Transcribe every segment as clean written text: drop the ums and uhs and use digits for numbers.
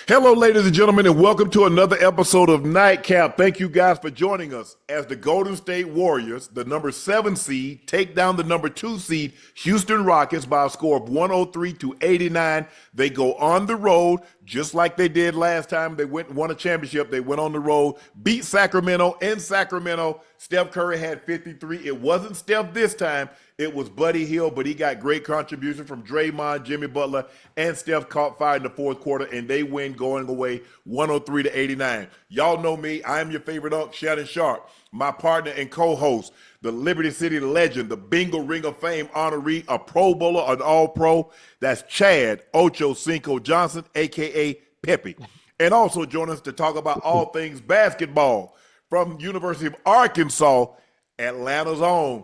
Hello, ladies and gentlemen, and welcome to another episode of Nightcap. Thank you guys for joining us as the Golden State Warriors, the number 7 seed, take down the number 2 seed, Houston Rockets, by a score of 103-89. They go on the road, just like they did last time. They won a championship. They went on the road, beat Sacramento in Sacramento. Steph Curry had 53. It wasn't Steph this time. It was Buddy Hield, but he got great contribution from Draymond, Jimmy Butler, and Steph caught fire in the fourth quarter, and they win going away 103-89. Y'all know me. I am your favorite uncle, Shannon Sharpe. My partner and co-host, the Liberty City legend, the Bingo Ring of Fame honoree, a Pro Bowler, an All-Pro. That's Chad Ochocinco Johnson, a.k.a. Pepe. And also join us to talk about all things basketball from University of Arkansas, Atlanta's own.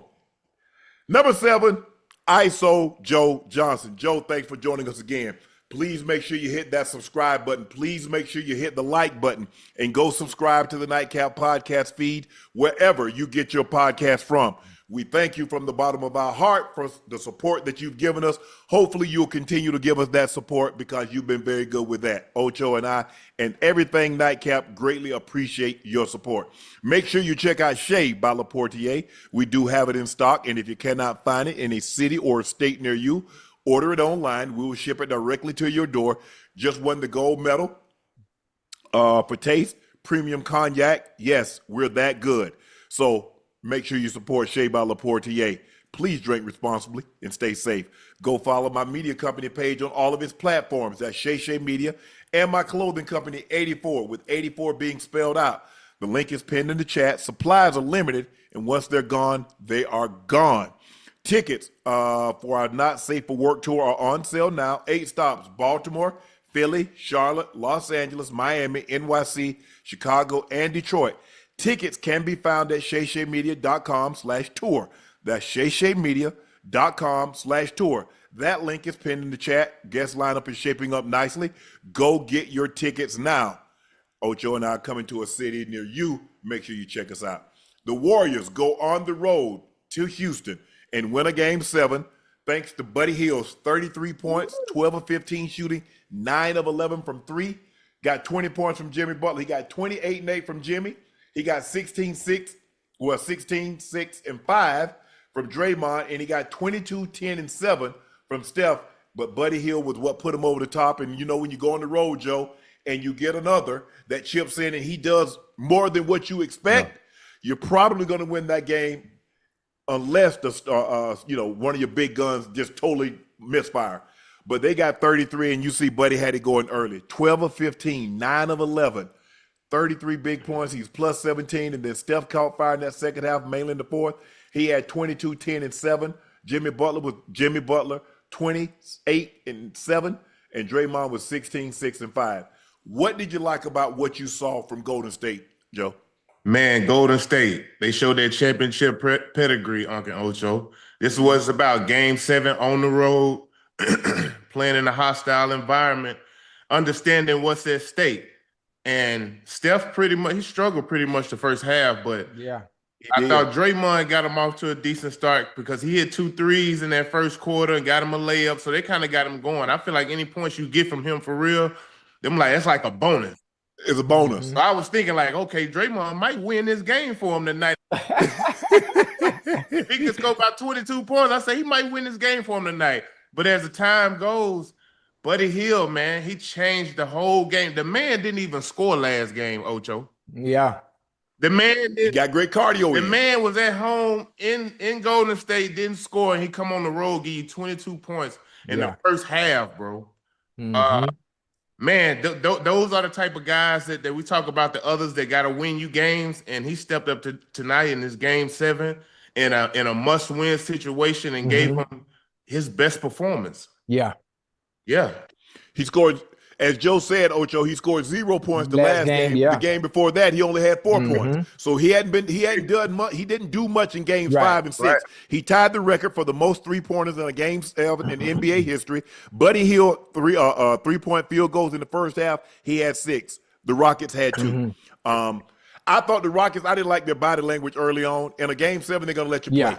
Number 7, ISO Joe Johnson. Joe, thanks for joining us again. Please make sure you hit that subscribe button. Please make sure you hit the like button and go subscribe to the Nightcap podcast feed wherever you get your podcast from. We thank you from the bottom of our heart for the support that you've given us. Hopefully you'll continue to give us that support because you've been very good with that. Ocho and I and everything Nightcap greatly appreciate your support. Make sure you check out Shea by Laportier. We do have it in stock, and if you cannot find it in a city or a state near you, order it online. We will ship it directly to your door. Just won the gold medal for taste, premium cognac. Yes, we're that good. So make sure you support Shea by Laportier. Please drink responsibly and stay safe. Go follow my media company page on all of its platforms. That's Shay Media, and my clothing company 84, with 84 being spelled out. The link is pinned in the chat. Supplies are limited, and once they're gone, they are gone. Tickets for our Not Safe for Work tour are on sale now. 8 stops: Baltimore, Philly, Charlotte, Los Angeles, Miami, NYC, Chicago, and Detroit. Tickets can be found at shayshaymedia.com/tour. That's shayshaymedia.com/tour. That link is pinned in the chat. Guest lineup is shaping up nicely. Go get your tickets now. Ocho and I are coming to a city near you. Make sure you check us out. The Warriors go on the road to Houston and win a game 7 thanks to Buddy Hield's 33 points, 12 of 15 shooting, 9 of 11 from 3. Got 20 points from Jimmy Butler. He got 28 and 8 from Jimmy. He got 16, 6, and 5 from Draymond, and he got 22, 10, and 7 from Steph. But Buddy Hield was what put him over the top. And you know, when you go on the road, Joe, and you get another that chips in and he does more than what you expect, you're probably going to win that game unless one of your big guns just totally misfire. But they got 33, and you see Buddy had it going early. 12 of 15, 9 of 11. 33 big points. He's plus 17, and then Steph caught fire in that second half, mainly in the fourth. He had 22, 10, and 7. Jimmy Butler, 28 and 7, and Draymond was 16, 6, and 5. What did you like about what you saw from Golden State, Joe? Man, Golden State, they showed their championship pedigree, Uncle Ocho. This was about game 7 on the road, playing in a hostile environment, understanding what's at stake. And Steph he struggled pretty much the first half, but yeah, I thought Draymond got him off to a decent start because he hit 2 threes in that first quarter and got him a layup, so they kind of got him going. I feel like any points you get from him for real, that's like a bonus. It's a bonus. So I was thinking like, okay, Draymond might win this game for him tonight. If he can score about 22 points, I say he might win this game for him tonight. But as the time goes, Buddy Hield, man, he changed the whole game. The man didn't even score last game, Ocho. Yeah. The man got great cardio. The man was at home in Golden State, didn't score, and he come on the road, give you 22 points in the first half, bro. Mm-hmm. Man, those are the type of guys that we talk about, the others that got to win you games, and he stepped up tonight in this game 7 in a must-win situation and gave him his best performance. Yeah. Yeah. He scored, as Joe said, Ocho, he scored 0 points the last game. Yeah. The game before that, he only had 4 points. So he hadn't done much. He didn't do much in games 5 and 6. Right. He tied the record for the most 3-pointers in a game 7 in NBA history. Buddy Hield, 3-point field goals in the first half. He had 6. The Rockets had 2. I thought the Rockets, I didn't like their body language early on. In a game 7, they're going to let you play.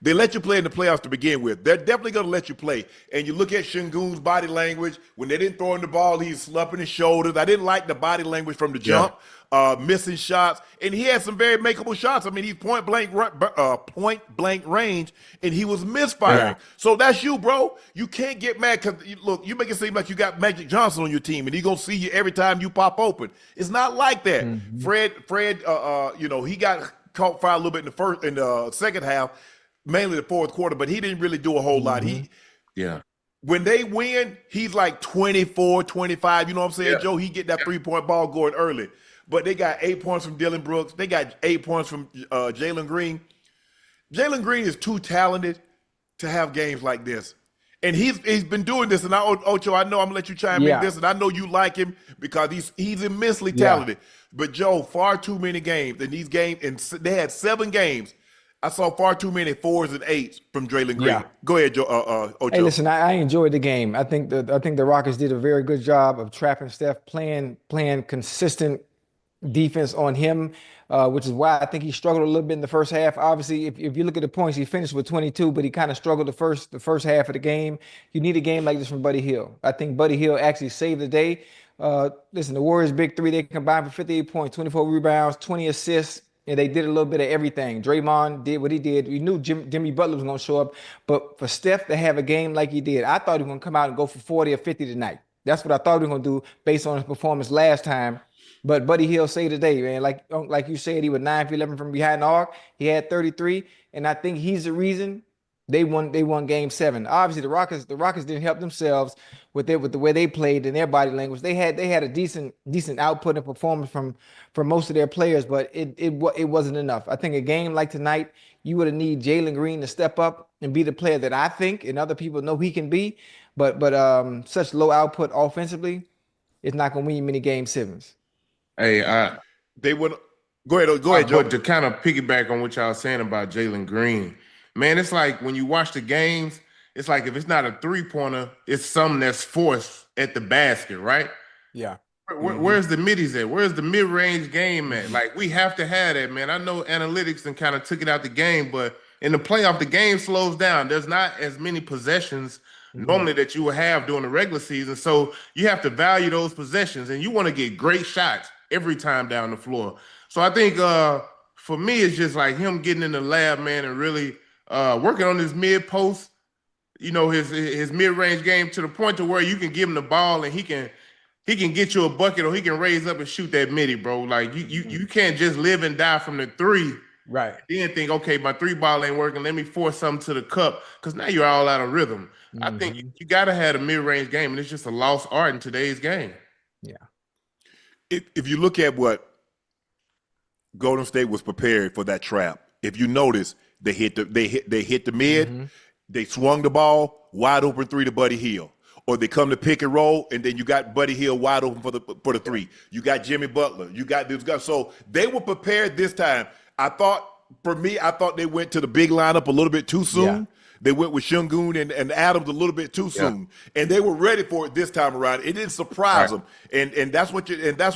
They let you play in the playoffs to begin with. They're definitely going to let you play. And you look at Şengün's body language. When they didn't throw him the ball, he's slumping his shoulders. I didn't like the body language from the jump, missing shots. And he had some very makeable shots. I mean, he's point blank range, and he was misfiring. Yeah. So that's you, bro. You can't get mad because, look, you make it seem like you got Magic Johnson on your team, and he's going to see you every time you pop open. It's not like that. Fred, he got caught fire a little bit in the second half, mainly the fourth quarter, but he didn't really do a whole lot. When they win, he's like 24, 25. You know what I'm saying, Joe? He get that 3-point ball going early. But they got 8 points from Dillon Brooks. They got 8 points from Jalen Green. Jalen Green is too talented to have games like this. And he's been doing this. And Ocho, I know I'm going to let you chime in this, and I know you like him because he's immensely talented. But, Joe, far too many games. And these games, and they had 7 games. I saw far too many 4s and 8s from Jalen Green. Go ahead, Joe. Ocho. Hey, listen, I enjoyed the game. I think the Rockets did a very good job of trapping Steph, playing consistent defense on him, which is why I think he struggled a little bit in the first half. Obviously, if you look at the points, he finished with 22, but he kind of struggled the first half of the game. You need a game like this from Buddy Hield. I think Buddy Hield actually saved the day. Listen, the Warriors' big three, they combined for 58 points, 24 rebounds, 20 assists. And they did a little bit of everything. Draymond did what he did. We knew Jimmy Butler was going to show up. But for Steph to have a game like he did, I thought he was going to come out and go for 40 or 50 tonight. That's what I thought he was going to do based on his performance last time. But Buddy Hield saved the day, man. Like you said, he was 9 for 11 from behind the arc. He had 33. And I think he's the reason they won game 7. Obviously, the Rockets didn't help themselves with the way they played and their body language. They had a decent output and performance from most of their players, but it wasn't enough. I think a game like tonight, you would have need Jalen Green to step up and be the player that I think and other people know he can be. But such low output offensively, it's not going to win you many game 7s. Hey, they would go ahead, Joe. But to kind of piggyback on what y'all saying about Jalen Green, man, it's like when you watch the games, it's like if it's not a 3-pointer, it's something that's forced at the basket, right? Yeah. Where's the middies at? Where's the mid-range game at? Like, we have to have that, man. I know analytics and kind of took it out the game, but in the playoff, the game slows down. There's not as many possessions normally that you will have during the regular season. So you have to value those possessions, and you want to get great shots every time down the floor. So I think for me, it's just like him getting in the lab, man, and really working on his mid-post, his mid-range game to the point to where you can give him the ball and he can get you a bucket or he can raise up and shoot that midi, bro. Like you can't just live and die from the 3. Right. Then think, okay, my 3 ball ain't working. Let me force something to the cup because now you're all out of rhythm. I think you got to have a mid-range game, and it's just a lost art in today's game. Yeah. If you look at what Golden State was prepared for that trap, if you notice, they hit the mid, they swung the ball, wide open 3 to Buddy Hield. Or they come to pick and roll, and then you got Buddy Hield wide open for the 3. You got Jimmy Butler. You got this guy. So they were prepared this time. I thought they went to the big lineup a little bit too soon. Yeah. They went with Şengün and Adams a little bit too soon, and they were ready for it this time around. It didn't surprise them, and that's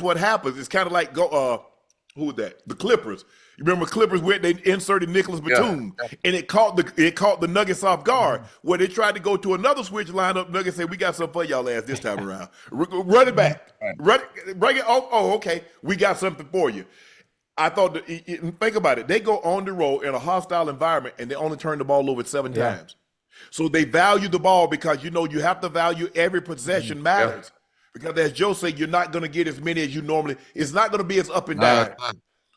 what happens. It's kind of like who was that? The Clippers. You remember Clippers went, they inserted Nicholas Batum, and it caught the Nuggets off guard. Where they tried to go to another switch lineup, Nuggets said, "We got something for y'all ass this time around. Run it back, run it. Oh, okay, we got something for you." I thought, think about it. They go on the road in a hostile environment, and they only turn the ball over 7 times. So they value the ball because you have to value every possession matters. Because as Joe said, you're not going to get as many as you normally. It's not going to be as up and down.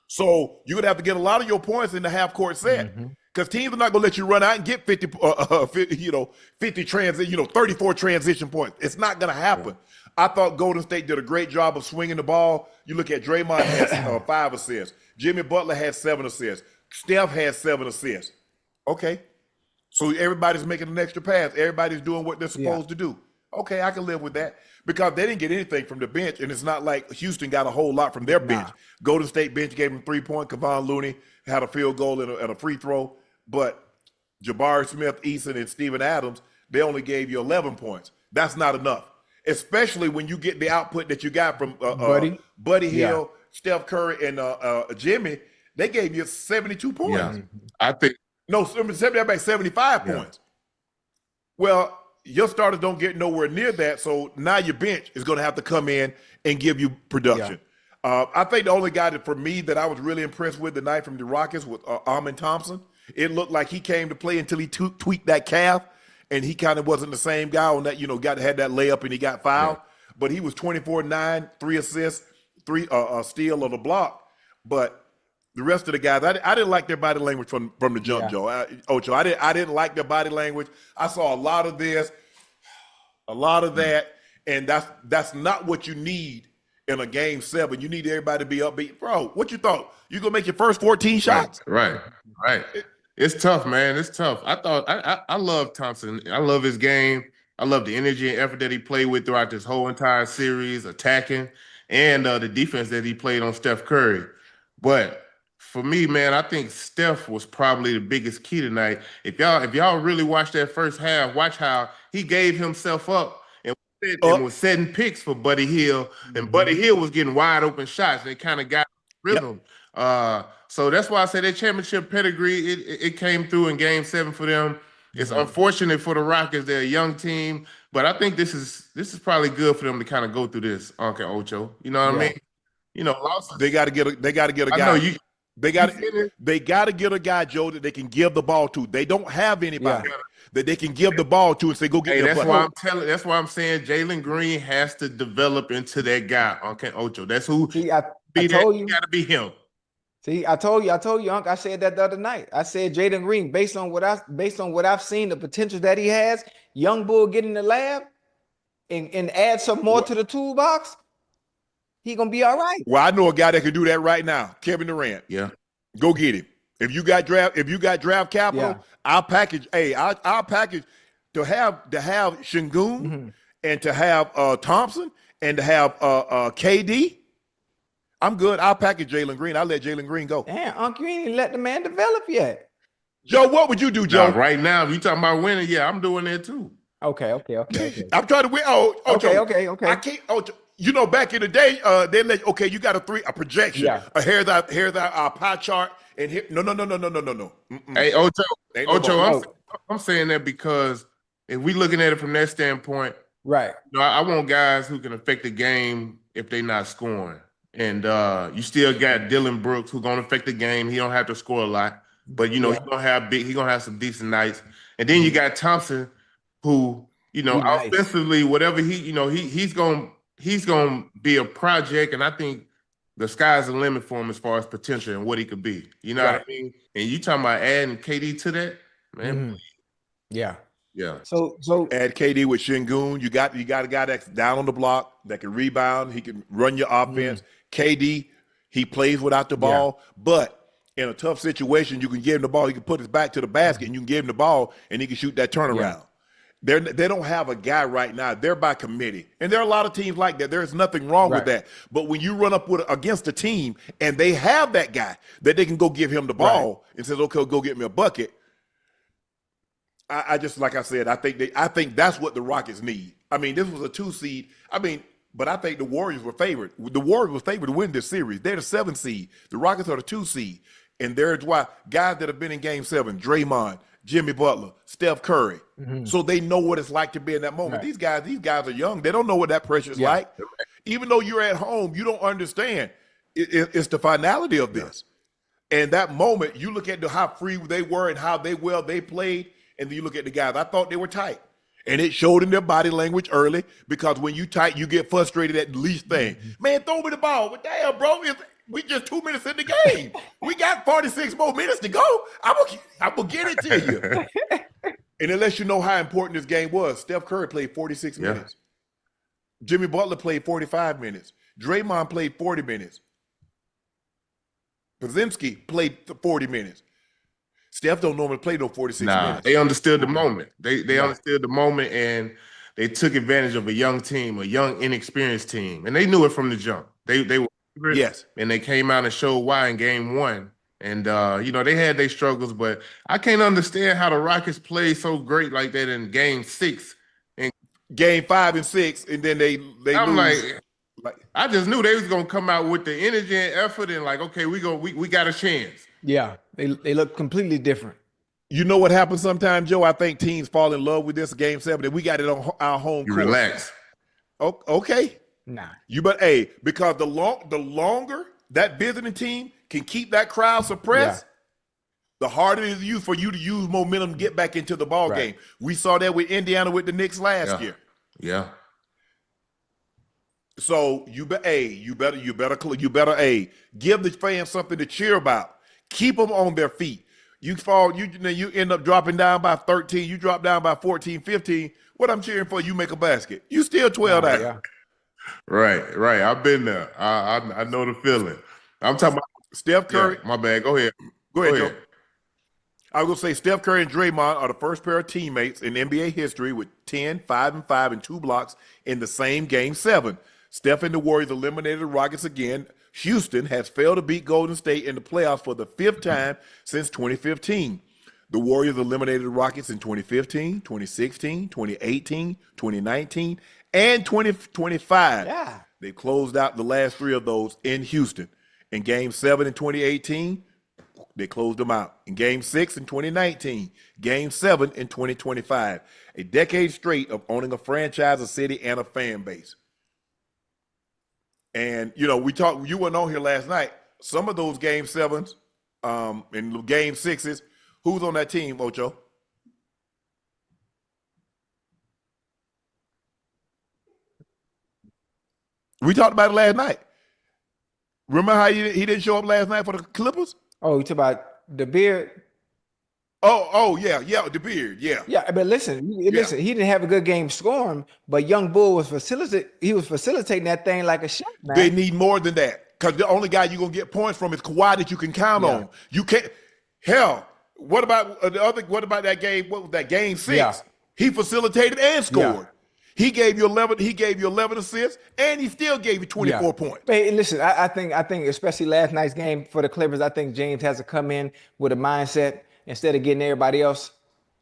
So you're going to have to get a lot of your points in the half-court set. Because teams are not going to let you run out and get 50 34 transition points. It's not going to happen. I thought Golden State did a great job of swinging the ball. You look at Draymond has 5 assists. Jimmy Butler had 7 assists. Steph had 7 assists. Okay. So everybody's making an extra pass. Everybody's doing what they're supposed to do. Okay, I can live with that because they didn't get anything from the bench, and it's not like Houston got a whole lot from their bench. Golden State bench gave them 3-point. Kevon Looney had a field goal and a free throw, but Jabari Smith, Eason, and Steven Adams, they only gave you 11 points. That's not enough, especially when you get the output that you got from Buddy Hield, Steph Curry, and Jimmy. They gave you 72 points. Yeah. No, they're back 75 Yeah. points. Well, your starters don't get nowhere near that, so now your bench is going to have to come in and give you production. I think the only guy that for me that I was really impressed with tonight from the Rockets was Amin Thompson. It looked like he came to play until he tweaked that calf, and he kind of wasn't the same guy on that. Had that layup and he got fouled, but he was 24-9, 3 assists, 3 steal of the block. But the rest of the guys, I didn't like their body language from the jump, Joe. Ocho, I didn't like their body language. I saw a lot of this, a lot of that, and that's not what you need in a game 7. You need everybody to be upbeat. Bro, what you thought? You gonna make your first 14 shots? Right. It's tough, man. It's tough. I love Thompson. I love his game. I love the energy and effort that he played with throughout this whole entire series, attacking, and the defense that he played on Steph Curry. But for me, man, I think Steph was probably the biggest key tonight. If y'all really watch that first half, watch how he gave himself up and was setting picks for Buddy Hield, and Buddy Hield was getting wide open shots. They kind of got rhythm. So that's why I say that championship pedigree, it came through in game 7 for them. It's unfortunate for the Rockets. They're a young team, but I think this is probably good for them to kind of go through this, Uncle Ocho. You know what I mean? Losses. They got to get a guy. I know they got to get a guy, Joe, that they can give the ball to. They don't have anybody that they can give the ball to and say, go get your butt. That's why I'm saying Jalen Green has to develop into that guy, Uncle Ocho. That's who. See, I told you. Got to be him. See, I told you, Unc. I said that the other night. I said Jalen Green, based on what I've seen, the potential that he has, young bull get in the lab and add some more to the toolbox, he gonna be all right. Well, I know a guy that can do that right now, Kevin Durant. Yeah, go get him. If you got draft capital, I'll package. I'll package to have Şengün and to have Thompson and to have KD. I'm good. I'll package Jalen Green. I'll let Jalen Green go. Damn, Unc, you ain't even let the man develop yet. Joe, what would you do, Joe? Right now, if you talking about winning, I'm doing that too. Okay. I'm trying to win. Okay. I can't. Back in the day, they let you got a projection. Here's our pie chart, and here. No. Hey, Ocho, I'm saying that because if we looking at it from that standpoint, right? I want guys who can affect the game if they not scoring. And you still got Dylan Brooks who's gonna affect the game. He don't have to score a lot, but he gonna have some decent nights. And then you got Thompson, who offensively, whatever he's gonna be a project. And I think the sky's the limit for him as far as potential and what he could be. You know what I mean? And you talking about adding KD to that, man? Yeah. So add KD with Şengün. You got a guy that's down on the block that can rebound. He can run your offense. KD, he plays without the ball, but in a tough situation, you can give him the ball. He can put his back to the basket, and you can give him the ball, and he can shoot that turnaround. They don't have a guy right now. They're by committee, and there are a lot of teams like that. There's nothing wrong with that. But when you run up against a team and they have that guy that they can go give him the ball and says, "Okay, go get me a bucket." I just, like I said, I think that's what the Rockets need. I mean, this was a 2 seed. But I think the Warriors were favored. The Warriors were favored to win this series. They're the 7 seed. The Rockets are the 2 seed. And there's why guys that have been in game 7, Draymond, Jimmy Butler, Steph Curry, so they know what it's like to be in that moment. These guys are young. They don't know what that pressure is like. Even though you're at home, you don't understand. It's the finality of this. And that moment, you look at how free they were and how they played, and then you look at the guys. I thought they were tight. And it showed in their body language early, because when you tight, you get frustrated at the least thing. Man, throw me the ball. But damn, bro, we just 2 minutes in the game. We got 46 more minutes to go. I'm gonna get it to you. And it lets you know how important this game was. Steph Curry played 46 minutes. Jimmy Butler played 45 minutes. Draymond played 40 minutes. Pozinski played 40 minutes. Steph don't normally play no 46 minutes. They understood the moment. They understood the moment, and they took advantage of a young team, a young, inexperienced team. And they knew it from the jump. They were and they came out and showed why in game 1. And they had their struggles, but I can't understand how the Rockets played so great like that in game 6. And game 5 and 6, and then they I'm lose. I just knew they was gonna come out with the energy and effort and okay, we got a chance. Yeah, they look completely different. You know what happens sometimes, Joe? I think teams fall in love with this game 7, and we got it on our home You court. relax. Okay. Nah. Because the longer that visiting team can keep that crowd suppressed, the harder it is for you to use momentum to get back into the ball game. We saw that with Indiana with the Knicks last year. Yeah. So you better give the fans something to cheer about. Keep them on their feet. You end up dropping down by 13. You drop down by 14, 15. What I'm cheering for, you make a basket. You still 12 down. Yeah. Right. I've been there. I know the feeling. I'm talking about Steph Curry. Yeah, my bad. Go ahead, Joe. I was going to say Steph Curry and Draymond are the first pair of teammates in NBA history with 10, 5, and 5 and 2 blocks in the same game 7. Steph and the Warriors eliminated the Rockets again. Houston has failed to beat Golden State in the playoffs for the 5th time since 2015. The Warriors eliminated the Rockets in 2015, 2016, 2018, 2019, and 2025. Yeah. They closed out the last 3 of those in Houston. In Game 7 in 2018, they closed them out. In Game 6 in 2019, Game 7 in 2025. A decade straight of owning a franchise, a city, and a fan base. And, you weren't on here last night. Some of those Game 7s and Game 6s, who's on that team, Ocho? We talked about it last night. Remember how he didn't show up last night for the Clippers? Oh, you talk about the beard? Yeah, the beard, yeah. Yeah, but listen, he didn't have a good game scoring, but Young Bull was facilitating that thing like a shot, man. They need more than that, because the only guy you're gonna get points from is Kawhi that you can count on. You can't. Hell, what about that game? What was that, Game 6? Yeah. He facilitated and scored. Yeah. He gave you 11. He gave you 11 assists, and he still gave you 24 points. Hey, listen, I think especially last night's game for the Clippers, I think James has to come in with a mindset. Instead of getting everybody else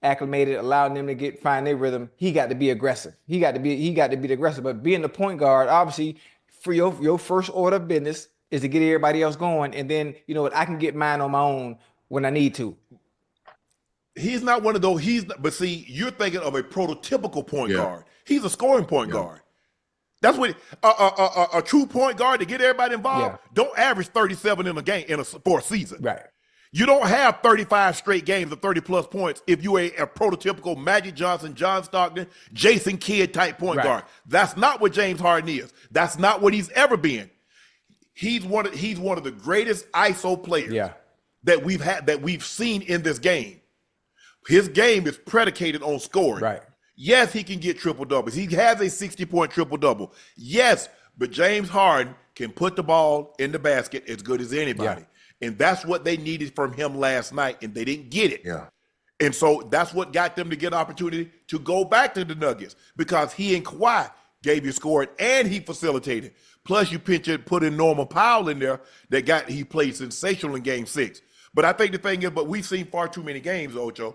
acclimated, allowing them to find their rhythm, he got to be aggressive. He got to be the aggressive. But being the point guard, obviously, for your first order of business is to get everybody else going, and then I can get mine on my own when I need to. He's not one of those. But see, you're thinking of a prototypical point guard. He's a scoring point guard. That's what a true point guard to get everybody involved. Don't average 37 in a game for a season. Right. You don't have 35 straight games of 30-plus points if you're a prototypical Magic Johnson, John Stockton, Jason Kidd type point guard. That's not what James Harden is. That's not what he's ever been. He's one of the greatest ISO players that we've seen in this game. His game is predicated on scoring. Right. Yes, he can get triple doubles. He has a 60-point triple double. Yes, but James Harden can put the ball in the basket as good as anybody. And that's what they needed from him last night, and they didn't get it. Yeah. And so that's what got them to get an opportunity to go back to the Nuggets, because he and Kawhi gave you scoring and he facilitated. Plus, you put in Norman Powell in there he played sensational in Game 6. But I think the thing is, we've seen far too many games, Ocho,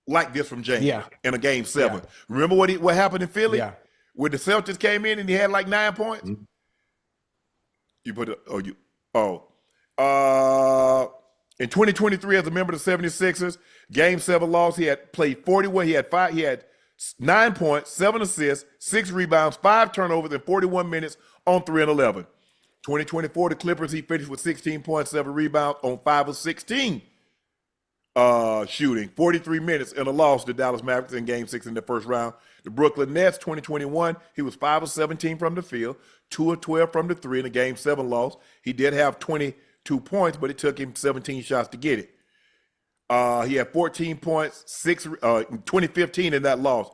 like this from James in a Game 7. Yeah. Remember what happened in Philly? Yeah. When the Celtics came in and he had like 9 points? Mm-hmm. In 2023, as a member of the 76ers, Game 7 loss, he had played 41. He had 9 points, 7 assists, 6 rebounds, 5 turnovers in 41 minutes on 3 and 11. 2024, the Clippers, he finished with 16 points, 7 rebounds on 5 of 16 shooting, 43 minutes in a loss to Dallas Mavericks in Game 6 in the first round. The Brooklyn Nets, 2021, he was 5 of 17 from the field, 2 of 12 from the 3 in a Game 7 loss. He did have 22 points, but it took him 17 shots to get it. He had 14 points, in 2015 in that loss.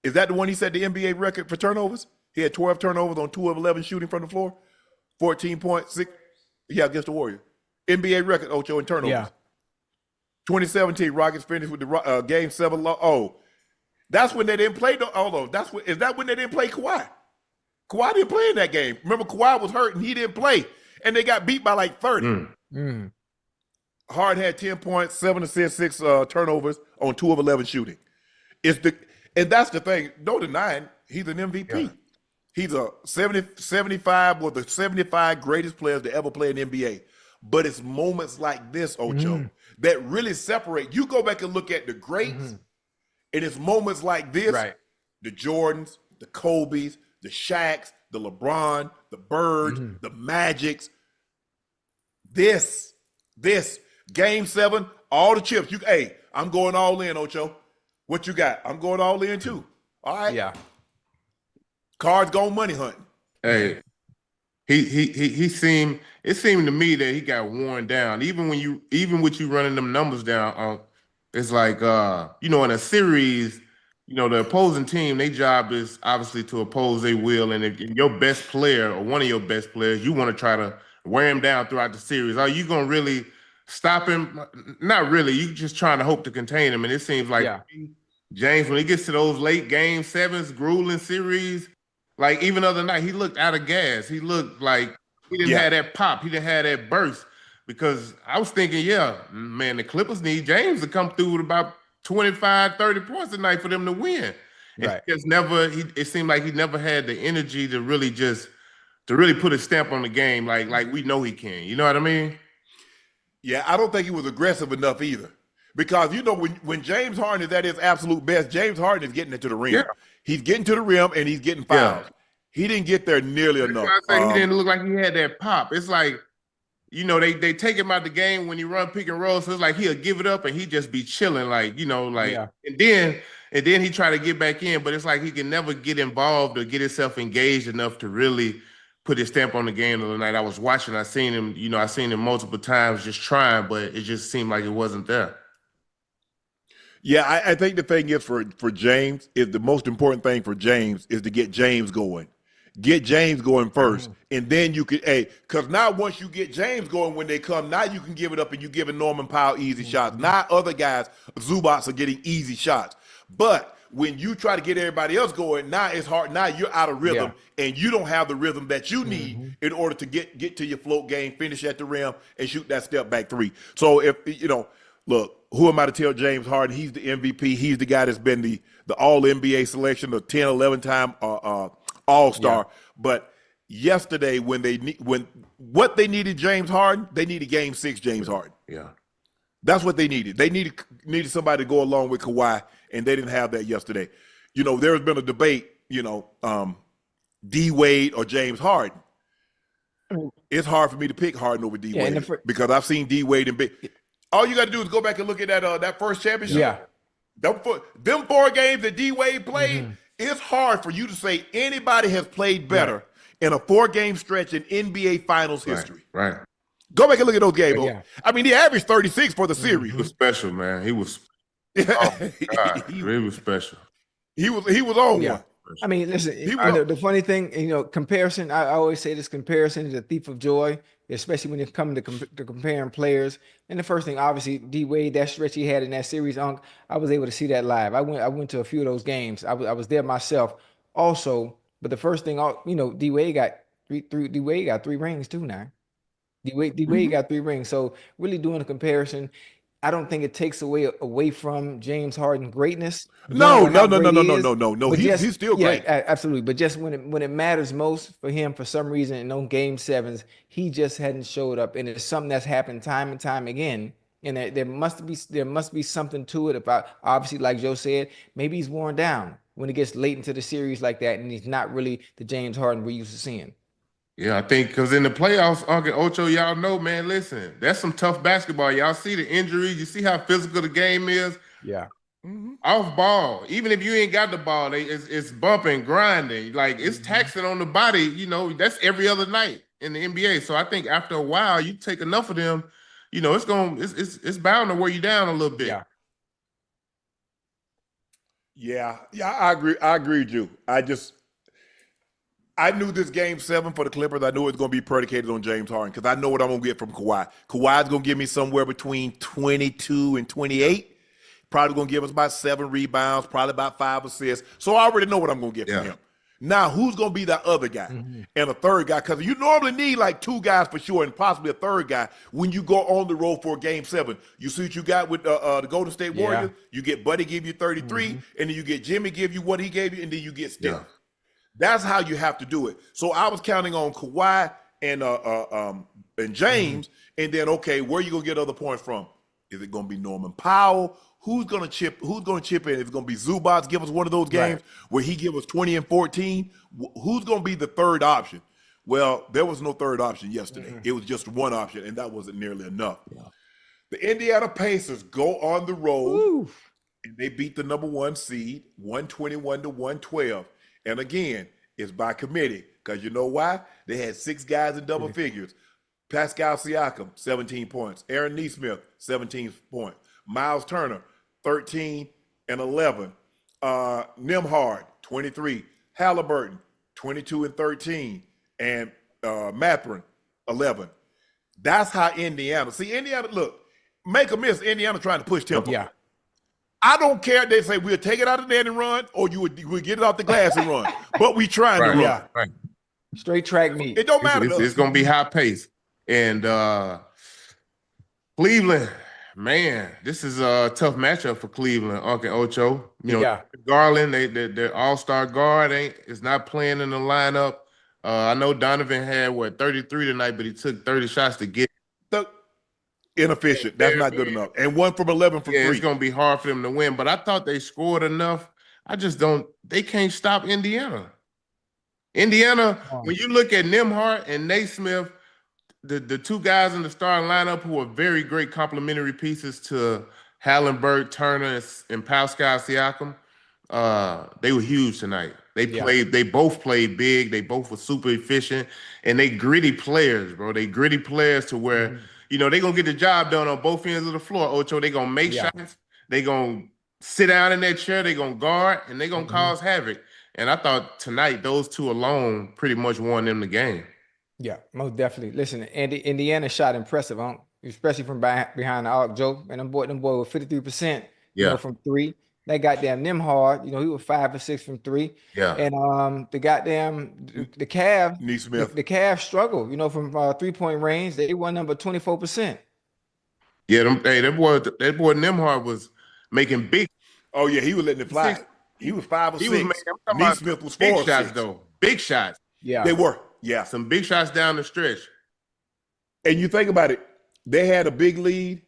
Is that the one he set the NBA record for turnovers? He had 12 turnovers on 2 of 11 shooting from the floor, 14 points, 6. Yeah, against the Warriors. NBA record, Ocho, in turnovers. Yeah. 2017, Rockets finished with the Game 7 loss. Oh, that's when they didn't play. Is that when they didn't play Kawhi? Kawhi didn't play in that game. Remember, Kawhi was hurt and he didn't play, and they got beat by like 30. Harden had 10 points, 7 assists, 6 turnovers on 2 of 11 shooting. And that's the thing. No denying, he's an MVP. Yeah. He's a 75 of the 75 greatest players to ever play in the NBA. But it's moments like this, Ocho, that really separate. You go back and look at the greats, and it's moments like this, Right. the Jordans, the Kobes, the Shaqs, the LeBron, the Birds, the Magics. This Game 7, all the chips. Hey, I'm going all in, Ocho. What you got? I'm going all in too. All right. Yeah. Cards gone money hunting. Hey, he seemed, it seemed to me that he got worn down. Even with you running them numbers down, it's like in a series, the opposing team, their job is obviously to oppose their will. And if your best player or one of your best players, you want to try to wear him down throughout the series. Are you gonna really stop him? Not really. You just trying to hope to contain him. And it seems like James, when he gets to those late Game 7s, grueling series, like even the other night, he looked out of gas. He looked like he didn't have that pop. He didn't have that burst. Because I was thinking, man, the Clippers need James to come through with about 25, 30 points tonight for them to win. Right. It seemed like he never had the energy to really put a stamp on the game like we know he can. You know what I mean? Yeah, I don't think he was aggressive enough either. Because, when James Harden is at his absolute best, James Harden is getting into the rim. Yeah. He's getting to the rim and he's getting fouls. Yeah. He didn't get there nearly enough. He didn't look like he had that pop. It's like, they take him out the game when he run pick and roll. So it's like he'll give it up and he just be chilling, and then he try to get back in, but it's like he can never get involved or get himself engaged enough to really put his stamp on the game of the night. I was watching, I seen him multiple times just trying, but it just seemed like it wasn't there. Yeah, I think the thing is for James is the most important thing for James is to get James going. Get James going first, and then you could, because now once you get James going when they come, now you can give it up and you're giving Norman Powell easy shots. Now other guys, Zubats, are getting easy shots. But when you try to get everybody else going, now it's hard. Now you're out of rhythm, and you don't have the rhythm that you need in order to get to your float game, finish at the rim, and shoot that step back three. So if, look, who am I to tell James Harden he's the MVP? He's the guy that's been the All-NBA selection, the 10, 11-time All-Star. Yeah. But yesterday when what they needed James Harden, they needed Game 6 James Harden. Yeah. That's what they needed. They needed somebody to go along with Kawhi, and they didn't have that yesterday. There has been a debate, D Wade or James Harden. It's hard for me to pick Harden over D Wade because I've seen D Wade and all you got to do is go back and look at that first championship. Yeah. Them 4 games that D Wade played, it's hard for you to say anybody has played better in a 4-game stretch in NBA Finals history. Right. Go back and look at those games. Yeah. I mean, he averaged 36 for the series. He was special, man. He was. Oh, God. He was special. He was on one. I mean, listen, the funny thing, comparison, I always say this: comparison is a thief of joy, especially when it comes to comparing players. And the first thing, obviously, D Wade, that stretch he had in that series, I was able to see that live. I went to a few of those games. I was there myself also. But the first thing, D Wade got three rings too now. D Wade got 3 rings. So really doing a comparison, I don't think it takes away from James Harden's greatness. No. He's still great. Absolutely. But just when it matters most for him, for some reason, in those Game 7s, he just hadn't showed up, and it's something that's happened time and time again. And there must be something to it about, obviously, like Joe said, maybe he's worn down when it gets late into the series like that, and he's not really the James Harden we're used to seeing. Yeah, I think because in the playoffs, Uncle Ocho, y'all know, man, listen, that's some tough basketball. Y'all see the injuries. You see how physical the game is. Yeah. Off ball. Even if you ain't got the ball, it's bumping, grinding. Like, it's taxing on the body. That's every other night in the NBA. So I think after a while, you take enough of them, it's bound to wear you down a little bit. Yeah, I agree with you. I knew this Game 7 for the Clippers. I knew it was going to be predicated on James Harden because I know what I'm going to get from Kawhi. Kawhi's going to give me somewhere between 22 and 28. Probably going to give us about 7 rebounds, probably about 5 assists. So I already know what I'm going to get from him. Now, who's going to be that other guy and a third guy? Because you normally need like 2 guys for sure and possibly a third guy when you go on the road for a Game 7. You see what you got with the Golden State Warriors? You get Buddy give you 33, and then you get Jimmy give you what he gave you, and then you get Steph. That's how you have to do it. So I was counting on Kawhi and James, and then okay, where you gonna get other points from? Is it gonna be Norman Powell? Who's gonna chip in? Is it gonna be Zubats give us one of those games where he give us 20 and 14? Who's gonna be the third option? Well, there was no third option yesterday. It was just one option, and that wasn't nearly enough. The Indiana Pacers go on the road, and they beat the number 1 seed, 121-112. And again, it's by committee, because you know why? They had 6 guys in double figures. Pascal Siakam, 17 points. Aaron Nesmith, 17 points. Miles Turner, 13 and 11. Nembhard, 23. Haliburton, 22 and 13. And Mathurin, 11. That's how Indiana. See, Indiana, look, make a miss. Indiana trying to push tempo. Yeah. I don't care if they say we'll take it out of the net and run, or you would get it off the glass and run. But we trying to run. Yeah. Right. Straight track meet. It don't matter. It's going to be high pace. And Cleveland, man, this is a tough matchup for Cleveland. Uncle Ocho, Garland, their all-star guard is not playing in the lineup. I know Donavan had 33 tonight, but he took 30 shots to get inefficient. That's not good enough. And 1 from 11 from 3. It's going to be hard for them to win. But I thought they scored enough. I just don't. They can't stop Indiana. When you look at Nembhard and Naismith, the 2 guys in the starting lineup who are very great complementary pieces to Haliburton, Turner, and Pascal Siakam, they were huge tonight. They both played big. They both were super efficient, and they gritty players, bro. They gritty players to where they're gonna get the job done on both ends of the floor. Ocho, they gonna make shots. They gonna sit down in that chair. They gonna guard, and they gonna cause havoc. And I thought tonight those 2 alone pretty much won them the game. Yeah, most definitely. Listen, Indiana shot impressive, especially from behind the arc, Joe. And them boy were 53%, from 3. That goddamn Nembhard, he was 5 or 6 from 3. Yeah. And the Cavs, Nesmith. the Cavs struggle, from 3-point range. They won number 24%. Yeah, that boy Nembhard was making big. Oh yeah, he was letting it fly. He was 5 or 6. Nesmith was 4 big or 6. shots though. Big shots. Yeah, they were. Yeah, some big shots down the stretch. And you think about it, they had a big lead,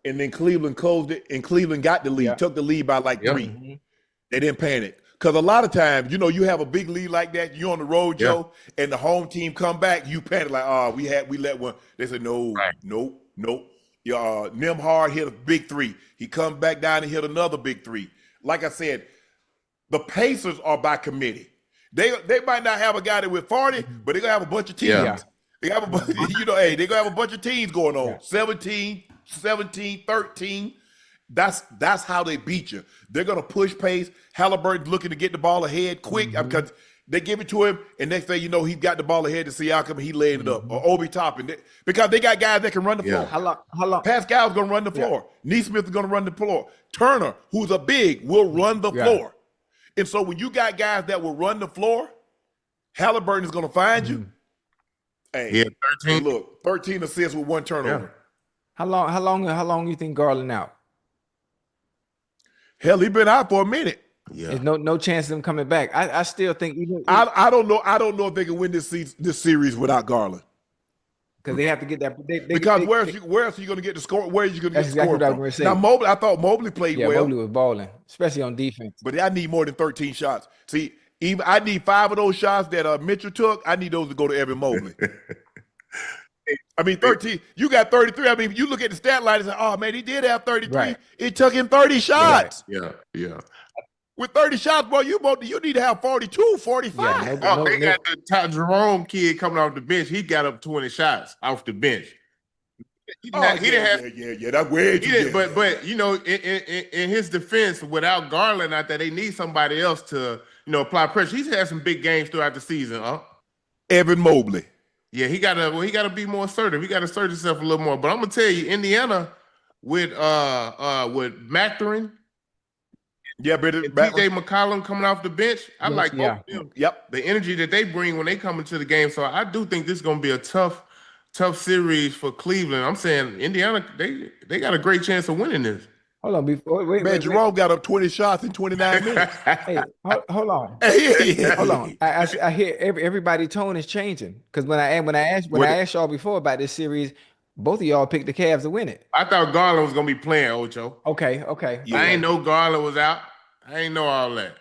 and then Cleveland closed it, and Cleveland got the lead, took the lead by 3. They didn't panic. Because a lot of times, you have a big lead like that, you're on the road, Joe, and the home team come back, you panic like, we let one. They said, nope. Nembhard hit a big 3. He comes back down and hit another big 3. Like I said, the Pacers are by committee. They might not have a guy that with 40, but they're gonna have a bunch of teams. Yeah. They have a bunch, they're gonna have a bunch of teams going on. 17, 13. That's how they beat you. They're gonna push pace. Haliburton's looking to get the ball ahead quick because they give it to him, and next thing you know, he's got the ball ahead to Siakam, and he laid it up. Or Obi Toppin, because they got guys that can run the floor. How long? Pascal's gonna run the floor. Nesmith is gonna run the floor. Turner, who's a big, will run the floor. And so when you got guys that will run the floor, Haliburton is going to find you. Hey, 13. Look, 13 assists with 1 turnover. How long you think Garland out? Hell, he been out for a minute. There's no chance of him coming back. I still think I don't know. I don't know if they can win this series without Garland. Because they have to get that. Where else are you going to get the score? Where are you going to get the score exactly what I was from? going to say. Now, Mobley, I thought Mobley played well. Yeah, Mobley was balling, especially on defense. But I need more than 13 shots. See, I need 5 of those shots that Mitchell took. I need those to go to Evan Mobley. I mean, 13. You got 33. I mean, you look at the stat line and say, oh, man, he did have 33. Right. It took him 30 shots. Yeah. With 30 shots, boy, you need to have 42, 45. Yeah, they got the Jerome kid coming off the bench. He got up 20 shots off the bench. He didn't have. That's weird. But in his defense, without Garland out there, they need somebody else to apply pressure. He's had some big games throughout the season. Evan Mobley. Yeah, he gotta be more assertive. He gotta assert himself a little more. But I'm gonna tell you, Indiana with Mathurin. Yeah, but TJ McCollum coming off the bench, I like both of them. Yep. The energy that they bring when they come into the game. So I do think this is going to be a tough series for Cleveland. I'm saying Indiana, they got a great chance of winning this. Hold on, before Man, wait. Jerome got up 20 shots in 29 minutes. Hey, hold on. Hold on. Hey, I hear everybody tone is changing because when I what? asked y'all before about this series, both of y'all picked the Cavs to win it. I thought Garland was gonna be playing Ocho. Okay. Yeah. I ain't know Garland was out. I ain't know all that.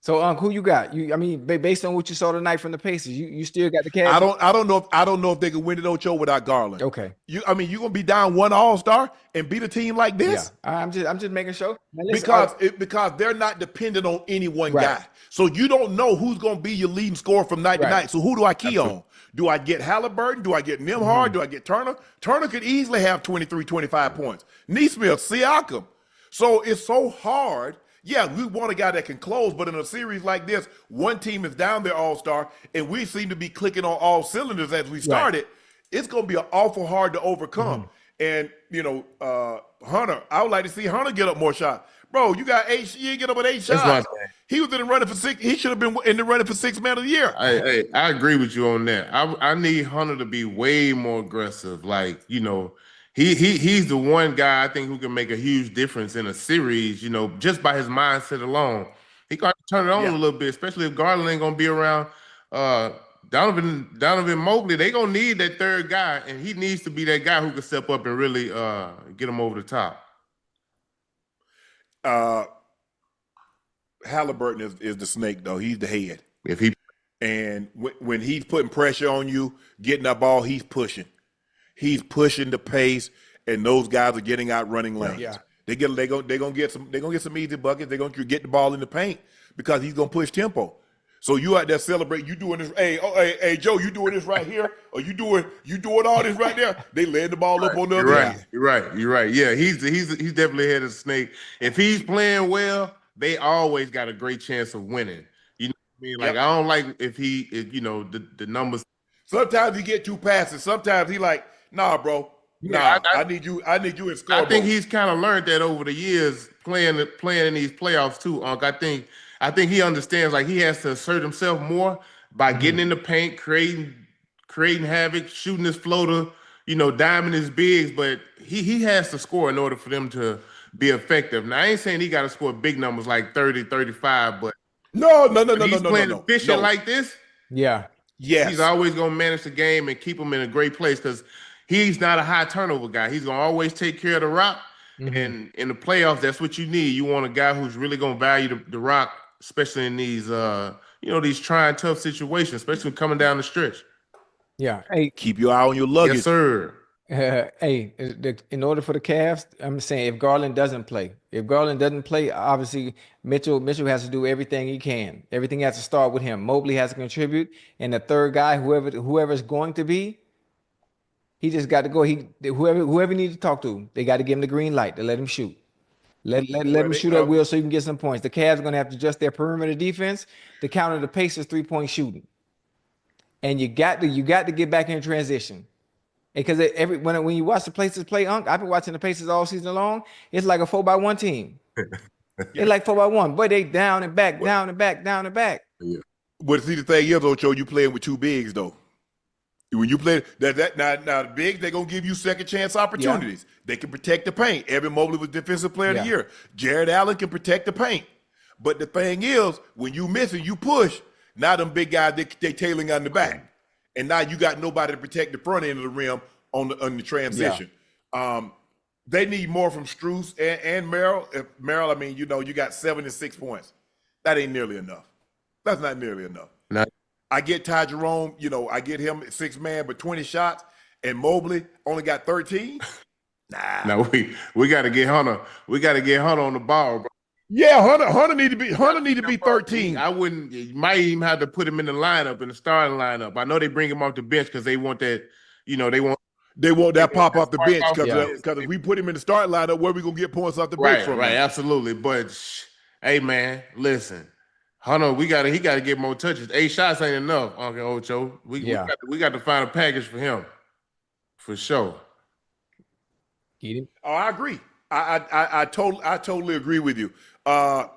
So, who you got? I mean, based on what you saw tonight from the Pacers, you still got the I Cavs? don't know if they can win it, Ocho, without Garland. Okay. You're gonna be down one All-Star and beat a team like Yeah. this I'm just making sure. Now, listen, because they're not dependent on any one Right. guy. So you don't know who's gonna be your leading scorer from night to Right. night. So who do I key on? Do I get Haliburton? Do I get Nembhard? Do I get Turner? Turner could easily have 23, 25 points. Neesmith, Siakam. So it's so hard. Yeah, we want a guy that can close, but in a series like this, one team is down their all-star, and we seem to be clicking on all cylinders as we started. It's going to be awful hard to overcome. And, Hunter, I would like to see Hunter get up more shots. Bro, you got 8, you didn't get up with 8 shots. my thing. He was in the running for 6. He should have been in the running for 6 man of the year. I agree with you on that. I need Hunter to be way more aggressive. Like, he's the one guy I think who can make a huge difference in a series, just by his mindset alone. He got to turn it on a little bit, especially if Garland ain't gonna be around. Donovan Mobley, they gonna need that third guy, and he needs to be that guy who can step up and really get him over the top. Haliburton is the snake, though. He's the head. And when he's putting pressure on you, getting that ball, he's pushing. He's pushing the pace, and those guys are getting out running lanes. Yeah. They're gonna get some easy buckets. They're gonna get the ball in the paint because he's gonna push tempo. So you out there celebrate, you doing this, hey, Joe, you doing this right here, or you doing all this right there. They laying the ball up on the other end. You're right. Yeah, he's definitely ahead of the snake. If he's playing well, they always got a great chance of winning. You know what I mean? Like, I don't like if the numbers. Sometimes he get 2 passes. Sometimes he like, nah, bro. Yeah, I need you in scoreboard. I think he's kind of learned that over the years playing in these playoffs too, Unc. I think he understands, like, he has to assert himself more by getting in the paint, creating havoc, shooting his floater, diming his bigs, but he has to score in order for them to be effective. Now, I ain't saying he got to score big numbers like 30, 35, but no. He's playing efficient like this. Yeah. Yes. He's always going to manage the game and keep him in a great place because he's not a high turnover guy. He's going to always take care of the rock. And in the playoffs, that's what you need. You want a guy who's really going to value the rock, especially in these, these trying, tough situations, especially coming down the stretch. Yeah. Hey, Keep your eye on your luggage. Yes, sir. In order for the Cavs, I'm saying if Garland doesn't play, obviously Mitchell has to do everything he can. Everything has to start with him. Mobley has to contribute, and the third guy, whoever's going to be, he just got to go. Whoever needs to talk to him, they got to give him the green light to let him shoot. Let him shoot at will so you can get some points. The Cavs are going to have to adjust their perimeter defense to counter the Pacers 3-point shooting, and you got to get back in transition. Because when you watch the Pacers play, Unc, I've been watching the Pacers all season long. It's like a 4x1 team. It's like 4x1, but they down and back, down and back, down and back. Yeah. But see, the thing is, Ocho, you playing with 2 bigs though. When you play now the bigs, they're gonna give you second chance opportunities. Yeah. They can protect the paint. Evan Mobley was Defensive Player of the Year. Jared Allen can protect the paint. But the thing is, when you miss it, you push. Now them big guys, they tailing on the back. And now you got nobody to protect the front end of the rim on the transition. Yeah. They need more from Strus and Merrill. If Merrill, you got 7 and 6 points. That ain't nearly enough. That's not nearly enough. No. I get Ty Jerome, I get him 6 man, but 20 shots, and Mobley only got 13. Nah. No, we got to get Hunter. We got to get Hunter on the ball, bro. Yeah, Hunter need to be 13. You might even have to put him in the lineup, in the starting lineup. I know they bring him off the bench because they want that, they want that pop off the bench because if we put him in the starting lineup, where we gonna get points off the bench from? Right, absolutely. But hey, man, listen, Hunter, he got to get more touches. 8 shots ain't enough, Uncle Ocho. We got to find a package for him, for sure. Get him. Oh, I agree. I totally agree with you. A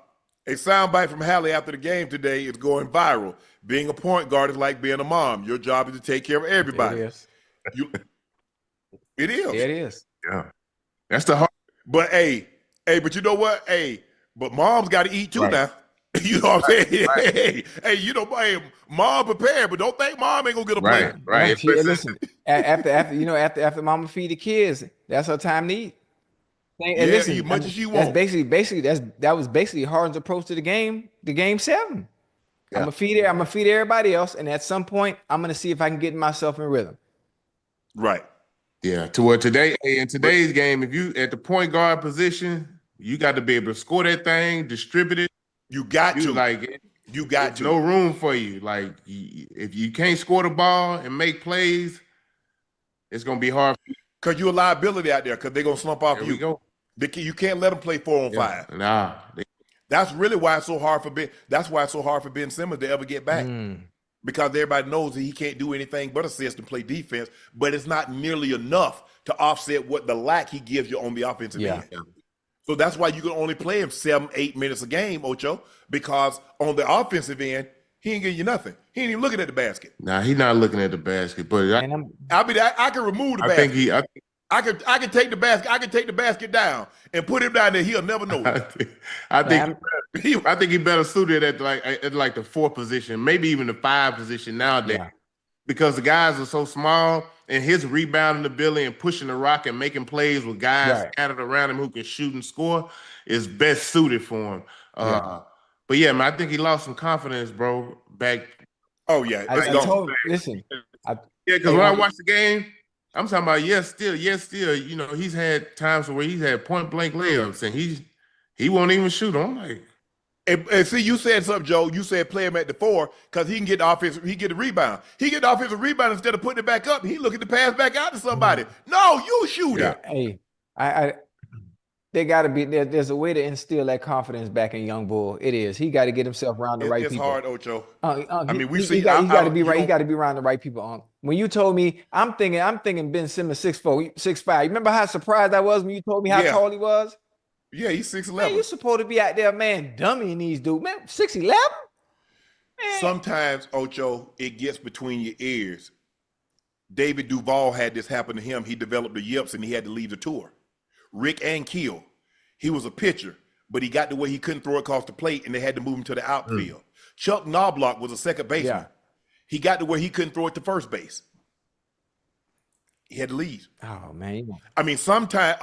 soundbite from Hallie after the game today is going viral. Being a point guard is like being a mom. Your job is to take care of everybody. It is. It is. It is. Yeah. That's the hard. But hey, Hey, but you know what? Hey, but mom's got to eat too Right. now. You know what I'm saying? Right. Hey, you know, hey, mom prepared, but don't think mom ain't gonna get a plate. Right. She, listen, after mama feed the kids, that's her time to eat. And Yeah, listen, eat much as she that's want. basically that was basically Harden's approach to the game 7. Yeah. I'm gonna feed everybody else, and at some point, I'm gonna see if I can get myself in rhythm. Right. Yeah. To what today in today's game, if you at the point guard position, you got to be able to score that thing, distribute it. You got to. Like You got there's to. no room for you. Like if you can't score the ball and make plays, it's gonna be hard. Because you're a liability out there because they're going to slump off There you. we go. You can't let them play 4 on 5. Nah. That's really why it's so hard for Ben Simmons to ever get back. Because everybody knows that he can't do anything but assist and play defense, but it's not nearly enough to offset what the lack he gives you on the offensive end. So that's why you can only play him 7-8 minutes a game, Ocho, because on the offensive end, he ain't giving you nothing. He ain't even looking at the basket. Nah, he's not looking at the basket, but I can remove the basket. I can take the basket. I can take the basket down and put him down there. He'll never know it. I think he better suited at like the 4th position, maybe even the 5 position nowadays, because the guys are so small and his rebounding ability and pushing the rock and making plays with guys scattered around him who can shoot and score is best suited for him. But yeah, man, I think he lost some confidence, bro. Back. Oh yeah, listen. Because when I watched the game, I'm talking about still. You know, he's had times where he's had point blank layups and he won't even shoot. I'm like, and see, you said something, Joe. You said play him at the 4 because he can get the offensive. He get the rebound. He get the offensive rebound instead of putting it back up. He looking to pass back out to somebody. No, you shoot it. Hey, they got to be there. There's a way to instill that confidence back in young bull. It is. He got to get himself around the right people. It's hard, Ocho. I mean, he got to be right. He got to be around the right people. When you told me, I'm thinking Ben Simmons 6'4", 6'5". You remember how surprised I was when you told me how tall he was? Yeah, he's 6'11". Man, you supposed to be out there, man, dummying these dudes, man. 6'11". Sometimes, Ocho, it gets between your ears. David Duval had this happen to him. He developed the yips and he had to leave the tour. Rick Ankiel, he was a pitcher, but he got to where he couldn't throw it across the plate and they had to move him to the outfield. Chuck Knobloch was a second baseman. He got to where he couldn't throw it to first base. He had to leave. Oh, man. I mean, sometimes,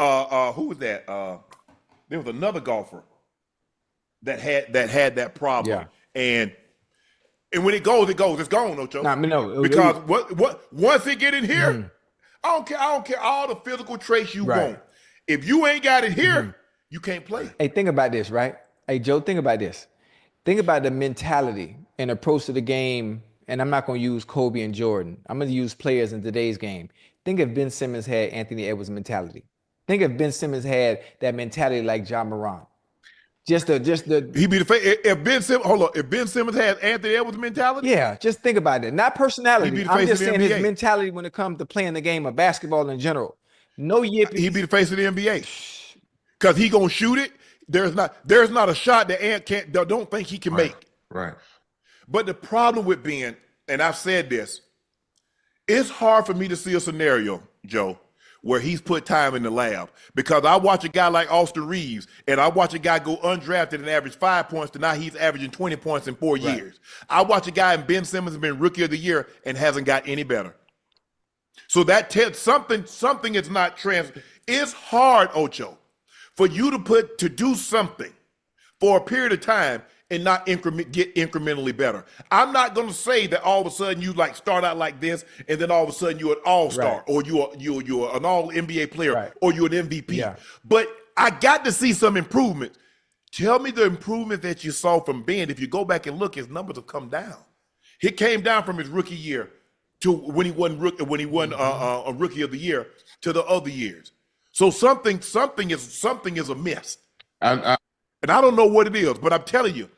who was that? There was another golfer that had that problem. And when it goes, it's gone, Ocho. Because what once it get in here, I don't care all the physical traits you want. If you ain't got it here, you can't play. Hey, think about this, right? Hey, Joe, think about this. Think about the mentality and approach to the game. And I'm not going to use Kobe and Jordan. I'm going to use players in today's game. Think if Ben Simmons had Anthony Edwards' mentality. Think if Ben Simmons had that mentality like Ja Morant. Just the he be the face. If Ben Simmons had Anthony Edwards' mentality, just think about it. Not personality. I'm just saying his NBA. mentality when it comes to playing the game of basketball in general. No yippies. He'd be the face of the NBA because he gonna shoot it. There's not a shot that Ant don't think he can make. Right. But the problem with Ben, and I've said this, it's hard for me to see a scenario, Joe, where he's put time in the lab. Because I watch a guy like Austin Reeves, and I watch a guy go undrafted and average 5 points, to now he's averaging 20 points in 4 years. I watch a guy, and Ben Simmons has been Rookie of the Year and hasn't got any better. So that tells something is not It's hard, Ocho, for you to do something for a period of time and not get incrementally better. I'm not going to say that all of a sudden you like start out like this and then all of a sudden you're an all-star or you're an all-NBA player or you're an MVP. But I got to see some improvement. Tell me the improvement that you saw from Ben. If you go back and look, his numbers have come down. He came down from his rookie year to when he won a Rookie of the Year to the other years. So something is amiss. And I don't know what it is, but I'm telling you,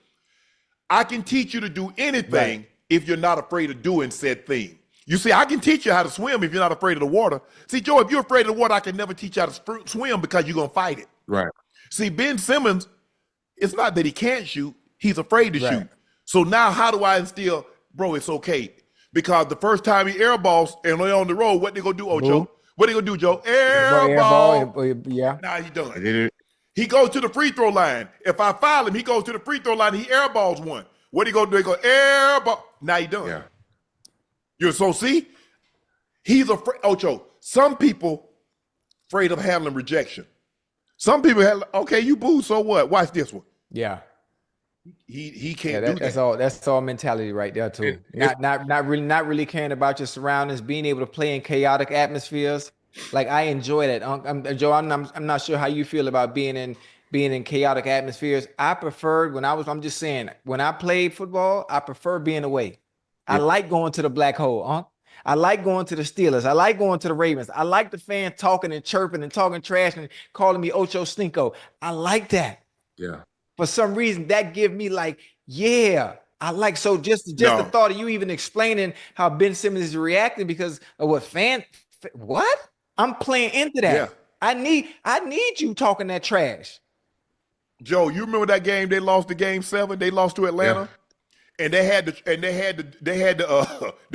I can teach you to do anything if you're not afraid of doing said thing. You see, I can teach you how to swim if you're not afraid of the water. See, Joe, if you're afraid of the water, I can never teach you how to swim because you're going to fight it. Right. See, Ben Simmons, it's not that he can't shoot. He's afraid to shoot. So now how do I instill, bro, it's okay. Because the first time he airballs and they're on the road, what they going to do, Ocho? What they going to do, Joe? Airball. Yeah. Nah, he done. He goes to the free throw line. If I foul him, he goes to the free throw line. He airballs one. What he go do? He go airball. Now he done. Yeah. You so see, he's afraid. Ocho. Some people afraid of handling rejection. Some people have. Okay, you boo. So what? Watch this one. Yeah. He can't do that. That's all mentality right there too. Not really caring about your surroundings, being able to play in chaotic atmospheres. Like I enjoy that. Joe, I'm not sure how you feel about being in chaotic atmospheres. I preferred I'm just saying, when I played football, I prefer being away. Yeah. I like going to the black hole, I like going to the Steelers. I like going to the Ravens. I like the fans talking and chirping and talking trash and calling me Ochocinco. I like that. Yeah. For some reason, that give me like, yeah, I like, so just the thought of you even explaining how Ben Simmons is reacting because of what? I'm playing into that. Yeah. I need you talking that trash. Joe, you remember that game they lost the game 7? They lost to Atlanta, and they had the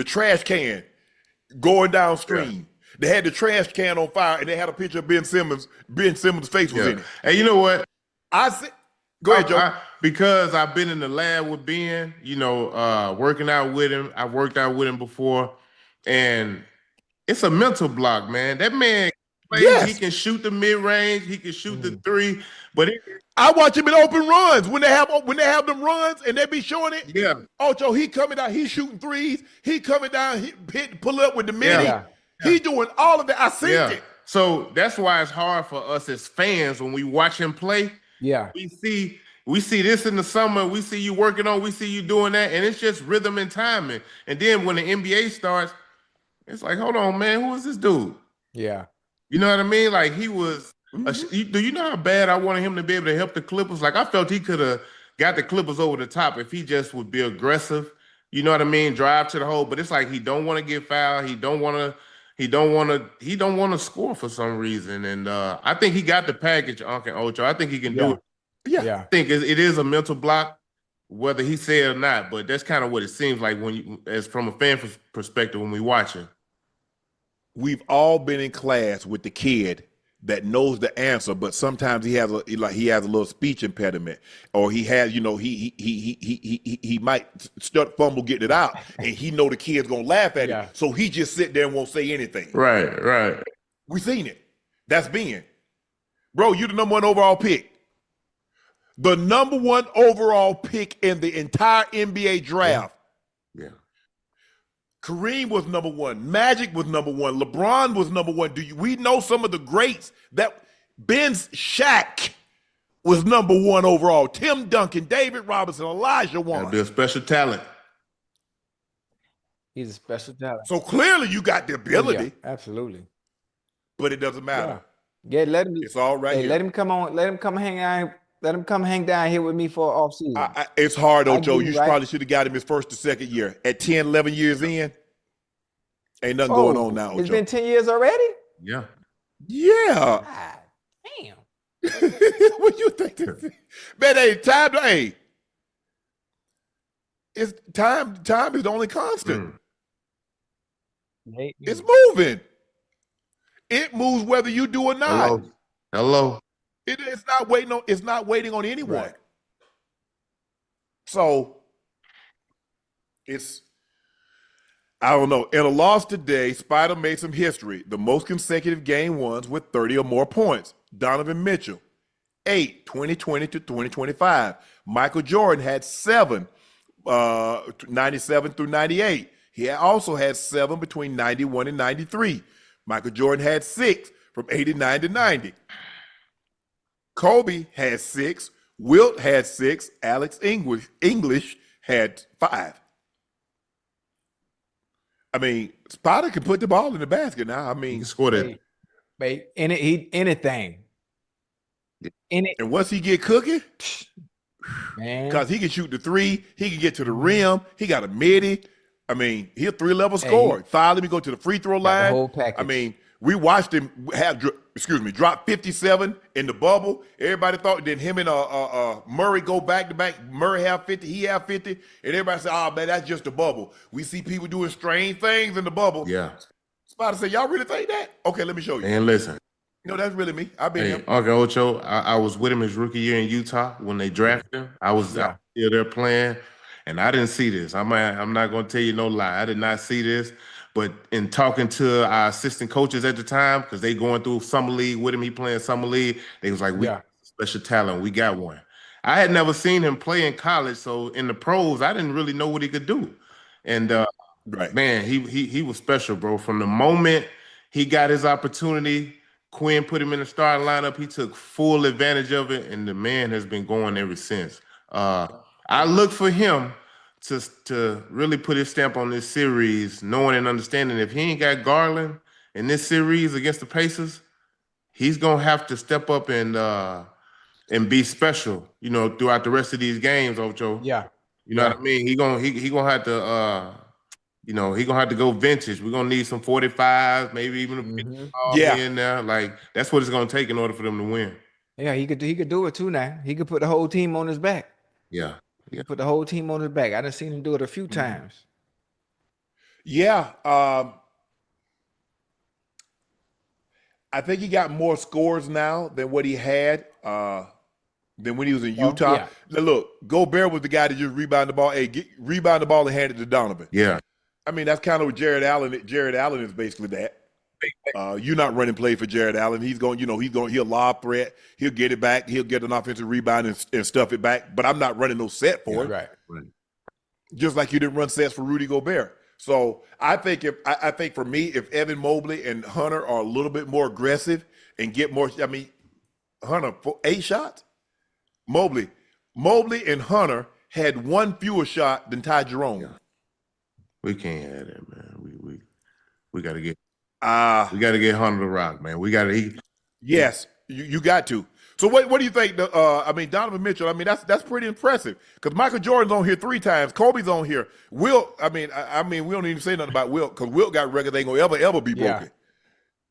trash can going downstream. Yeah. They had the trash can on fire, and they had a picture of Ben Simmons. Ben Simmons' face was in it. And you know what? I said, go ahead, Joe. Because I've been in the lab with Ben, working out with him. I worked out with him before, and it's a mental block, man. That man, he can shoot the mid range, he can shoot the three, but I watch him in open runs when they have them runs and they be showing it. Yeah. Ocho, he coming down, he shooting threes, he coming down, he pull up with the midi. Yeah. He doing all of that. I seen it. So that's why it's hard for us as fans when we watch him play. Yeah. We see this in the summer. We see you working on. We see you doing that, and it's just rhythm and timing. And then when the NBA starts, it's like, hold on, man, who is this dude? Yeah. You know what I mean? Like he was. Do you know how bad I wanted him to be able to help the Clippers? Like I felt he could have got the Clippers over the top if he just would be aggressive. You know what I mean? Drive to the hole. But it's like he don't want to get fouled. He don't want to score for some reason. And I think he got the package, Uncle Ocho. I think he can do it. Yeah. I think it is a mental block, whether he said it or not. But that's kind of what it seems like as from a fan perspective when we watch it. We've all been in class with the kid that knows the answer, but sometimes he has a little speech impediment, or he has, he might fumble getting it out, and he know the kid's gonna laugh at it, so he just sit there and won't say anything. Right. We seen it. That's being, bro. You the number 1 overall pick, the number 1 overall pick in the entire NBA draft. Yeah. Kareem was number 1. Magic was number 1. LeBron was number 1. We know some of the greats that Ben's Shaq was number 1 overall. Tim Duncan, David Robinson, Elijah Wan. Gotta be a special talent. He's a special talent. So clearly you got the ability. Yeah, absolutely. But it doesn't matter. Yeah, let him. It's all right. Hey, let him come on. Let him come hang out. Let him come hang down here with me for off season. It's hard, Ocho. You probably should have got him his first or second year. At 10, 11 years in, ain't nothing going on now, Ocho. It's been 10 years already? Yeah. God damn. What you think? Man, it's time is the only constant. It's moving. It moves whether you do or not. Hello. It's not waiting on anyone. Right. So I don't know. In a loss today, Spida made some history. The most consecutive game ones with 30 or more points. Donovan Mitchell, 8, 2020 to 2025. Michael Jordan had 7, 97 through 98. He also had 7 between 91 and 93. Michael Jordan had 6 from 89 to 90. Kobe had 6. Wilt had 6. Alex English had 5. I mean, Spida can put the ball in the basket now. I mean, he can score that. Anything. And once he get cooking, man, because he can shoot the 3, he can get to the rim. He got a midi. I mean, he a 3-level scorer. Finally, we go to the free throw line. The whole package. I mean, we watched him drop 57 in the bubble. Everybody thought then him and Murray go back to back. Murray have 50, he have 50, and everybody said, "Oh man, that's just a bubble." We see people doing strange things in the bubble. Yeah. Spida said, "Y'all really think that?" Okay, let me show you. And listen, No, that's really me. I've been Hey, him. Uncle Ocho, I was with him his rookie year in Utah when they drafted him. I was Yeah. still there playing, and I didn't see this. I'm not going to tell you no lie. I did not see this. But in talking to our assistant coaches at the time, because they going through summer league with him, he playing summer league. They was like, we Yeah. got special talent. We got one. I had never seen him play in college, so in the pros, I didn't really know what he could do. And Right. man, he was special, bro. From the moment he got his opportunity, Quinn put him in the starting lineup. He took full advantage of it, and the man has been going ever since. I look for him to really put his stamp on this series, knowing and understanding if he ain't got Garland in this series against the Pacers, he's gonna have to step up and be special, throughout the rest of these games, Ocho. Yeah. You know what I mean? He gonna have to he gonna have to go vintage. We're gonna need some 45s, maybe even a 50 Yeah. here and there. Like that's what it's gonna take in order for them to win. Yeah, he could do it too now. He could put the whole team on his back. Yeah. He Yeah. could put the whole team on his back. I done seen him do it a few times. Yeah. I think he got more scores now than what he had than when he was in Oh, Utah. yeah. Now, look, Gobert was the guy that just rebound the ball. Hey, rebound the ball and hand it to Donovan. Yeah. I mean, that's kind of what Jared Allen. Jared Allen is basically that. You're not running play for Jared Allen. He'll lob threat. He'll get it back. He'll get an offensive rebound and stuff it back. But I'm not running no set for him. Right. Just like you didn't run sets for Rudy Gobert. So I think for me, if Evan Mobley and Hunter are a little bit more aggressive and get more, I mean, Hunter 8 shots. Mobley and Hunter had one fewer shot than Ty Jerome. Yeah. We can't have that, man. We gotta get Hunter to rock, man. Yes, you got to. So what do you think? Donovan Mitchell. I mean, that's pretty impressive because Michael Jordan's on here 3 times. Kobe's on here. Will. I mean, we don't even say nothing about Will because Will got records ain't gonna ever be broken.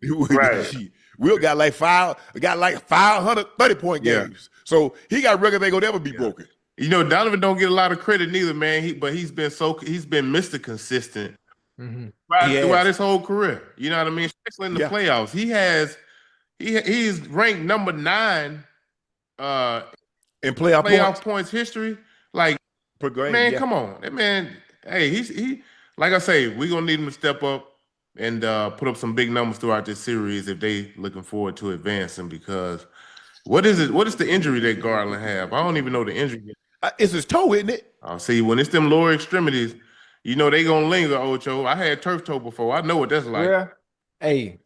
Right. Will got like 530 point games. So he got records ain't gonna ever be broken. Donovan don't get a lot of credit neither, man. He's been Mr. Consistent throughout his whole career. You know what I mean? Especially in the playoffs. He's ranked number 9 in playoff points history. Like, per game, man, come on, that man. Hey, he like I say, we're gonna need him to step up and put up some big numbers throughout this series if they looking forward to advancing. Because what is it? What is the injury that Garland have? I don't even know the injury. It's his toe, isn't it? See, when it's them lower extremities, they gonna linger, Ocho. I had turf toe before. I know what that's like. Yeah. Hey,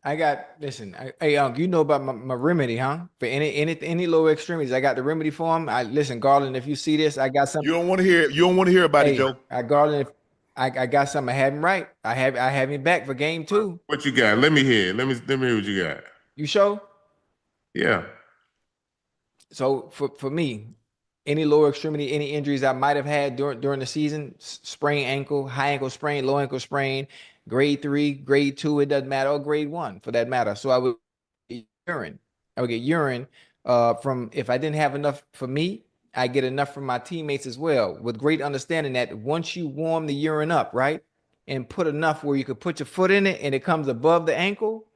you know about my remedy, huh? For any lower extremities, I got the remedy for him. Listen, Garland, if you see this, I got something. You don't want to hear about it, Joe. Garland, I got something. I have him right. I have him back for game 2. What you got? Let me hear. Let me hear what you got. You sure? Yeah. So for me, any lower extremity, any injuries I might have had during the season, sprained ankle, high ankle sprain, low ankle sprain, grade 3, grade 2, it doesn't matter, or grade 1 for that matter. So I would get urine from, if I didn't have enough for me, I get enough from my teammates as well, with great understanding that once you warm the urine up, right, and put enough where you could put your foot in it and it comes above the ankle,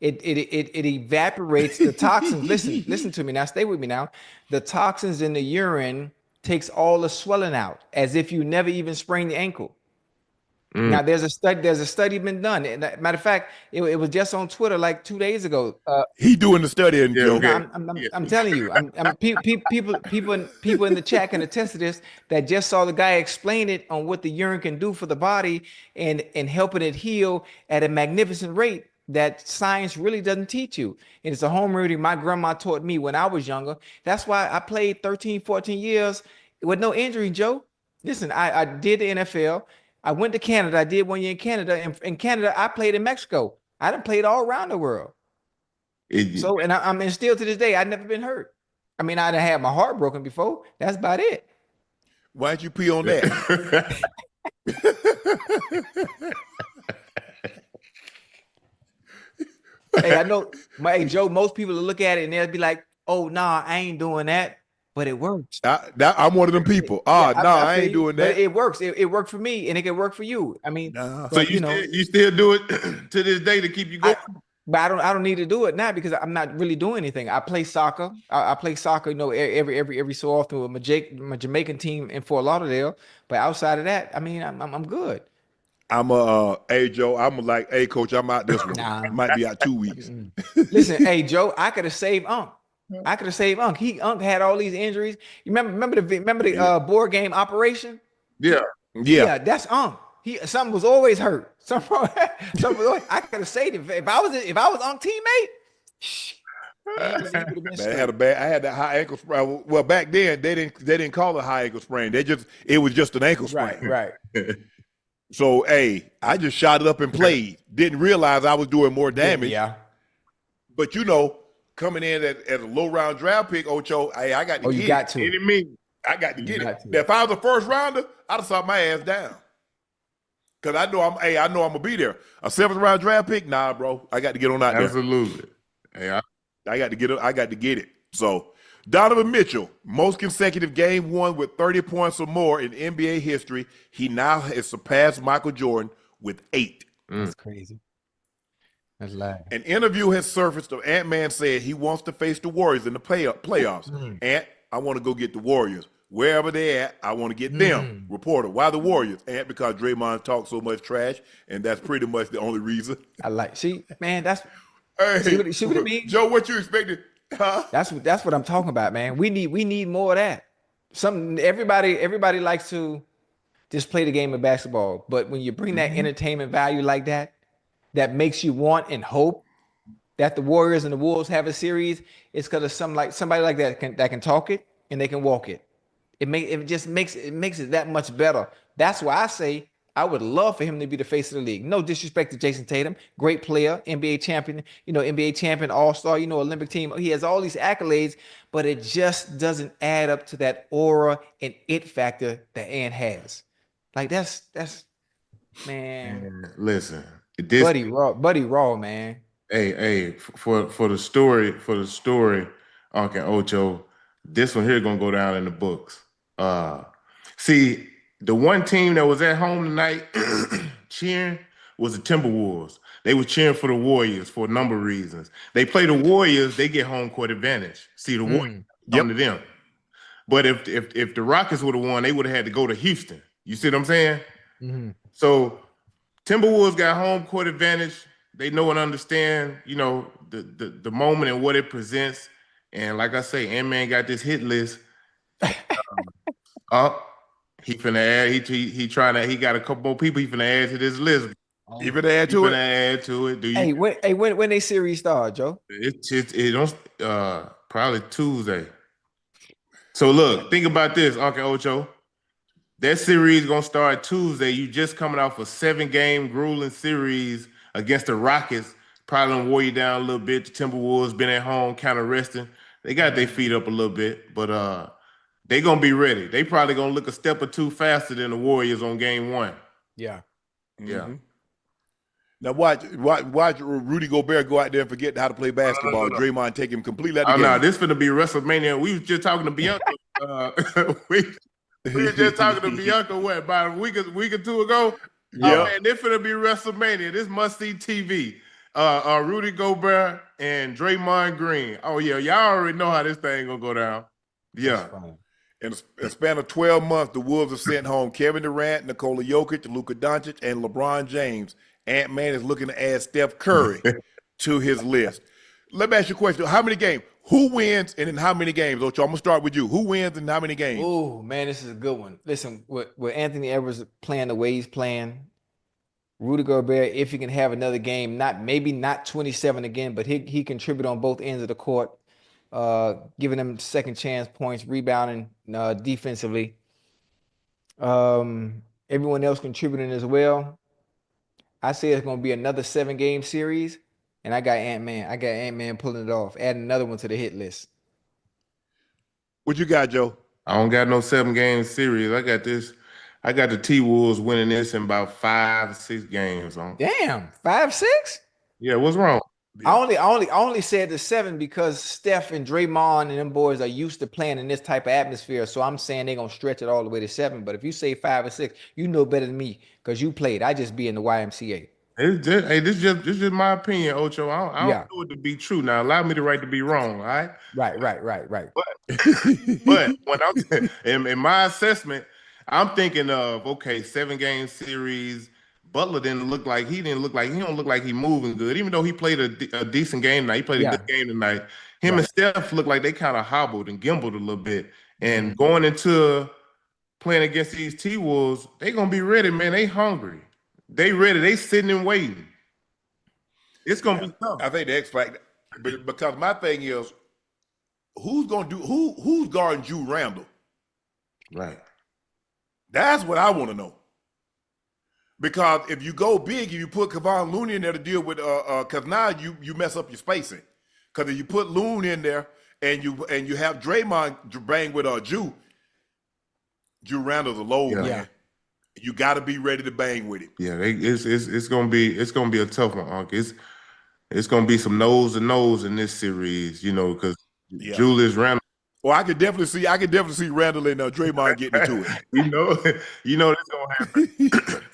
it evaporates the toxins. Listen to me now. Stay with me now. The toxins in the urine takes all the swelling out, as if you never even sprained the ankle. Now there's a study been done. Matter of fact, it was just on Twitter like 2 days ago. He doing the study, and Joe. I'm telling you, people in the chat can attest to this, that just saw the guy explain it on what the urine can do for the body and helping it heal at a magnificent rate that science really doesn't teach you. And it's a home remedy my grandma taught me when I was younger. That's why I played 13, 14 years with no injury, Joe. Listen, I did the NFL. I went to Canada. I did 1 year in Canada. And in Canada, I played in Mexico. I done played all around the world. And still to this day, I've never been hurt. I mean, I done had my heart broken before. That's about it. Why don't you pee on that? Hey, I know, Joe, most people will look at it and they'll be like, oh, nah, I ain't doing that. But it works. I'm one of them people. I ain't doing that. But it works. It worked for me, and it can work for you. I mean, so you still do it to this day to keep you going? But I don't need to do it now because I'm not really doing anything. I play soccer. I play soccer, every so often with my Jamaican team in Fort Lauderdale. But outside of that, I mean, I'm good. Hey Joe, I'm like, hey coach, I'm out this one. Nah. Might be out 2 weeks. Mm-mm. Listen, hey Joe, I could have saved Unc. I could have saved Unc. Unc had all these injuries. You remember the Yeah. board game operation? Yeah. Yeah. Yeah, that's Unc. Something was always hurt. Something was always, I could have saved him. If I was Unc teammate, shh, he would have been Man, straight. I had that high ankle sprain. Well, back then they didn't call it high ankle sprain. It was just an ankle Right, sprain. right. So hey, I just shot it up and played. Didn't realize I was doing more damage. Yeah. But coming in as a low round draft pick, Ocho, hey, I got to Oh, get you it. got to. Any me. I got to You get got it. to. If I was a first rounder, I'd have shot my ass down. Cause I know I'm gonna be there. A 7th round draft pick, nah, bro. I got to get on out there. Absolutely. Hey, I got to get it. I got to get it. So Donovan Mitchell, most consecutive game won with 30 points or more in NBA history. He now has surpassed Michael Jordan with 8. That's crazy. That's live. An interview has surfaced of Ant-Man said he wants to face the Warriors in the playoffs. Ant, I want to go get the Warriors. Wherever they're at, I want to get them. Reporter, why the Warriors? Ant, because Draymond talks so much trash, and that's pretty much the only reason. See, man, that's Hey, see what I mean? Joe, what you expected? Huh? That's what I'm talking about, man. We need more of that. Everybody likes to just play the game of basketball, but when you bring that entertainment value like that, that makes you want and hope that the Warriors and the Wolves have a series, it's because of somebody like that can talk it and they can walk it. It just makes it that much better. That's why I say I would love for him to be the face of the league. No disrespect to Jason Tatum, great player, NBA champion, NBA champion, All-Star, Olympic team. He has all these accolades, but it just doesn't add up to that aura and it factor that Ant has. Like that's man, listen. Buddy Raw, man. Hey, for the story, Uncle Ocho, this one here gonna go down in the books. See, the one team that was at home tonight cheering was the Timberwolves. They were cheering for the Warriors for a number of reasons. They play the Warriors, they get home court advantage. See, the Warriors come to them. But if the Rockets would have won, they would have had to go to Houston. You see what I'm saying? So Timberwolves got home court advantage. They know and understand, the moment and what it presents. And like I say, Ant-Man got this hit list. He finna add. He got a couple more people he finna add to this list. You finna add to it? Add to it. Do you? When they series start, Joe? It don't probably Tuesday. So look, think about this, Uncle Ocho. That series gonna start Tuesday. You just coming off a 7-game grueling series against the Rockets. Probably gonna wear you down a little bit. The Timberwolves been at home, kind of resting. They got their feet up a little bit, but they gonna be ready. They probably gonna look a step or two faster than the Warriors on game 1. Yeah. Yeah. Now watch Rudy Gobert go out there and forget how to play basketball. No. Draymond take him completely out of Oh the game. no, this finna be WrestleMania. We was just talking to Bianca. We were just talking to Bianca about a week or two ago. Yeah. Oh man, this finna be WrestleMania. This must see TV. Rudy Gobert and Draymond Green. Oh yeah, y'all already know how this thing gonna go down. Yeah. In a span of 12 months, the Wolves have sent home Kevin Durant, Nikola Jokic, Luka Doncic, and LeBron James. Ant-Man is looking to add Steph Curry to his list. Let me ask you a question. How many games? Who wins and in how many games? Ocho, I'm going to start with you. Who wins and how many games? Oh, man, this is a good one. Listen, with Anthony Edwards playing the way he's playing, Rudy Gobert, if he can have another game, maybe not 27 again, but he contribute on both ends of the court, giving them second chance points, rebounding defensively. Everyone else contributing as well. I say it's going to be another 7-game series, and I got Ant-Man. I got Ant-Man pulling it off, adding another one to the hit list. What you got, Joe? I don't got no 7-game series. I got this. I got the T-Wolves winning this in about 5 or 6 games. Damn, 5, 6? Yeah, what's wrong? Yeah. I only said the 7 because Steph and Draymond and them boys are used to playing in this type of atmosphere. So I'm saying they're gonna stretch it all the way to 7. But if you say 5 or 6, you know better than me because you played. I just be in the YMCA. Hey, this just my opinion, Ocho. I don't Yeah. know it to be true. Now, allow me the right to be wrong, all right? Right. But when I'm in my assessment, I'm thinking of okay, 7 game series. Butler didn't look like he don't look like he moving good, even though he played a decent game tonight. He played a Yeah. good game tonight. Him and Right. Steph look like they kind of hobbled and gimbled a little bit. And Mhm. going into playing against these T-Wolves, they gonna be ready, man. They hungry. They ready. They sitting and waiting. It's gonna Yeah, be tough. I think the X factor, but because my thing is, who's guarding Jrue Randall? Right. That's what I want to know. Because if you go big, you put Kevon Looney in there to deal with, because now you mess up your spacing. Because if you put Loon in there and you have Draymond bang with Jrue Randall's a load, Yeah. Yeah. man. You got to be ready to bang with him. Yeah, it's gonna be a tough one, Unc. It's gonna be some nose to nose in this series, because Yeah. Julius Randle, Well, I could definitely see Randall and Draymond getting into it. that's gonna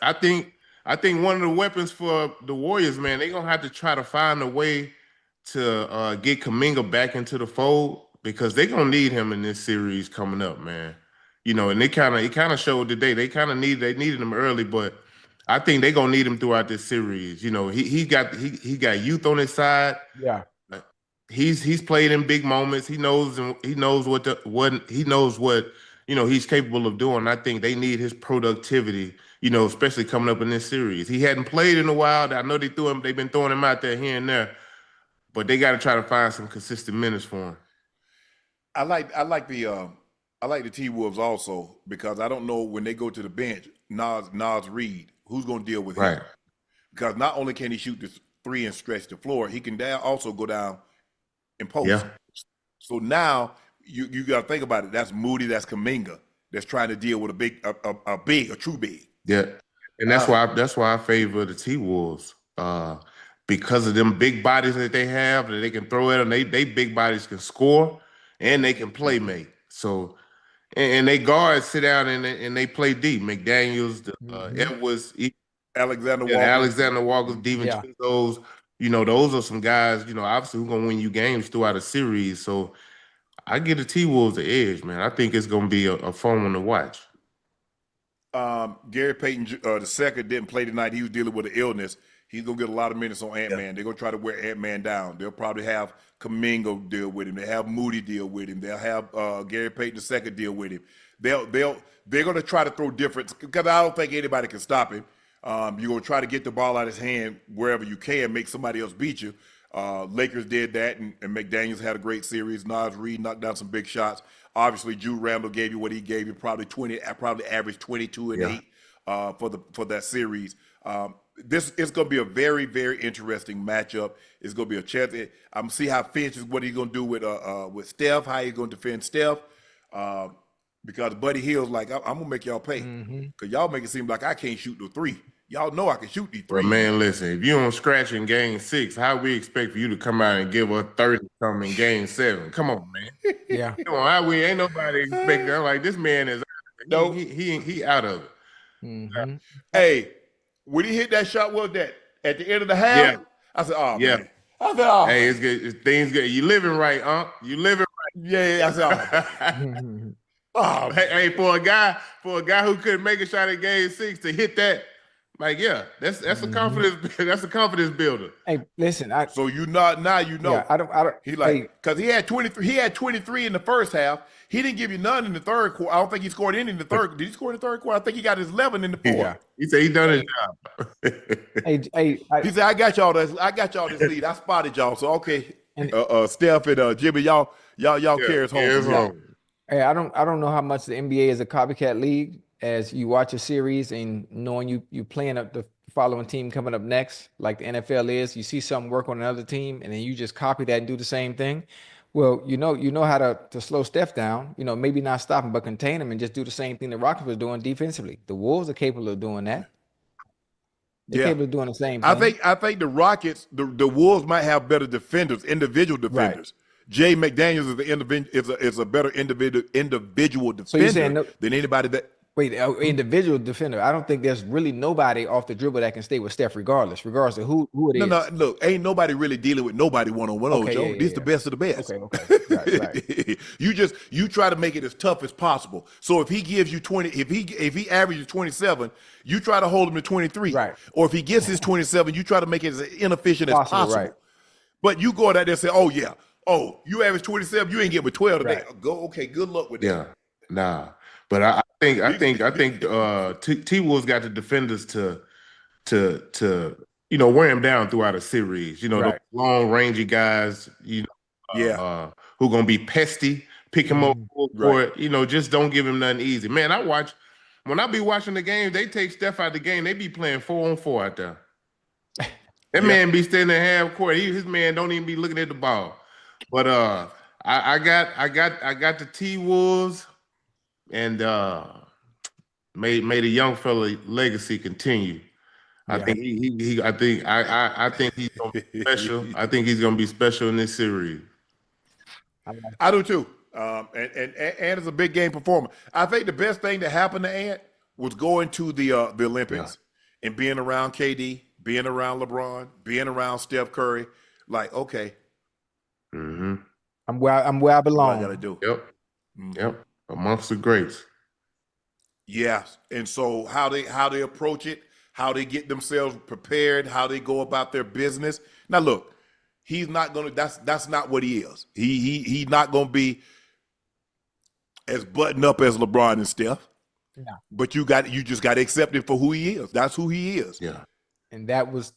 happen. I think one of the weapons for the Warriors, man, they're gonna have to try to find a way to get Kuminga back into the fold because they're gonna need him in this series coming up, man. And it kind of showed today. They needed him early, but I think they're gonna need him throughout this series. He got youth on his side. Yeah. He's played in big moments. He knows what he's capable of doing. I think they need his productivity, especially coming up in this series. He hadn't played in a while. I know they've been throwing him out there here and there, but they got to try to find some consistent minutes for him. I like the T Wolves also because I don't know when they go to the bench, Nas Reed, who's going to deal with him? Right. Because not only can he shoot the three and stretch the floor, he can also go down and post. Yeah. So now you got to think about it. That's Moody, that's Kuminga, that's trying to deal with a true big. Yeah, and that's why I favor the T Wolves because of them big bodies that they have that they can throw at them. They big bodies can score and they can play make. So and they guards sit down and they play deep. McDaniels, Edwards, Alexander Walker, DiVincenzo's. Those are some guys. Obviously who's gonna win you games throughout a series. So I give the T Wolves the edge, man. I think it's gonna be a fun one to watch. Gary Payton the second didn't play tonight. He was dealing with an illness. He's gonna get a lot of minutes on Ant-Man. They're gonna try to wear Ant-Man down. They'll probably have Kuminga deal with him. They have Moody deal with him. They'll have Gary Payton the second deal with him. They're gonna try to throw different because I don't think anybody can stop him. You're gonna try to get the ball out of his hand wherever you can, make somebody else beat you. Lakers did that, and McDaniels had a great series. Nas Reed knocked down some big shots. Obviously, Jrue Randall gave you what he gave you, probably averaged 22 and 8 for that series. This is going to be a very, very interesting matchup. It's going to be a chance. I'm see how Finch is what he's going to do with Steph, how he's going to defend Steph. Because Buddy Hield's like, I'm going to make y'all pay. Because y'all make it seem like I can't shoot the three. Y'all know I can shoot these Well, threes. man, listen, if you don't scratch in game 6, how we expect for you to come out and give us 30 something in game 7? Come on, man. Yeah. Come on, ain't nobody expecting. I'm like, this man is No. he out of it. Hey, when he hit that shot, what was that? At the end of the half? Yeah. I said, oh, Yeah. man. I said, oh. Hey, it's good. Things good. You living right, huh? You living Yeah, I said, oh. Oh, hey, for a guy who couldn't make a shot in game 6 to hit that, like, yeah, that's a confidence builder. Hey, listen, so you know. Yeah, I don't. He because he had 23. He had 23 in the first half. He didn't give you none in the third quarter. I don't think he scored any in the third. Did he score in the third quarter? I think he got his 11 in the fourth. Yeah. He said he done his job. He said, I got y'all this lead. I spotted y'all. So okay, Steph and Jimmy, y'all carries home. Hey, I don't know how much the NBA is a copycat league. As you watch a series and knowing you playing up the following team coming up next, like the NFL is, you see something work on another team, and then you just copy that and do the same thing. Well, you know how to slow Steph down. Maybe not stop him, but contain him and just do the same thing the Rockets was doing defensively. The Wolves are capable of doing that. They're capable of doing the same thing. I think the Rockets, the Wolves might have better defenders, individual defenders. Right. Jay McDaniels is a better individual defender than anybody that. Wait, individual defender. I don't think there's really nobody off the dribble that can stay with Steph, regardless of who it No, no, is. look, ain't nobody really dealing with nobody one-on-one, Okay, Ocho. This the yeah. best of the best. Okay. Right. You try to make it as tough as possible. So if he gives you 20, if he averages 27, you try to hold him to 23. Right. Or if he gets his 27, you try to make it as inefficient as Possible, possible. right. But you go out there and say, oh yeah, oh, you average 27, you ain't getting with 12 today. Right. Go, okay, good luck with that. Yeah, nah. But I think T Wolves got the defenders to wear him down throughout a series. Those Right. long rangy guys, Yeah. who gonna be pesty, pick him up full Right. court. Just don't give him nothing easy. Man, when I be watching the game, they take Steph out the game. They be playing 4-on-4 out there. That man be standing half court. His man don't even be looking at the ball. But I got the T Wolves, and may the young fella legacy continue. I think I think he's gonna be special. I think he's gonna be special in this series. I do too. And Ant is a big game performer. I think the best thing that happened to Ant was going to the Olympics and being around KD, being around LeBron, being around Steph Curry. Like, okay, Mm-hmm. I'm where I what belong. I gotta do. Yep. Amongst the greats. Yes. And so how they approach it, how they get themselves prepared, how they go about their business. Now look, he's not gonna. That's not what he is. He's not gonna be as buttoned up as LeBron and Steph. No. But you just got to accept it for who he is. That's who he is. Yeah. And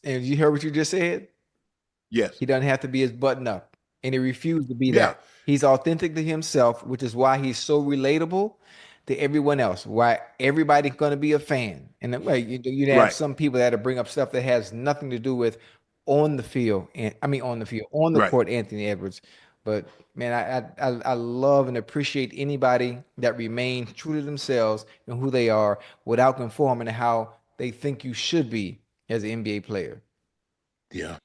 you heard what you just said? Yes. He doesn't have to be as button up. And he refused to be that. He's authentic to himself, which is why he's so relatable to everyone else, why everybody's going to be a fan. And then, you have some people that bring up stuff that has nothing to do with on the field, on the court, Anthony Edwards. But man, I love and appreciate anybody that remains true to themselves and who they are without conforming to how they think you should be as an NBA player. Yeah.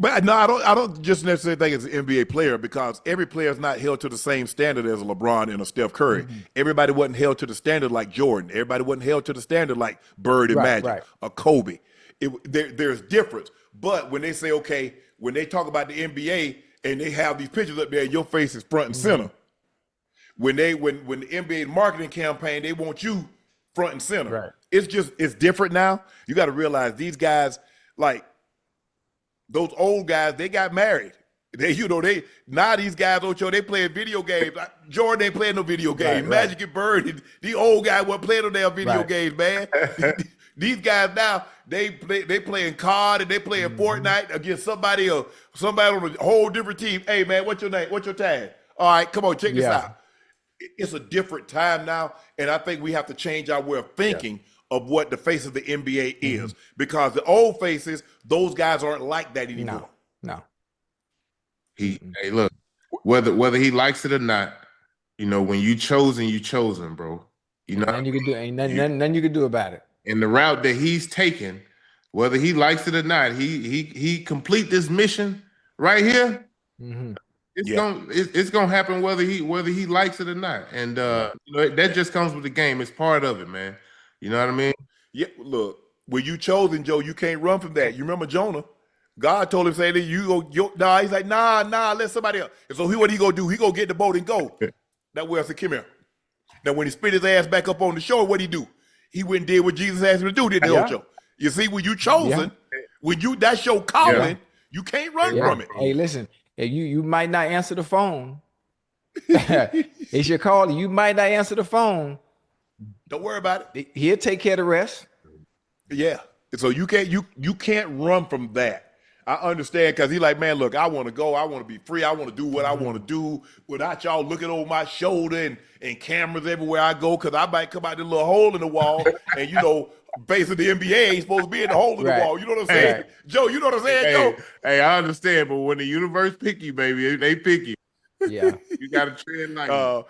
But no, I don't just necessarily think it's an NBA player, because every player is not held to the same standard as a LeBron and a Steph Curry. Mm-hmm. Everybody wasn't held to the standard like Jordan. Everybody wasn't held to the standard like Bird and Magic or Kobe. There's difference. But when they say, okay, when they talk about the NBA and they have these pictures up there, your face is front and center. When the NBA marketing campaign, they want you front and center. Right. It's different now. You got to realize these guys, like those old guys, they got married. Now these guys, Ocho, they playing video games. Jordan ain't playing no video games. Magic and Bird, and the old guy wasn't playing no damn video games, man. These guys now, they playing COD and they playing Fortnite against somebody on a whole different team. Hey man, what's your name? What's your tag? All right, come on, check this out. It's a different time now, and I think we have to change our way of thinking of what the face of the NBA is, because the old faces, those guys aren't like that anymore. No. Hey, look, whether he likes it or not, when you chosen, bro. Nothing you can do. Ain't nothing you can do about it. And the route that he's taken, whether he likes it or not, he complete this mission right here. Mm-hmm. It's gonna happen whether he likes it or not. And that just comes with the game. It's part of it, man. You know what I mean? Yeah. Look, when you chosen, Joe, you can't run from that. You remember Jonah? God told him, say that you go. Nah, he's like, nah, let somebody else. And so what he gonna do? He gonna get the boat and go. That way I said, come here. Now when he spit his ass back up on the shore, what he do? He went and did what Jesus asked him to do, didn't he, Ocho? You see, when you chosen, when that's your calling, you can't run from it. Hey, listen, you might not answer the phone. It's your call. You might not answer the phone. Don't worry about it. He'll take care of the rest. Yeah. So you can't run from that. I understand, because he's like, man, look, I want to go. I want to be free. I want to do what I want to do without y'all looking over my shoulder and cameras everywhere I go, because I might come out this little hole in the wall and, face of the NBA ain't supposed to be in the hole in the wall. You know what I'm saying? Right. Joe, you know what I'm saying, Joe? Hey, I understand, but when the universe pick you, baby, they pick you. Yeah. You got to tread like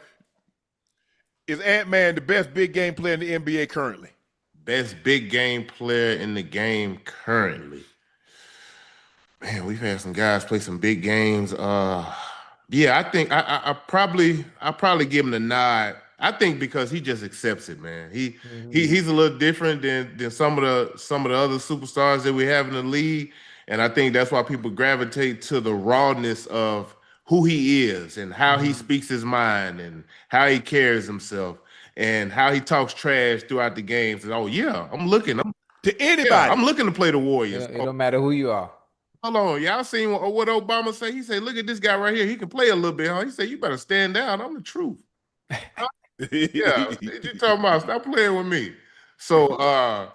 Is Ant-Man the best big game player in the NBA currently? Best big game player in the game currently. Man, we've had some guys play some big games. I think I probably give him the nod I think because he just accepts it, man. Mhm. He's a little different than some of the other superstars that we have in the league, and I think that's why people gravitate to the rawness of who he is and how he speaks his mind and how he carries himself and how he talks trash throughout the games. And oh yeah, To anybody. I'm looking to play the Warriors. It don't matter who you are. Hold on, y'all seen what Obama say? He said, "Look at this guy right here. He can play a little bit, huh?" He said, "You better stand down. I'm the truth." Yeah, what you talking about? Stop playing with me. So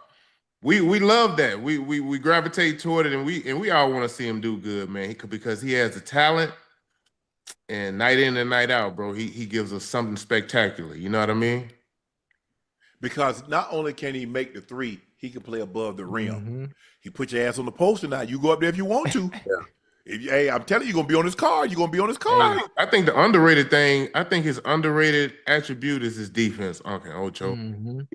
we love that. We gravitate toward it, and we all want to see him do good, man. Because he has the talent, and night in and night out, bro, he gives us something spectacular. You know what I mean? Because not only can he make the three, he can play above the rim. Mhm. He put your ass on the poster now. You go up there if you want to. Hey, I'm telling you, you're gonna be on his card. You're gonna be on his card. I think the underrated thing, I think his underrated attribute is his defense, Uncle Ocho. Mhm.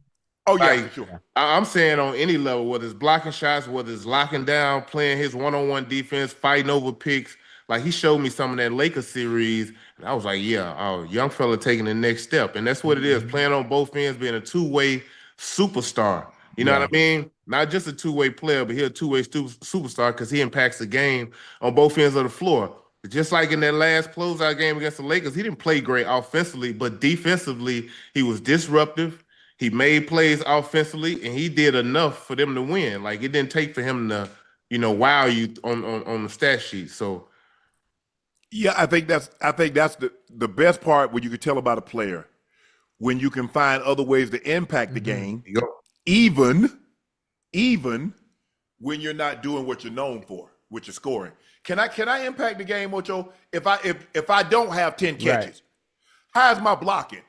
Oh yeah, Like, for sure. I'm saying on any level, whether it's blocking shots, whether it's locking down, playing his one-on-one defense, fighting over picks. Like he showed me some of that Lakers series, and I was like, yeah, oh, young fella taking the next step. And that's what it is, playing on both ends, being a two-way superstar. You know what I mean? Not just a two-way player, but he's a two-way superstar because he impacts the game on both ends of the floor. Just like in that last closeout game against the Lakers, he didn't play great offensively, but defensively, he was disruptive. He made plays offensively, and he did enough for them to win. Like it didn't take for him to, wow you on the stat sheet. So Yeah, I think that's the best part when you can tell about a player when you can find other ways to impact the game, you go. even when you're not doing what you're known for, which is scoring. Can I impact the game, Ocho? If I don't have 10 catches, how's my blocking?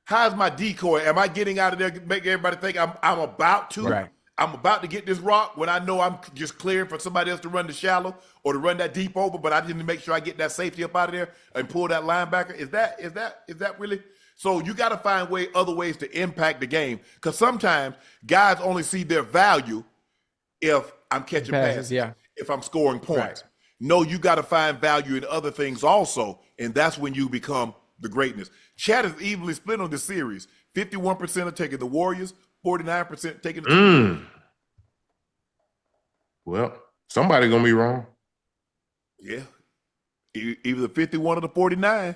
How's my decoy? Am I getting out of there to make everybody think I'm about to? Right. I'm about to get this rock when I know I'm just clearing for somebody else to run the shallow or to run that deep over, but I didn't make sure I get that safety up out of there and pull that linebacker. Is that really? So you got to find other ways to impact the game, because sometimes guys only see their value if I'm catching passes, if I'm scoring points. Right. No, you got to find value in other things also, and that's when you become the greatness. Chat is evenly split on this series. 51% are taking the Warriors, 49% taking the Cavaliers. Well, somebody gonna be wrong. Yeah, either the 51 or the 49.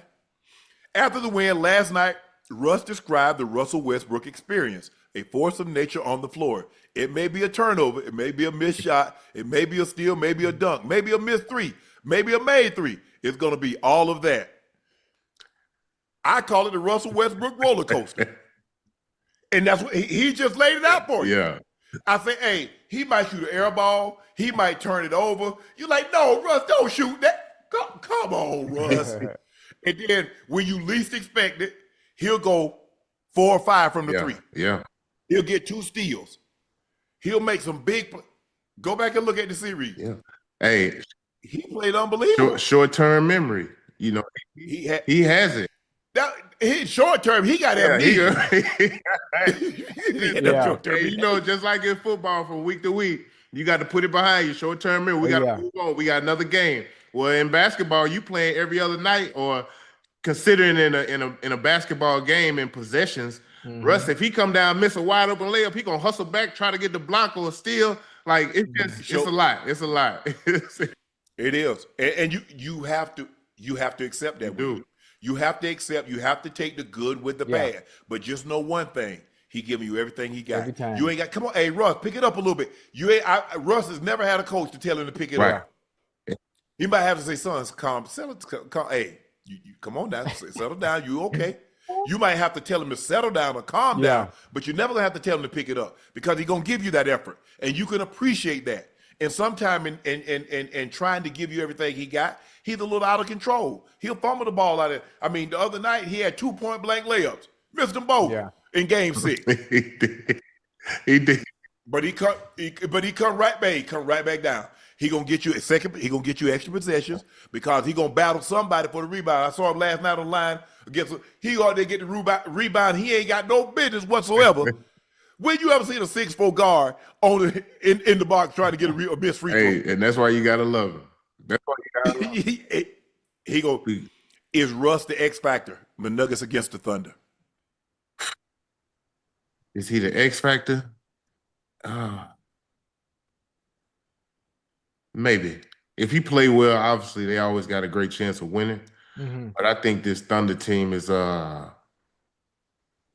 After the win last night, Russ described the Russell Westbrook experience, a force of nature on the floor. It may be a turnover, it may be a missed shot, it may be a steal, maybe a dunk, maybe a missed three, maybe a made three. It's going to be all of that. I call it the Russell Westbrook roller coaster. And that's what he just laid it out for you. Yeah. I say, hey, he might shoot an air ball, he might turn it over. You're like, no, Russ, don't shoot that. Come on, Russ. And then when you least expect it, he'll go 4 or 5 from the three. Yeah. He'll get 2 steals. He'll make some big go back and look at the series. Yeah. Hey, he played unbelievable. Short-term memory. He has it. That his short term, he got amnesia. Just like in football from week to week, you got to put it behind you. Short-term memory. We got to move on. We got another game. Well, in basketball, you playing every other night, or considering in a basketball game in possessions. Russ, if he come down, miss a wide open layup, he gonna hustle back, try to get the block or a steal. Like it's a lot. It's a lot. It is, and you have to accept that. You have to accept. You have to take the good with the bad. But just know one thing: he giving you everything he got. Every time. You ain't got. Come on, hey Russ, pick it up a little bit. Russ has never had a coach to tell him to pick it up. He might have to say, "Sons, calm. Hey, you come on down, settle down. You okay?" You might have to tell him to settle down or calm down, but you never gonna have to tell him to pick it up, because he's gonna give you that effort, and you can appreciate that. And sometime in trying to give you everything he got, he's a little out of control. He'll fumble the ball out of it. I mean, the other night he had 2 point-blank layups, missed them both in Game 6. He did. But he come right back. He come right back down. He gonna get you a second. He gonna get you extra possessions because he gonna battle somebody for the rebound. I saw him last night on the line against. He ought to get the rebound. He ain't got no business whatsoever. When you ever seen a 6'4" guard in the box trying to get a missed free throw? Hey, and that's why you gotta love him. That's why you gotta love him. He go. Is Russ the X factor? The Nuggets against the Thunder. Is he the X factor? Maybe. If he play well, obviously they always got a great chance of winning. Mm-hmm. But I think this Thunder team is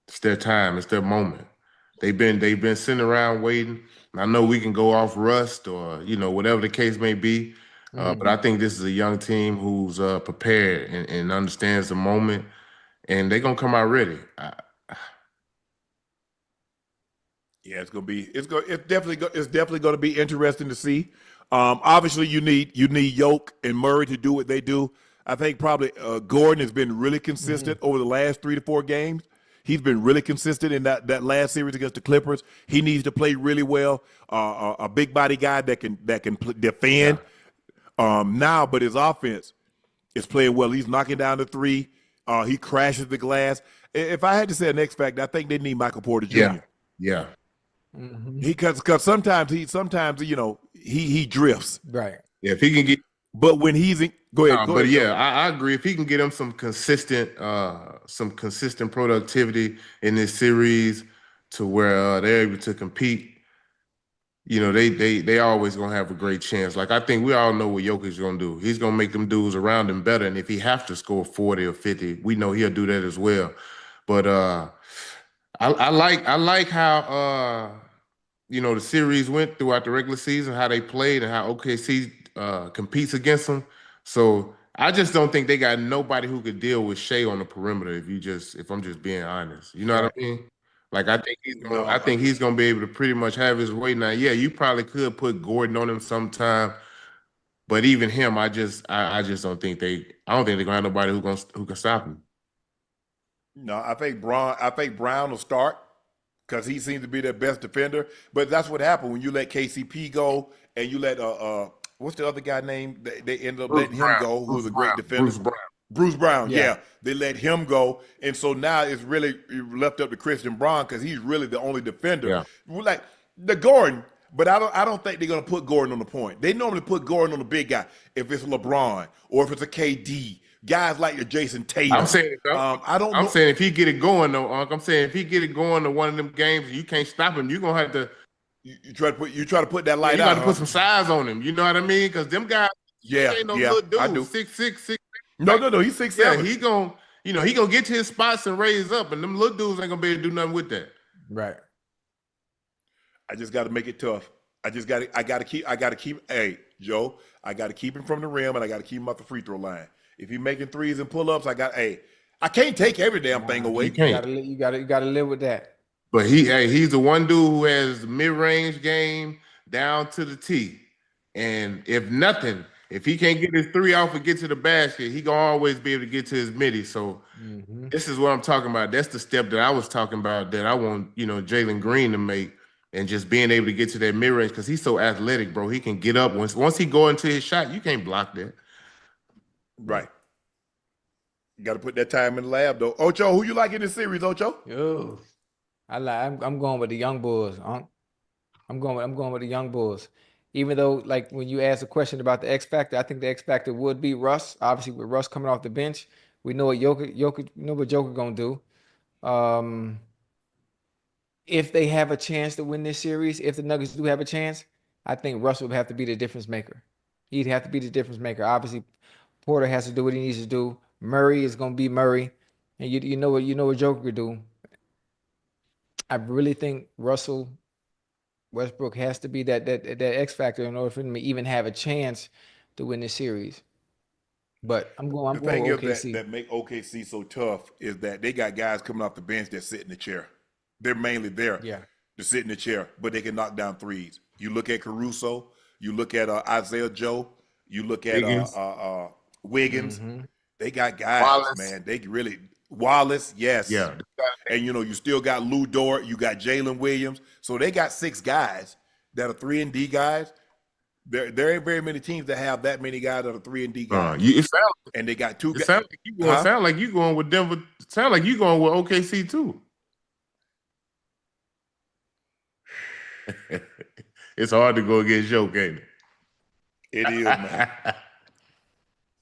it's their time, it's their moment. They've been sitting around waiting. I know we can go off rust or whatever the case may be, but I think this is a young team who's prepared and understands the moment, and they're gonna come out ready. Yeah, it's definitely gonna be interesting to see. Obviously, you need Yoke and Murray to do what they do. I think probably Gordon has been really consistent over the last 3 to 4 games. He's been really consistent in that last series against the Clippers. He needs to play really well. A big body guy that can defend now, but his offense is playing well. He's knocking down the three. He crashes the glass. If I had to say an X factor, I think they need Michael Porter Jr. Yeah. Because sometimes he drifts. Right. Yeah, if he can get. But when he's in, go ahead. I agree. If he can get him some consistent productivity in this series to where they're able to compete, they always gonna have a great chance. Like I think we all know what Jokic's gonna do. He's gonna make them dudes around him better, and if he have to score 40 or 50, we know he'll do that as well. But I like how the series went throughout the regular season, how they played, and how OKC competes against them. So I just don't think they got nobody who could deal with Shea on the perimeter. If I'm just being honest, you know what I mean? Like I think he's gonna be able to pretty much have his way now. Yeah, you probably could put Gordon on him sometime, but even him, I just don't think they're gonna have nobody who can stop him. No, I think Brown will start because he seems to be their best defender. But that's what happened when you let KCP go and you let what's the other guy named? They ended up letting him go, who was a great defender. Bruce Brown, yeah. They let him go. And so now it's really left up to Christian Braun because he's really the only defender. Yeah. Like the Gordon, but I don't think they're gonna put Gordon on the point. They normally put Gordon on the big guy if it's LeBron or if it's a KD. Guys like the Jason Tatum. I'm saying, I'm saying if he get it going though, Unc. I'm saying if he get it going to one of them games, you can't stop him. You're gonna have to. You try to put that light you out. You got to put some size on him. You know what I mean? Because them guys, ain't no little dude. I do. 6'6". No, he's 6'7". Yeah, he gonna get to his spots and raise up, and them little dudes ain't gonna be able to do nothing with that. Right. I just got to make it tough. I got to keep. Hey, Joe, I got to keep him from the rim, and I got to keep him off the free throw line. If he's making threes and pull-ups, I can't take every damn thing away. You gotta live with that. But he's the one dude who has mid-range game down to the T. And if he can't get his three off and get to the basket, he gonna always be able to get to his midi. So this is what I'm talking about. That's the step that I was talking about that I want, Jalen Green to make, and just being able to get to that mid-range because he's so athletic, bro. He can get up. Once he go into his shot, you can't block that. Right. You got to put that time in the lab, though. Ocho, who you like in this series, Ocho? Yo, I'm going with the young Bulls. I'm going with the young Bulls. Even though, like when you asked a question about the X factor, I think the X factor would be Russ. Obviously, with Russ coming off the bench, we know what Joker gonna do. If they have a chance to win this series, if the Nuggets do have a chance, I think Russ would have to be the difference maker. He'd have to be the difference maker. Obviously, Porter has to do what he needs to do. Murray is going to be Murray, and you know what Joker could do. I really think Russell Westbrook has to be that X factor in order for them to even have a chance to win this series. But I'm going with OKC. That make OKC so tough is that they got guys coming off the bench that sit in the chair. They're mainly there to sit in the chair, but they can knock down threes. You look at Caruso, you look at Isaiah Joe, you look at Wiggins. They got guys, Wallace. Man. They really Wallace, yes. Yeah. And you still got Lou Dort, you got Jalen Williams. So they got 6 guys that are 3-and-D guys. There ain't very many teams that have that many guys that are 3-and-D guys. And they got 2 guys. Sound like you going with Denver. Sound like you going with OKC too. It's hard to go against Joke, ain't it? It is, man.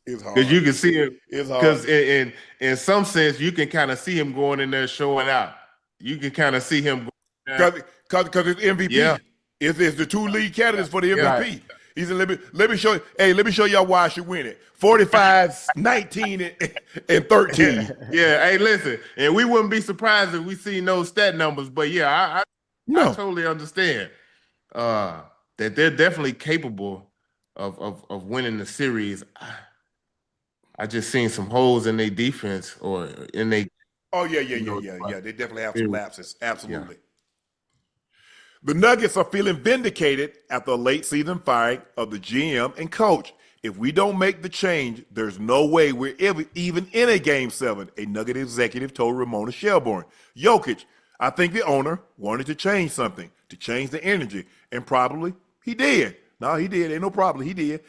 It's hard. Because you can see him. It's hard. Because in some sense, you can kind of see him going in there showing out. You can kind of see him. Because it's MVP. Yeah. It's the two lead candidates for the MVP. Right. He said, let me show you. Hey, let me show y'all why I should win it. 45, 19, and 13. Yeah, hey, listen, and we wouldn't be surprised if we see those stat numbers, but yeah, I No. totally understand that they're definitely capable of winning the series. I just seen some holes in their defense or in their. Oh, yeah. They definitely have some lapses. Absolutely. Yeah. The Nuggets are feeling vindicated after a late season firing of the GM and coach. If we don't make the change, there's no way we're even in a Game 7, a Nugget executive told Ramona Shelburne. Jokic, I think the owner wanted to change something, to change the energy, and probably he did. No, he did. Ain't no problem. He did.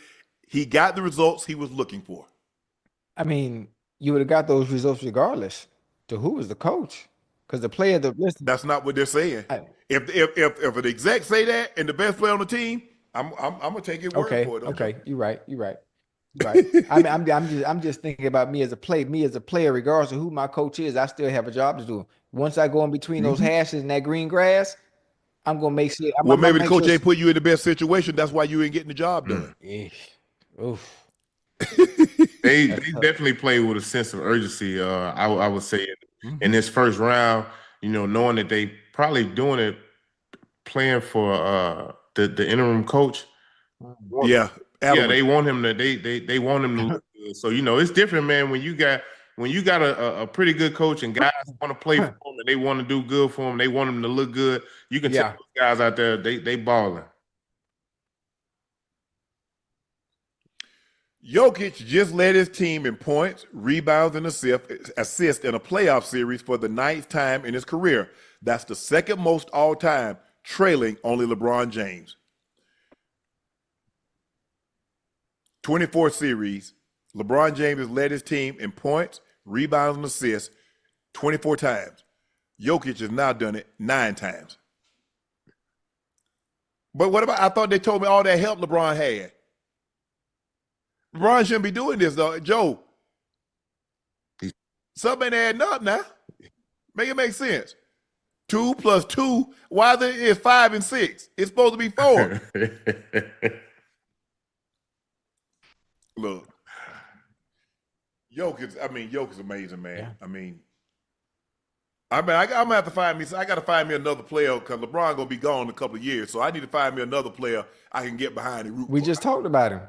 He got the results he was looking for. I mean, you would have got those results regardless to who was the coach. Because the player listen. That's not what they're saying. If an exec say that and the best player on the team, I'm gonna take your word for it. Okay, you're right. Right. I'm just thinking about me as a player, regardless of who my coach is, I still have a job to do. Once I go in between those hashes and that green grass, I'm gonna make sure. Maybe the coach ain't put you in the best situation. That's why you ain't getting the job done. Oof. They definitely play with a sense of urgency. I would say in this first round, knowing that they probably doing it, playing for the interim coach. Yeah, they want him to. They want him to look good. So it's different, man. When you got a pretty good coach and guys want to play for him and they want to do good for him, they want him to look good. You can tell those guys out there they balling. Jokic just led his team in points, rebounds, and assists in a playoff series for the 9th time in his career. That's the second most all time, trailing only LeBron James. 24 series. LeBron James has led his team in points, rebounds, and assists 24 times. Jokic has now done it 9 times. But what about, I thought they told me all that help LeBron had. LeBron shouldn't be doing this, though. Joe, something ain't adding up now. Make it make sense. 2 + 2, why is 5 and 6? It's supposed to be 4. Look, Jokic is amazing, man. Yeah. I'm gonna have to find me. I got to find me another player because LeBron gonna be gone in a couple of years. So I need to find me another player I can get behind and root for. We just talked about him.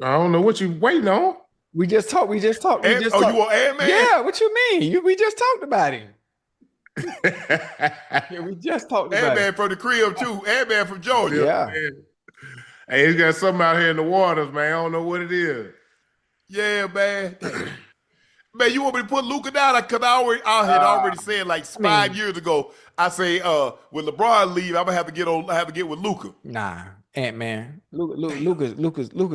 I don't know what you waiting on. We just talked. You want Ant-Man? Yeah. What you mean? We just talked about him. Yeah, we just talked about Ant-Man from the crib too. Ant-Man from Georgia. Yeah. Man. Hey, he's got something out here in the waters, man. I don't know what it is. Yeah, man. Man, you want me to put Luka down? Because I had already said 5 years ago. I say, when LeBron leave, I'm gonna have to get with Luka. Nah, Ant-Man. Luka's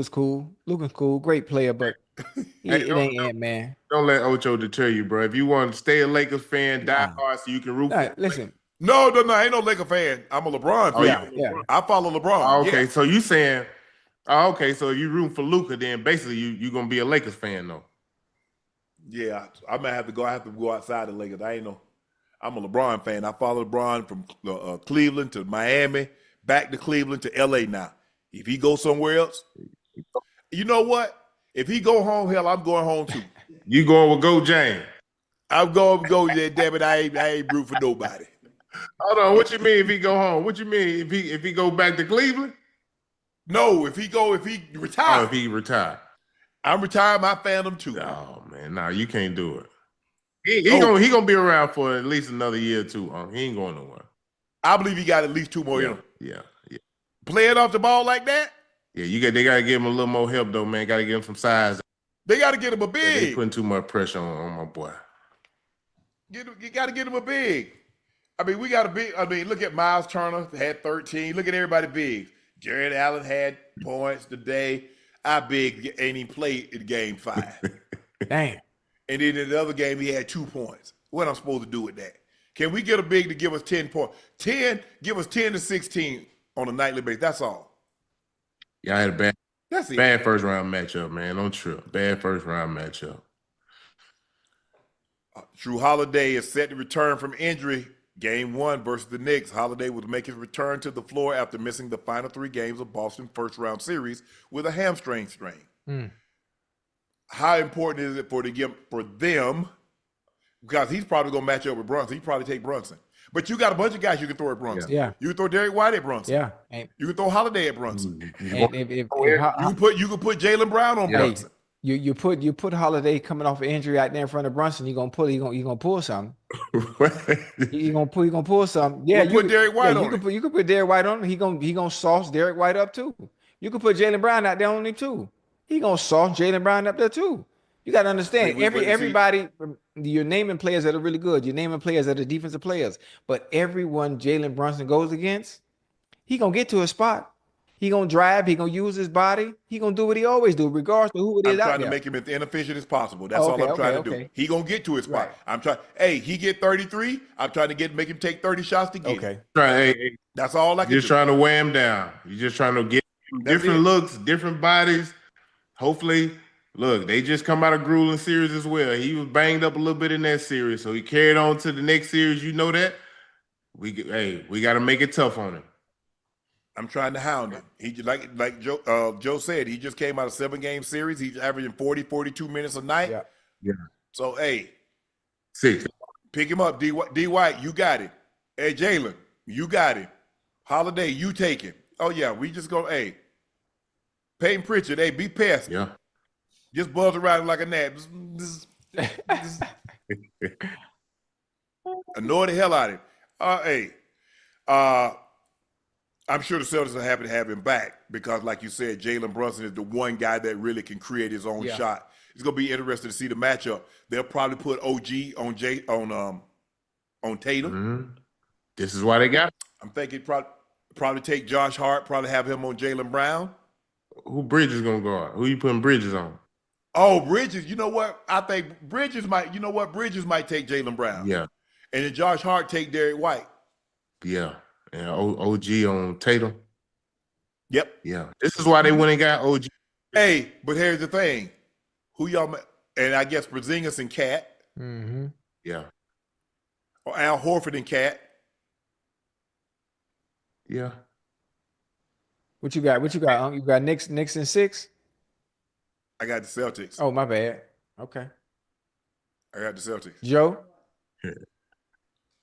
cool. Luka's cool, great player, but it ain't Ant-Man. Don't let Ocho deter you, bro. If you want to stay a Lakers fan, die hard so you can root for. Listen. No, I ain't no Laker fan. I'm a LeBron fan. Yeah. I follow LeBron. Okay, so you saying, so if you root for Luka, then basically you gonna be a Lakers fan though. Yeah, I might have to go. I have to go outside the Lakers. I'm a LeBron fan. I follow LeBron from Cleveland to Miami, back to Cleveland to LA now. If he goes somewhere else, you know what? If he go home, hell, I'm going home too. You going with Go James? I'm going to go there. Damn it, I ain't root for nobody. Hold on, what you mean if he go home? What you mean if he go back to Cleveland? No, if he retire. Oh, if he retire. I'm retiring my fandom too. Oh man, no, you can't do it. He gonna be around for at least another year or two. He ain't going nowhere. I believe he got at least 2 more years. Yeah. Playing off the ball like that? Yeah, they gotta give him a little more help though, man. Gotta give him some size. They gotta get him a big. They putting too much pressure on my boy. You gotta get him a big. We got a big. Look at Miles Turner had 13. Look at everybody big. Jared Allen had points today. I big ain't even played in game 5. Damn. And then in the other game, he had 2 points. What I'm supposed to do with that? Can we get a big to give us 10 points? Give us 10 to 16 on a nightly basis. That's all. Yeah, I had a That's it. bad first round matchup, man. Don't trip. Bad first round matchup. Jrue Holliday is set to return from injury Game 1 versus the Knicks, Holiday would make his return to the floor after missing the final 3 games of Boston first-round series with a hamstring strain. Mm. How important is it for them? Because he's probably going to match up with Brunson. He'd probably take Brunson. But you got a bunch of guys you can throw at Brunson. Yeah. You can throw Derek White at Brunson. Yeah. You can throw Holiday at Brunson. And if You can put Jaylen Brown on Brunson. You put Holiday coming off an injury out there in front of Brunson, you're gonna pull something. You're gonna pull something. Yeah, you put Derek White on. You can put Derek White on. He gonna sauce Derek White up too. You can put Jaylen Brown out there on him too. He gonna sauce Jaylen Brown up there too. You got to understand, everybody, you're naming players that are really good. You're naming players that are defensive players. But everyone Jalen Brunson goes against, he going to get to a spot. He going to drive. He going to use his body. He going to do what he always do, regardless of who it is out there. I'm trying to make him as inefficient as possible. That's all I'm trying to do. He going to get to his spot. Right. I'm trying. Hey, he get 33. I'm trying to make him take 30 shots to get it. Hey, that's all I can do. You're just trying to wear him down. You're just trying to get different looks, different bodies. Hopefully, look, they just come out of grueling series as well. He was banged up a little bit in that series, so he carried on to the next series. You know that. We got to make it tough on him. I'm trying to hound him. He like Joe said, he just came out of 7-game series. He's averaging 40, 42 minutes a night. Yeah. So, hey. 6. Pick him up, D. White, you got it. Hey, Jalen, you got it. Holiday, you take it. Oh, yeah, we just go, hey. Peyton Pritchard, hey, be pissed. Yeah. Just buzz around like a gnat. Annoy the hell out of him. I'm sure the Celtics are happy to have him back because, like you said, Jalen Brunson is the one guy that really can create his own shot. It's gonna be interesting to see the matchup. They'll probably put OG on Tatum. Mm-hmm. This is why they got. I'm thinking probably take Josh Hart. Probably have him on Jaylen Brown. Who Bridges gonna guard? Who you putting Bridges on? Oh, Bridges. You know what? I think Bridges might. You know what? Bridges might take Jaylen Brown. Yeah. And then Josh Hart take Derek White. Yeah. And OG on Tatum. Yep. Yeah. This is why they went and got OG. Hey, but here's the thing. Who y'all and I guess Porzingis and Cat. Mm-hmm. Yeah. Or Al Horford and Cat. Yeah. What you got? You got Knicks and 6? I got the Celtics. Oh, my bad. Okay. I got the Celtics. Joe?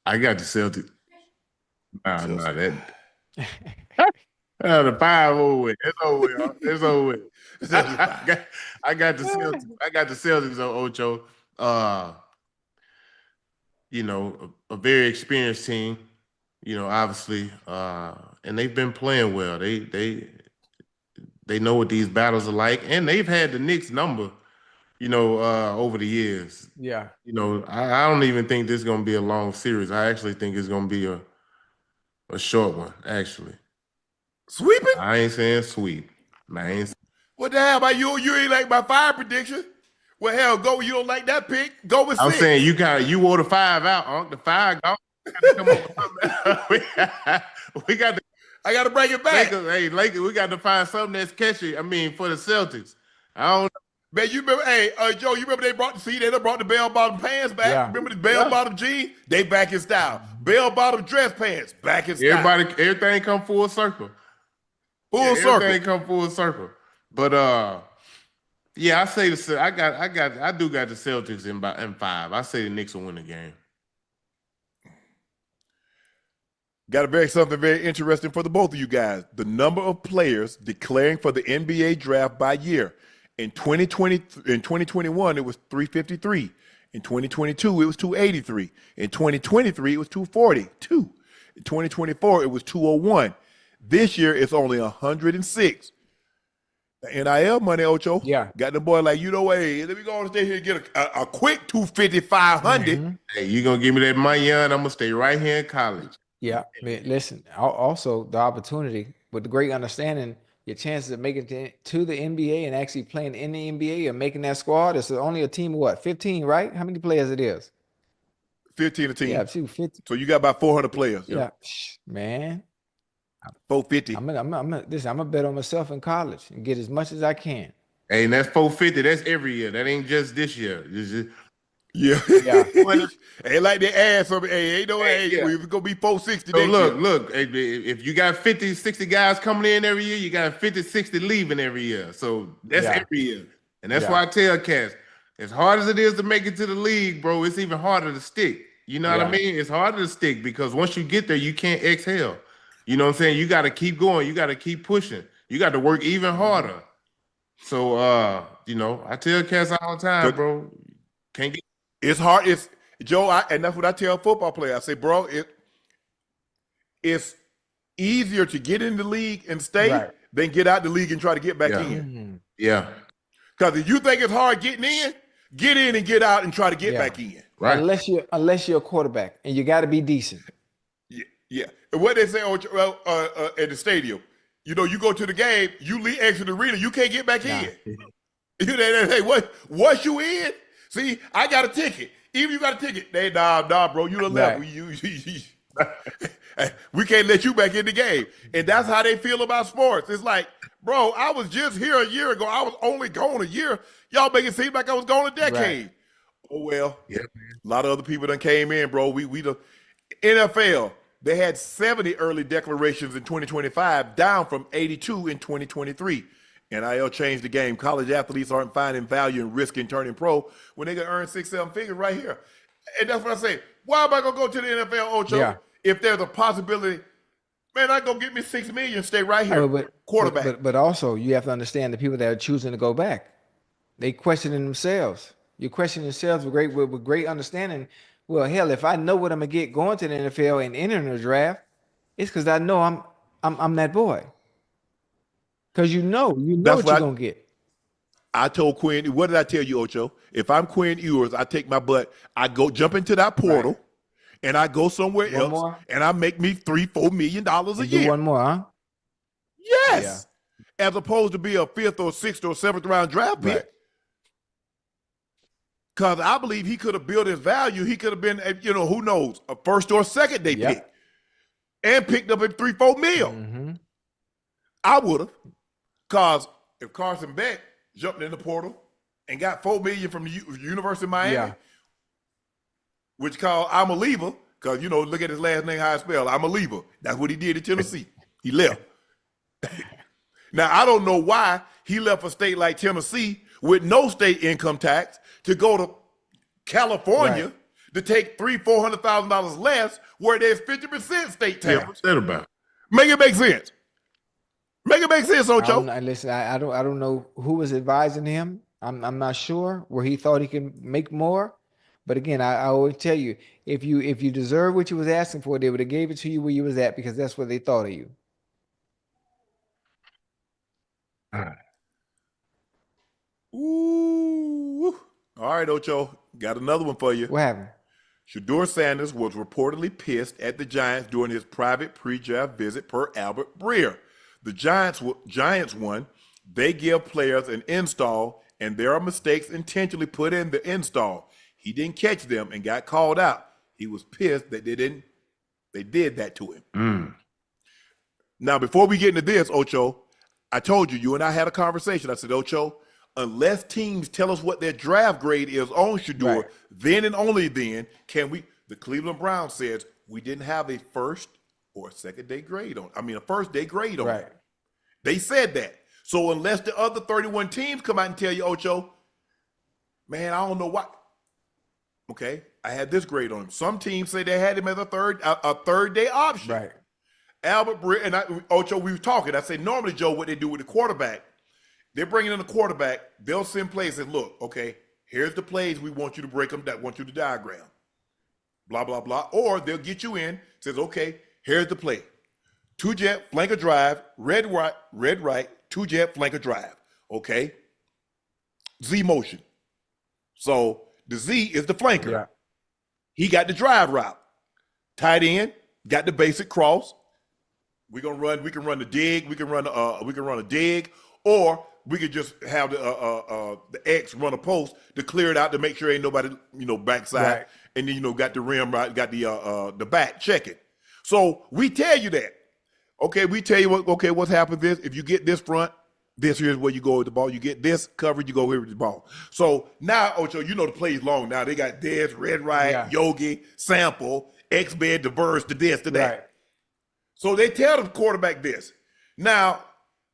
I got the Celtics. Nah, that. The 5 over with. It's over with. It's over with. I got the Celtics. I got the Celtics on Ocho. A very experienced team. Obviously, and they've been playing well. They know what these battles are like, and they've had the Knicks number. Over the years. Yeah. I don't even think this is gonna be a long series. I actually think it's gonna be a short one, actually. Sweeping? I ain't saying sweep. What the hell about you? You ain't like my 5 prediction. Well, hell, go. You don't like that pick? Go with 6. I'm saying you wore the 5 out, Unc. The 5 gone. Come on. we got to. I got to bring it back. Lakers, we got to find something that's catchy. I mean, for the Celtics. I don't know. Man, you remember, Joe, you remember they brought the bell-bottom pants back? Yeah. Remember the bell-bottom jeans? They back in style. Bell-bottom dress pants, back in style. Everything come full circle. Everything come full circle. But I say I do got the Celtics in 5. I say the Knicks will win the game. Got something very interesting for the both of you guys. The number of players declaring for the NBA draft by year. In 2021, it was 353. In 2022, it was 283. In 2023, it was 242. In 2024, it was 201. This year, it's only 106. The NIL money, Ocho. Yeah. Got the boy like, hey, let me go on and stay here and get a quick 250, 500. Mm-hmm. Hey, you going to give me that money, and I'm going to stay right here in college. Yeah. Man, listen, also the opportunity with the great understanding, your chances of making to the NBA and actually playing in the NBA and making that squad, it's only a team of what, 15, right? How many players it is? 15 a team. Yeah, 50. So you got about 400 players. Yeah, man. 450. I'm gonna bet on myself in college and get as much as I can. Hey, and that's 450. That's every year. That ain't just this year. Yeah. Yeah. Ain't like they ask something. Hey, ain't no hey, Yeah. we're gonna be 460 So next year. look, if you got 50, 60 guys coming in every year, you got 50, 60 leaving every year. So that's Yeah. every year. And that's Yeah. why I tell cats, as hard as it is to make it to the league, bro, it's even harder to stick. You know what I Yeah. mean? It's harder to stick because once you get there, you can't exhale. You know what I'm saying? You got to keep going. You got to keep pushing. You got to work even harder. So I tell cats all the time, 'Cause bro, can't get it's hard. It's Joe, and that's what I tell football players. I say, bro, it's easier to get in the league and stay Right. than get out the league and try to get back Yeah. in. Mhm. Yeah. Because if you think it's hard getting in, get in and get out and try to get Yeah. back in. Right. Unless you're a quarterback and you got to be decent. Yeah, yeah. And what they say at the stadium, you go to the game, you exit the arena, you can't get back in. They say, once you in, see, I got a ticket. Even you got a ticket, they nah, bro, you done left. We can't let you back in the game. And that's how they feel about sports. It's like, bro, I was just here a year ago. I was only gone a year. Y'all make it seem like I was gone a decade. Right. Oh well. Yeah. A lot of other people done came in, bro. We the NFL, they had 70 early declarations in 2025, down from 82 in 2023. NIL changed the game. College athletes aren't finding value in risking turning pro when they can earn 6-7 figures right here. And that's what I say. Why am I gonna go to the NFL, Ocho? Yeah. If there's a possibility, man, I go get me $6 million, stay right here. Quarterback. But also you have to understand the people that are choosing to go back. They questioning themselves. You question yourselves with great understanding. Well, hell, if I know what I'm gonna get going to the NFL and entering the draft, it's because I know I'm that boy. Because you know That's what you're what gonna get. I told Quinn. What did I tell you, Ocho? If I'm Quinn Ewers, I take my butt. I go jump into that portal, and I go somewhere One else, more? and I make me $3-4 million a And year. do one more, huh? Yes, as opposed to be a 5th or 6th or 7th round draft pick. Right. Because I believe he could have built his value. He could have been, who knows, a 1st or 2nd day pick, and picked up at $3-4 million. Mm-hmm. I would have, because if Carson Beck jumped in the portal and got $4 million from the University of Miami, which called I'm a leaver, because look at his last name, how it's spelled. I'm a leaver. That's what he did at Tennessee. He left. Now I don't know why he left a state like Tennessee with no state income tax to go to California to take $300,000-$400,000 less, where there's 50% state tax. Yeah, what's that about? Make it make sense. Make it make sense, Ocho. Listen, I don't know who was advising him. I'm not sure where he thought he could make more. But again, I always tell you, if you deserve what you was asking for, they would have gave it to you where you was at, because that's what they thought of you. Ooh. All right, Ocho. Got another one for you. What happened? Shedeur Sanders was reportedly pissed at the Giants during his private pre-draft visit, per Albert Breer. The Giants won. They give players an install, and there are mistakes intentionally put in the install. He didn't catch them and got called out. He was pissed that they did that to him. Now, before we get into this, Ocho, I told you and I had a conversation. I said, Ocho, unless teams tell us what their draft grade is on Shedeur, then and only then can we. The Cleveland Browns says we didn't have a first or a second day grade on. I mean, a first day grade on. Him. They said that. So unless the other 31 teams come out and tell you, Ocho, man, I don't know what. Okay, I had this grade on him. Some teams say they had him as a third day option. Right. Albert Breer and Ocho, we were talking. I say normally, Joe, what they do with the quarterback. They're bringing in a quarterback. They'll send plays and look, okay, here's the plays we want you to break them, that want you to diagram. Blah, blah, blah. Or they'll get you in, says, okay, here's the play. 2-jet, flanker drive, red right, 2-jet, flanker drive. Okay? Z motion. So the Z is the flanker. Yeah. He got the drive route. Tight end, got the basic cross. We can run the dig, we can run a dig, or we could just have the X run a post to clear it out to make sure ain't nobody, backside, and then got the rim right, got the back check it. So we tell you that. Okay, we tell you what's happened this. If you get this front, This here's where you go with the ball. You get this coverage, you go here with the ball. So now, Ocho, you know the play's long now. They got this, Red Riot, Yogi, Sample, X-Bed, Diverse, to this, to that. Right. So they tell the quarterback this. Now,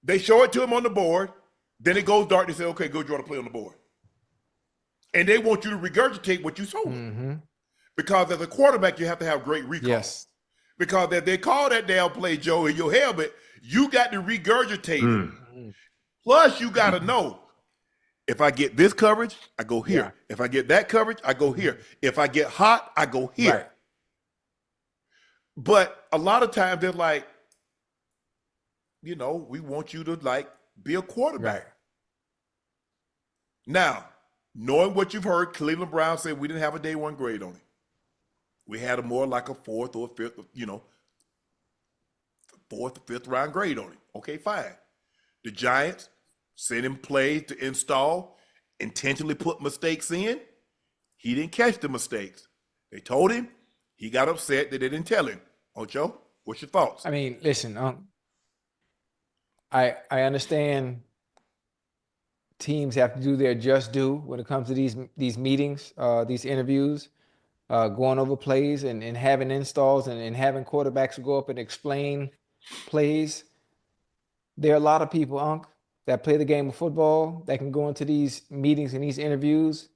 they show it to him on the board. Then it goes dark. They say, okay, go draw the play on the board. And they want you to regurgitate what you told them. Because as a quarterback, you have to have great recall. Yes. Because if they call that damn play, Joe, in your helmet, you got to regurgitate it. Plus, you got to know, if I get this coverage, I go here. Yeah. If I get that coverage, I go here. If I get hot, I go here. Right. But a lot of times they're like, you know, we want you to like be a quarterback. Right. Now, knowing what you've heard, Cleveland Browns said we didn't have a day one grade on him. We had a more like a fourth or fifth, you know, fourth or fifth round grade on him. Okay, fine. The Giants sent him plays to install, intentionally put mistakes in. He didn't catch the mistakes. They told him. He got upset that they didn't tell him. Ocho, what's your thoughts? I mean, listen, I understand teams have to do their just due when it comes to these meetings, these interviews, going over plays and having installs and having quarterbacks go up and explain plays. There are a lot of people, Unc, that play the game of football that can go into these meetings and these interviews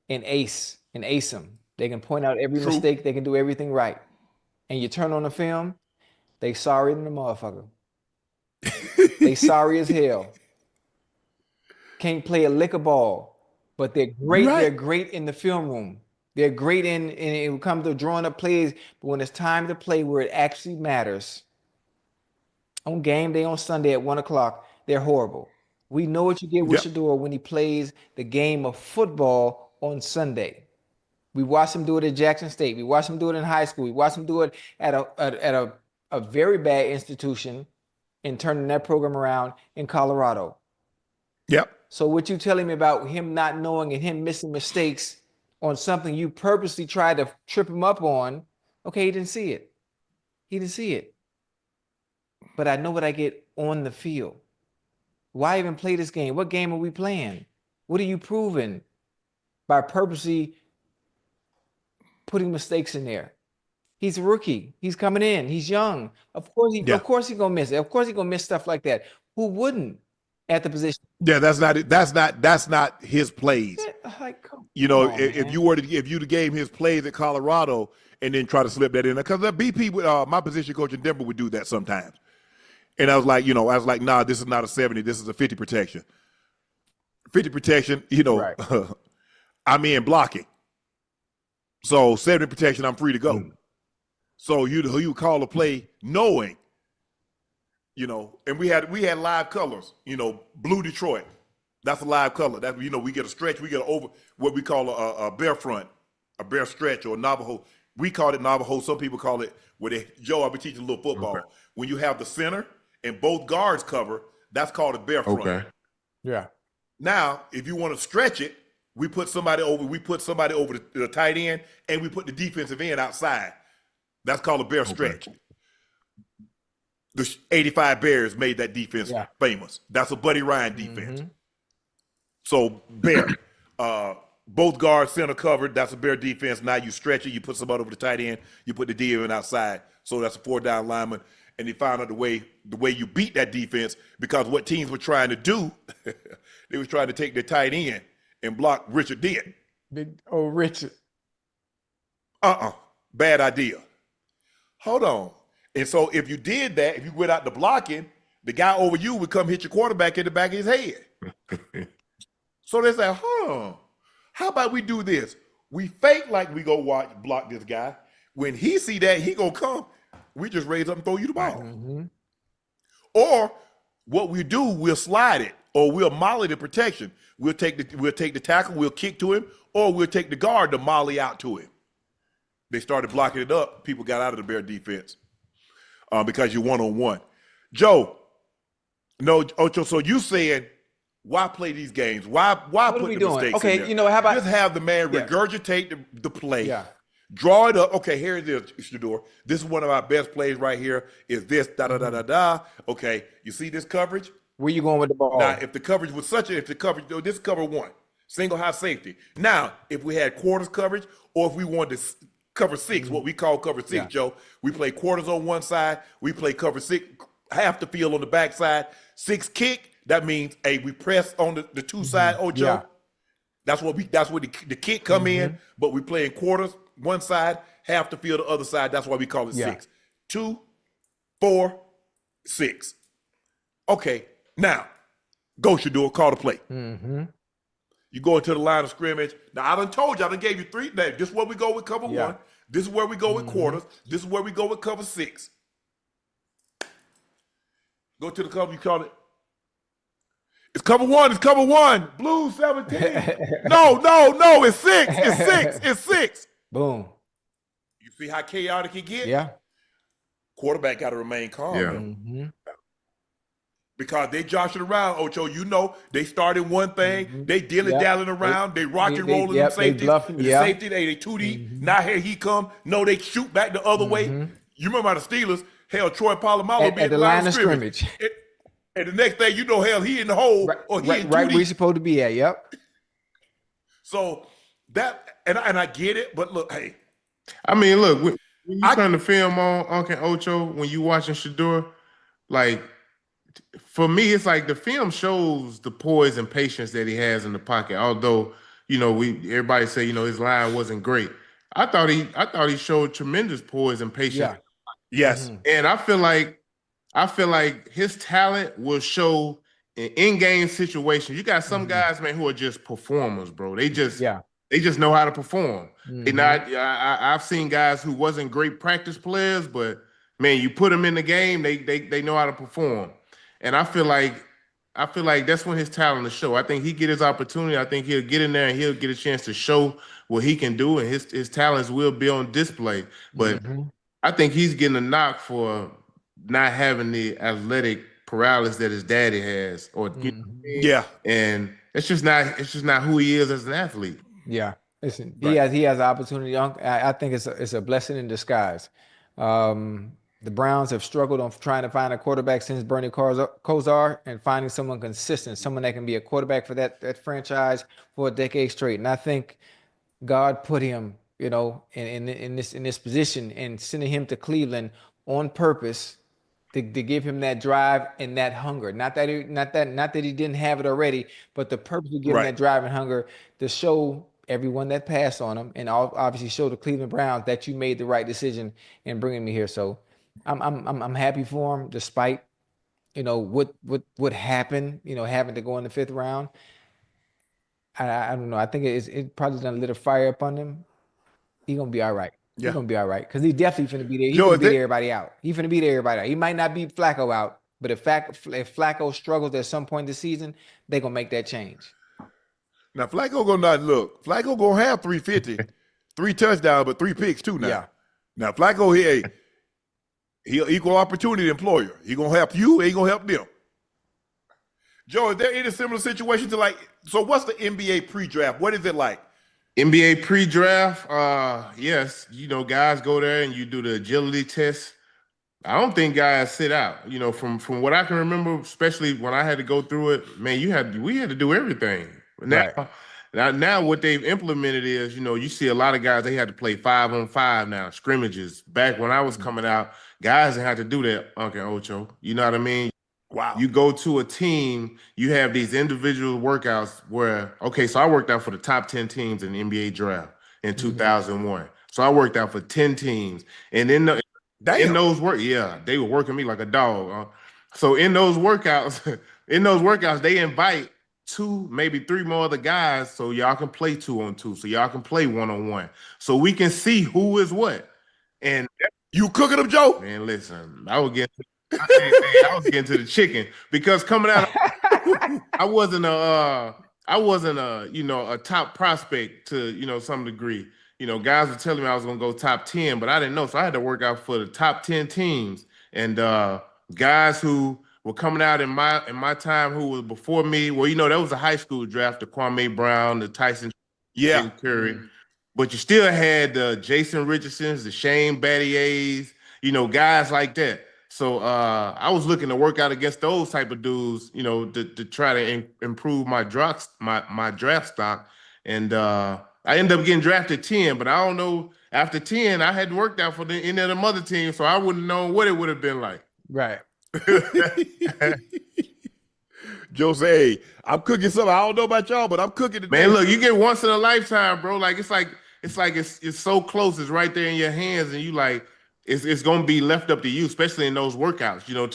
and ace them. They can point out every mistake. They can do everything right. And you turn on the film, they sorry than the motherfucker. They sorry as hell. Can't play a lick of ball, but they're great. Right. They're great in the film room. They're great in it will come to drawing up plays, but when it's time to play where it actually matters, on game day on Sunday at 1 o'clock, they're horrible. We know what you get with Shador when he plays the game of football on Sunday. We watched him do it at Jackson State. We watched him do it in high school. We watched him do it at a very bad institution and turning that program around in Colorado. Yep. So what you telling me about him not knowing and him missing mistakes on something you purposely tried to trip him up on, okay, he didn't see it. He didn't see it. But I know what I get on the field. Why even play this game? What game are we playing? What are you proving by purposely putting mistakes in there? He's a rookie. He's coming in. He's young. Of course he's gonna miss it. Of course he's gonna miss stuff like that. Who wouldn't at the position? Yeah, that's not his plays. Like, you know, if you gave him his plays at Colorado and then try to slip that in there, because the BP, my position coach in Denver would do that sometimes. And I was like, nah, this is not a 70. This is a 50 protection. 50 protection, right. I'm in blocking. So 70 protection, I'm free to go. So you call a play knowing, and we had live colors, blue Detroit. That's a live color. That we get a stretch, we get over what we call a bear front, a bear stretch, or a Navajo. We call it Navajo. Some people call it Joe, I'll be teaching a little football. Okay. When you have the center and both guards cover, that's called a bear front. Okay. Yeah. Now, if you want to stretch it, we put somebody over the tight end, and we put the defensive end outside. That's called a bear stretch. The 85 Bears made that defense famous. That's a Buddy Ryan defense. So bear, both guards center covered. That's a bear defense. Now you stretch it. You put somebody over the tight end. You put the DN outside. So that's a 4-down lineman. And they found out the way you beat that defense, because what teams were trying to do, they was trying to take their tight end and block Richard Dent. Big old Richard. Bad idea. Hold on. And so if you did that, if you went out to blocking, the guy over you would come hit your quarterback in the back of his head. So they said, how about we do this? We fake like we go block this guy. When he see that, he gonna come. We just raise up and throw you the ball. Or what we do, we'll slide it, or we'll molly the protection. We'll take the tackle, we'll kick to him, or we'll take the guard to molly out to him. They started blocking it up. People got out of the Bear defense because you're one-on-one. Joe, no, Ocho, so you saying, why play these games? Why put the mistakes in there? How about just have the man regurgitate the play. Yeah. Draw it up. Okay, here it is, Shador. This is one of our best plays right here. Is this da-da-da-da-da. Okay, you see this coverage? Where you going with the Now, ball? if the coverage was if the coverage, this is cover one, single high safety. Now, if we had quarters coverage, or if we wanted to cover six, what we call cover six, Yeah. Joe, we play quarters on one side, we play cover six, half the field on the back side, six kick. That means, hey, we press on the two side, Ocho. Yeah. That's what the kick come in, but we play in quarters, one side, half the field, the other side. That's why we call it Yeah. 6. 2, 4, 6. Okay, now, go should do a call to play. You go into the line of scrimmage. Now, I done told you, I done gave you 3 names. This is where we go with cover 1. This is where we go with quarters. This is where we go with cover 6. Go to the cover, you call it. It's cover 1, it's cover 1. Blue 17. No, it's 6. It's 6. It's 6. Boom. You see how chaotic it gets? Yeah. Quarterback got to remain calm. Yeah. Though. Because they joshing around, Ocho. You know, they started one thing, they dilly-dallying around, they rock and rolling them safeties. They bluffing, the safety, they 2D. Now here he come. No, they shoot back the other way. You remember how the Steelers, hell, Troy Polamalu At the line of scrimmage. And the next thing you know, hell, he in the hole or he in 2D. Right where he's supposed to be at, yep. So that, and I get it, but look, hey. I mean, look, when you turn the film on Uncle Ocho, when you watching Shador, like, for me, it's like the film shows the poise and patience that he has in the pocket. Although, you know, everybody say, you know, his line wasn't great. I thought he showed tremendous poise and patience. Yeah. Yes. And I feel like his talent will show in in-game situations. You got some guys, man, who are just performers, bro. They just know how to perform. They not. I've seen guys who wasn't great practice players, but man, you put them in the game, they know how to perform. And I feel like that's when his talent is show. I think he get his opportunity. I think he'll get in there and he'll get a chance to show what he can do, and his talents will be on display. But I think he's getting a knock for not having the athletic paralysis that his daddy has, or and it's just not who he is as an athlete. Yeah, listen, he has the opportunity. I think it's a blessing in disguise. The Browns have struggled on trying to find a quarterback since Bernie Kosar, and finding someone consistent, someone that can be a quarterback for that franchise for a decade straight. And I think God put him, you know, in this position and sending him to Cleveland on purpose to give him that drive and that hunger. Not that he didn't have it already, but the purpose of giving that drive and hunger to show everyone that passed on him, and obviously show the Cleveland Browns that you made the right decision in bringing me here. So I'm happy for him, despite, you know, what happened, you know, having to go in the 5th round. I don't know. I think it probably done lit a fire up on him. He's gonna be all right. He's gonna be all right, because he's definitely finna be there. He's gonna beat everybody out. He's finna beat everybody out. He might not beat Flacco out, but if Flacco struggles at some point this season, they're gonna make that change. Now Flacco gonna have 350, 3 touchdowns, but 3 picks too now. Yeah. Now Flacco here, he'll equal opportunity employer. He gonna help you, he gonna help them. Joe, is there any similar situation to so what's the NBA pre-draft? What is it like? NBA pre-draft, yes, you know, guys go there and you do the agility test. I don't think guys sit out. You know, from what I can remember, especially when I had to go through it, man, we had to do everything. Now what they've implemented is, you know, you see a lot of guys, they had to play 5-on-5 now, scrimmages. Back when I was coming out, guys didn't have to do that, Uncle Ocho. You know what I mean? Wow. You go to a team, you have these individual workouts where, okay, so I worked out for the top 10 teams in the NBA draft in 2001. So I worked out for 10 teams. And in those they were working me like a dog. So in those workouts, they invite 2, maybe 3 more other guys so y'all can play 2-on-2, so y'all can play 1-on-1, so we can see who is what. And you cooking them, Joe? Man, listen, I was getting to the chicken, because coming out, I wasn't a you know, a top prospect to, you know, some degree. You know, guys were telling me I was gonna go top 10, but I didn't know, so I had to work out for the top 10 teams. And guys who were coming out in my time who was before me, well, you know, that was a high school draft, the Kwame Brown, the Tyson Curry. But you still had the Jason Richardsons, the Shane Battiers, you know, guys like that. So I was looking to work out against those type of dudes, to try to improve my draft stock. And I ended up getting drafted 10, but I don't know. After 10, I hadn't worked out for any of them other teams, so I wouldn't know what it would have been like. Right. Joe say, hey, I'm cooking something. I don't know about y'all, but I'm cooking today. Man, look, you get once in a lifetime, bro. Like it's so close. It's right there in your hands, and you like it's gonna be left up to you, especially in those workouts. To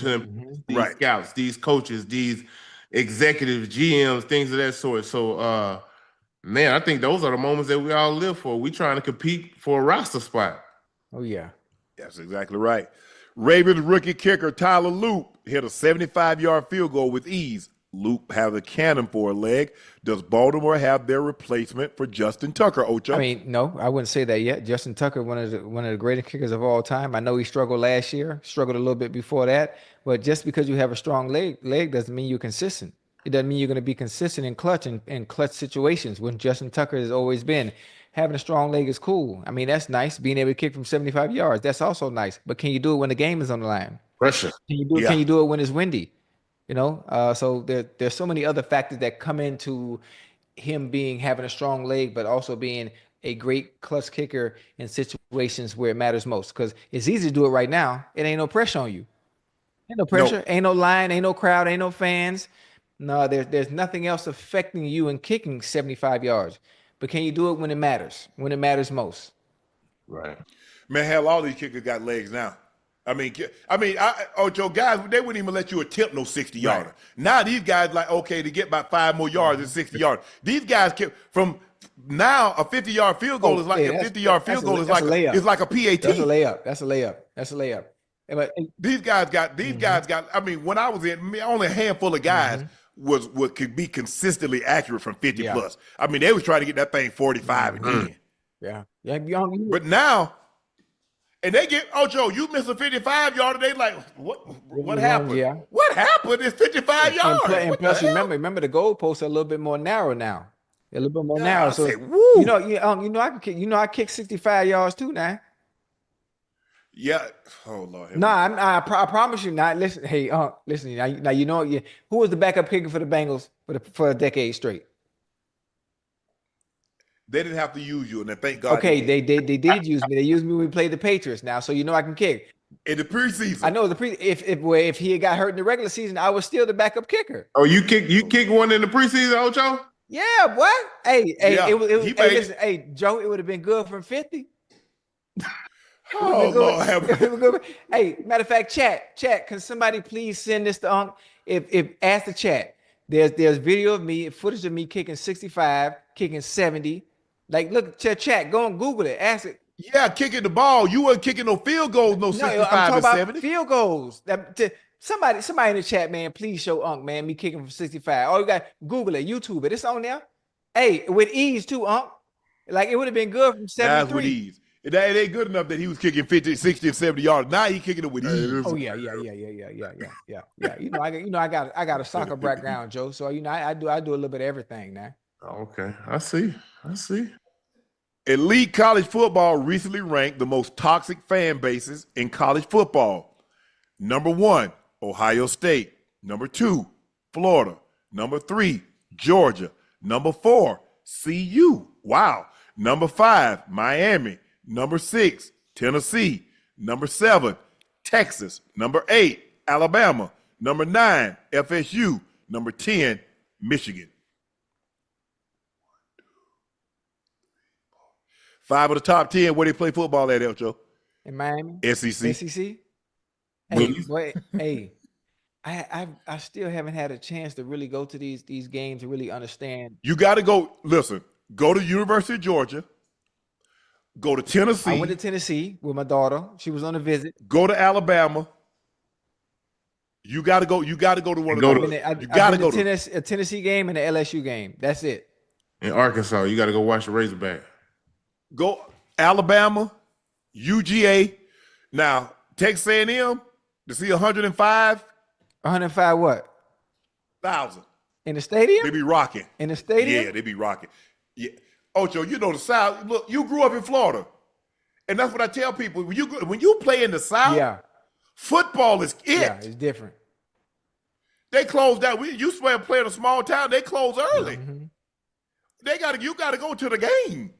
these scouts, these coaches, these executives, GMs, things of that sort. So, man, I think those are the moments that we all live for. We trying to compete for a roster spot. Oh yeah, that's exactly right. Ravens rookie kicker Tyler Loop hit a 75-yard field goal with ease. Loop has a cannon for a leg. Does Baltimore have their replacement for Justin Tucker, Ocho? I mean, no, I wouldn't say that yet. Justin Tucker, one of the greatest kickers of all time. I know he struggled last year, struggled a little bit before that, but just because you have a strong leg doesn't mean you're consistent. It doesn't mean you're going to be consistent in clutch situations when Justin Tucker has always been. Having a strong leg is cool. I mean, that's nice. Being able to kick from 75 yards, that's also nice. But can you do it when the game is on the line? Pressure. Can you do it when it's windy? So there's so many other factors that come into him having a strong leg, but also being a great clutch kicker in situations where it matters most. Because it's easy to do it right now. It ain't no pressure on you. Ain't no pressure. Ain't no line. Ain't no crowd. Ain't no fans. No, there's nothing else affecting you in kicking 75 yards. But can you do it when it matters? When it matters most? Right. Man, hell, all these kickers got legs now. Ocho, guys, they wouldn't even let you attempt no 60-yarder. Right. Now these guys like, okay, to get about 5 more yards and 60 yards. These guys from now a 50-yard field goal is like a 50-yard field goal is like a PAT. That's a layup. But these guys got. I mean, when I was in, only a handful of guys could be consistently accurate from 50 plus. I mean, they was trying to get that thing 45 again. Yeah. But now. And they get, Ocho, you missed a 55-yarder. They like, what happened? Yeah. What happened? It's 55 yards. And plus, remember the goalposts are a little bit more narrow now. They're a little bit more narrow. So I kick 65 yards too now. Yeah. Oh Lord. No, I promise you not. Listen, hey, listen. Now who was the backup kicker for the Bengals for a decade straight? They didn't have to use you, and then thank God. Okay, they did use me. They used me when we played the Patriots. Now, so I can kick in the preseason. I know if he had got hurt in the regular season, I was still the backup kicker. Oh, you kick one in the preseason, Ocho? Yeah, what? Listen, hey, Joe, it would have been good from 50. Oh Lord. Hey, matter of fact, chat. Can somebody please send this to Unc? If ask the chat. There's video of me, footage of me kicking 65, kicking 70. Like, look, chat, go and Google it. Ask it. Yeah, kicking the ball. You weren't kicking no field goals, no 65 and 70. Field goals. Somebody in the chat, man, please show Unc, man, me kicking from 65. Oh, you got Google it, YouTube it. It's on there. Hey, with ease too, Unc. Like, it would have been good from 73. That's with ease. It ain't good enough that he was kicking 50, 60, and 70 yards. Now he kicking it with ease. Oh yeah. I got a soccer background, Joe. So I do a little bit of everything now. Okay, I see. Elite College Football recently ranked the most toxic fan bases in college football. Number 1, Ohio State. Number 2, Florida. Number 3, Georgia. Number 4, CU. Wow. Number 5, Miami. Number 6, Tennessee. Number 7, Texas. Number 8, Alabama. Number 9, FSU. Number 10, Michigan. 5 of the top 10, where they play football at, Ocho? In Miami? SEC. Hey, I still haven't had a chance to really go to these games to really understand. You got to go, listen, go to University of Georgia. Go to Tennessee. I went to Tennessee with my daughter. She was on a visit. Go to Alabama. You got to go to one of those. You got to go to a Tennessee game and an LSU game. That's it. In Arkansas, you got to go watch the Razorback. Go Alabama, UGA. Now, Texas A&M to see 105. 105 what? 1,000. In the stadium? They be rocking. In the stadium? Yeah, they be rocking. Yeah. Ocho, you know the South. Look, you grew up in Florida. And that's what I tell people. When you play in the South, Football is it. Yeah, it's different. They closed down. We used to play in a small town. They closed early. Mm-hmm. You gotta go to the game.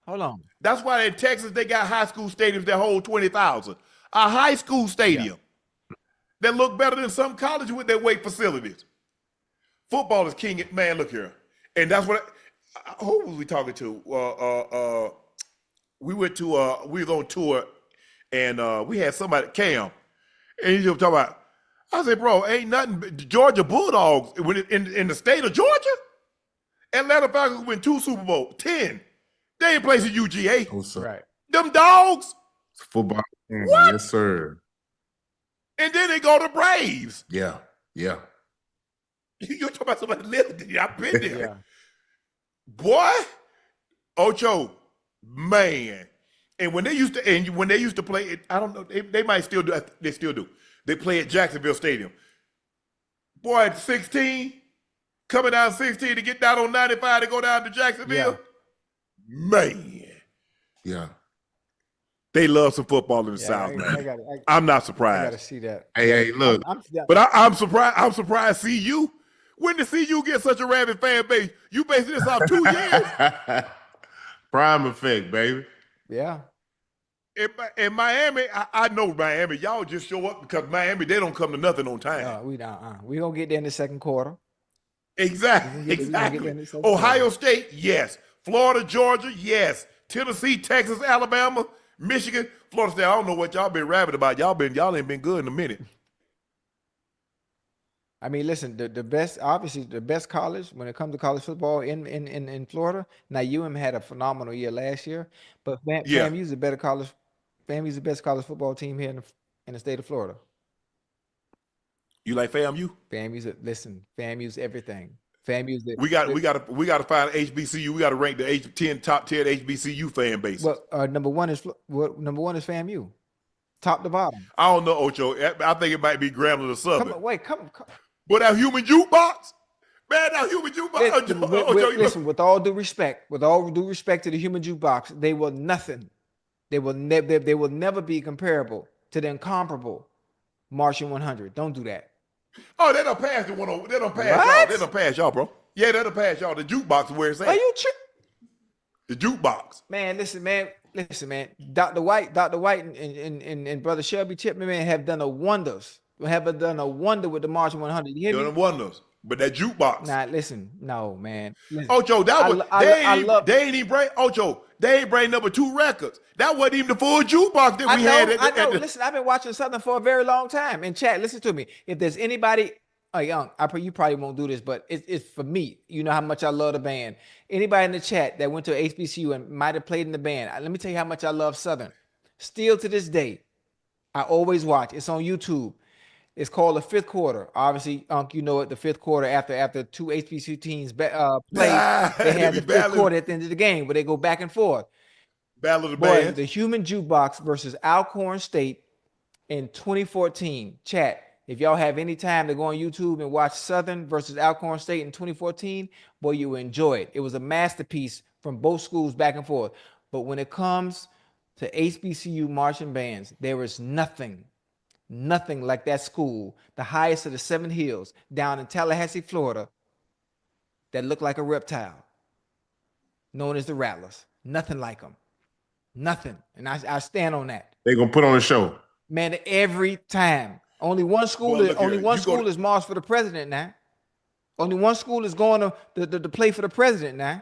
Hold on. That's why in Texas they got high school stadiums that hold 20,000. A high school stadium that look better than some college with their weight facilities. Football is king. Man, look here, and that's what. Who was we talking to? We went to. We was on tour, and we had somebody Cam, and he was talking about. I said, bro, ain't nothing but the Georgia Bulldogs in the state of Georgia. Atlanta Falcons win 2 Super Bowl, 10. They ain't placing UGA. Oh, sir. Right. Them dogs. It's football. What? Yes, sir. And then they go to Braves. Yeah. Yeah. You're talking about somebody living there. I've been there. Yeah. Boy, Ocho, man. And when they used to play it, I don't know, they might still do. They still do. They play at Jacksonville Stadium. Boy, at 16, coming down 16 to get down on 95 to go down to Jacksonville. Man. Yeah. They love some football in the South, man. I'm not surprised. I gotta see that. Hey, look. But I'm surprised. I'm surprised. CU. When did CU get such a rabid fan base? You basing this off 2 years? Prime effect, baby. Yeah. In Miami, I know Miami. Y'all just show up because Miami, they don't come to nothing on time. We gonna get there in the second quarter. Exactly. Ohio State, yes. Florida, Georgia, yes. Tennessee, Texas, Alabama, Michigan, Florida State. I don't know what y'all been rabid about. Y'all ain't been good in a minute. I mean, listen, the best, obviously the best college when it comes to college football in Florida. Now had a phenomenal year last year, but FAMU's the better college. FAMU's the best college football team here in the state of Florida. You like FAMU? FAMU's everything. FAMU's we got to find HBCU. We got to rank the top 10 HBCU fan bases. Well, number one is FAMU, top to bottom. I don't know, Ocho. I think it might be Grambling or Southern. Come. But that human jukebox, man, that human jukebox. Listen, with all due respect to the human jukebox, they will nothing. They will never be comparable to the incomparable Martian 100. Don't do that. Oh, they don't pass the one over. They don't pass y'all. They don't pass y'all, bro. Yeah, they don't pass y'all. The jukebox is where it's at. Are you the jukebox? Man, listen, man. Dr. White and Brother Shelby Chipman, man, have done a wonder with the Martian 100. You hear me? Done wonders. But that jukebox. Nah, listen. No, man. Listen. Ocho, they ain't even bring number 2 records. That wasn't even the full jukebox that we had. I know. Listen, I've been watching Southern for a very long time. And chat, listen to me. If there's anybody, young, you probably won't do this, but it's for me. You know how much I love the band. Anybody in the chat that went to HBCU and might have played in the band, let me tell you how much I love Southern. Still to this day, I always watch. It's on YouTube. It's called the fifth quarter. Obviously, you know it. The fifth quarter after 2 HBCU teams play, they have the fifth quarter at the end of the game where they go back and forth. Battle of the Bands. The Human Jukebox versus Alcorn State in 2014. Chat, if y'all have any time to go on YouTube and watch Southern versus Alcorn State in 2014, boy, you will enjoy it. It was a masterpiece from both schools back and forth. But when it comes to HBCU marching bands, there is nothing like that school, the highest of the 7 hills down in Tallahassee, Florida, that look like a reptile, known as the Rattlers. Nothing like them. Nothing. And I stand on that. They're going to put on a show. Man, every time. Only one school is marched for the president now. Only one school is going to play for the president now.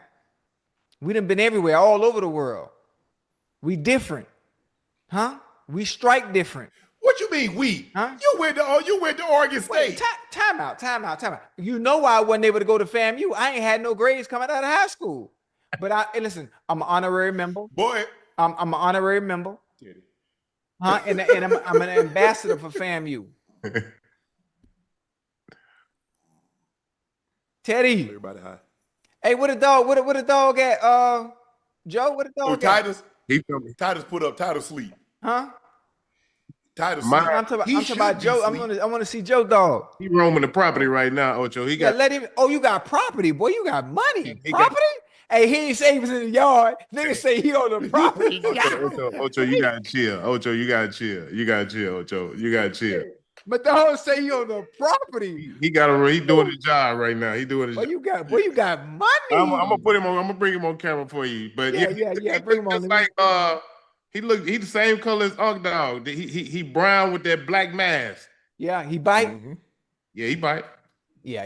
We done been everywhere, all over the world. We different. Huh? We strike different. What you mean we? Huh? You went to Oregon State. Wait, time out. You know why I wasn't able to go to FAMU? I ain't had no grades coming out of high school. But listen, I'm an honorary member. Boy. I'm an honorary member. Huh? And I'm an ambassador for FAMU. Teddy. Everybody high. Hey, what a dog at? Joe, what a dog at? Titus. Titus put up. Titus sleep. Huh? Titus. I'm talking about Joe. I want to see Joe dog. He roaming the property right now, Ocho. He got let him. Oh, you got property, boy. You got money. Property. Hey, he ain't say he was in the yard. Nigga say he on the property. Ocho, you gotta chill. Ocho, you gotta chill. You gotta chill, Ocho. You gotta chill. But the whole say he on the property. He doing his job right now. He doing his job. You got money. I'm gonna put him on. I'm gonna bring him on camera for you. But Yeah. Bring him on. Just like he the same color as Ugg Dog. He brown with that black mask. Yeah, he bite. Mm-hmm. Yeah, he bite. Yeah.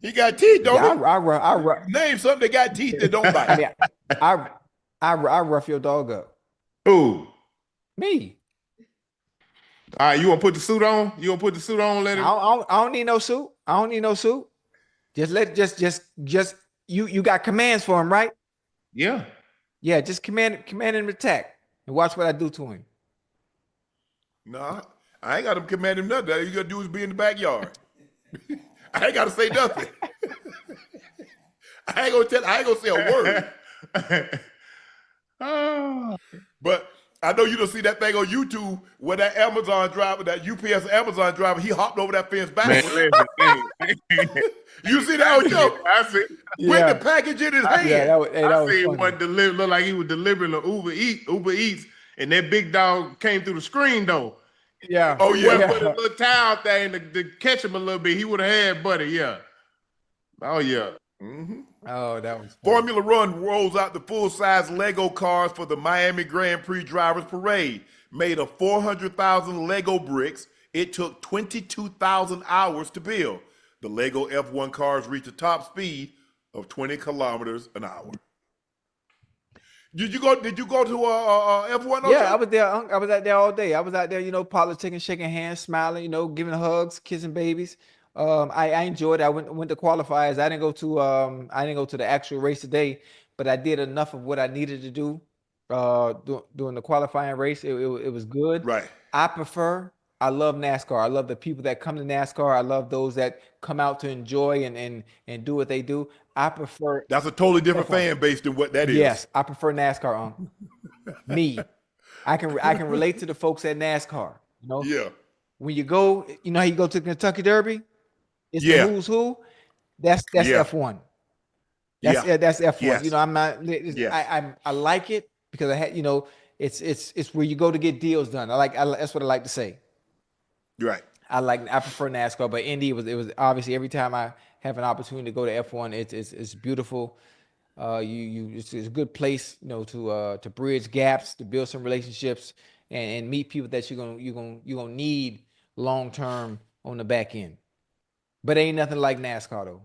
He got teeth, don't he? I Name something that got teeth that don't bite. I rough your dog up. Who? Me. All right, you want to put the suit on? You want to put the suit on? Let him. I don't need no suit. I don't need no suit. Just you got commands for him, right? Yeah. Yeah, just command him to attack and watch what I do to him. No, I ain't got to command him nothing. All you got to do is be in the backyard. I ain't got to say nothing. I ain't gonna say a word. But I know you don't see that thing on YouTube where that Amazon driver, that UPS Amazon driver, he hopped over that fence backwards. You see that, Ocho? I see. With the package in his hand. Yeah, that was I see funny. one look like he was delivering the Uber Eats, and that big dog came through the screen though. Yeah. Oh yeah. Put a little towel thing to catch him a little bit. He would have had Buddy. Yeah. Oh yeah. Mm-hmm. Oh, that was funny. Formula One rolls out the full-size Lego cars for the Miami Grand Prix Drivers Parade. Made of 400,000 Lego bricks. It took 22,000 hours to build. The Lego F1 cars reach a top speed of 20 kilometers an hour. Did you go to F1? Yeah, I was there. I was out there all day. I was out there, politicking, shaking hands, smiling, giving hugs, kissing babies. I enjoyed it. I went to qualifiers. I didn't go to the actual race today, but I did enough of what I needed to do during the qualifying race. It was good. Right. I love NASCAR. I love the people that come to NASCAR. I love those that come out to enjoy and do what they do. I prefer. That's a totally different fan base than what that is. Yes, I prefer NASCAR. Me, I can relate to the folks at NASCAR. Yeah. When you go, how you go to the Kentucky Derby? It's Yeah. the who's who. That's Yeah. F1. Yeah. That's F1. Yes. I'm not. Yes. I like it because I had. It's where you go to get deals done. That's what I like to say. Right. I prefer NASCAR, but Indy it was obviously every time I have an opportunity to go to F1, it's beautiful. It's a good place, to bridge gaps, to build some relationships, and meet people that you're gonna need long term on the back end. But ain't nothing like NASCAR though.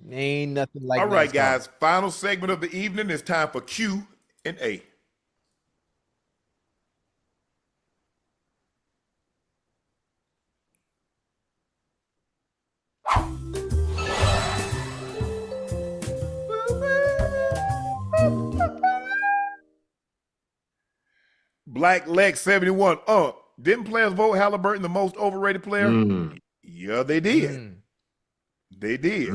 Ain't nothing like. All right, NASCAR. guys. Final segment of the evening. It's time for Q and A. Black Lex 71. Didn't players vote Haliburton the most overrated player? Yeah, they did. They did.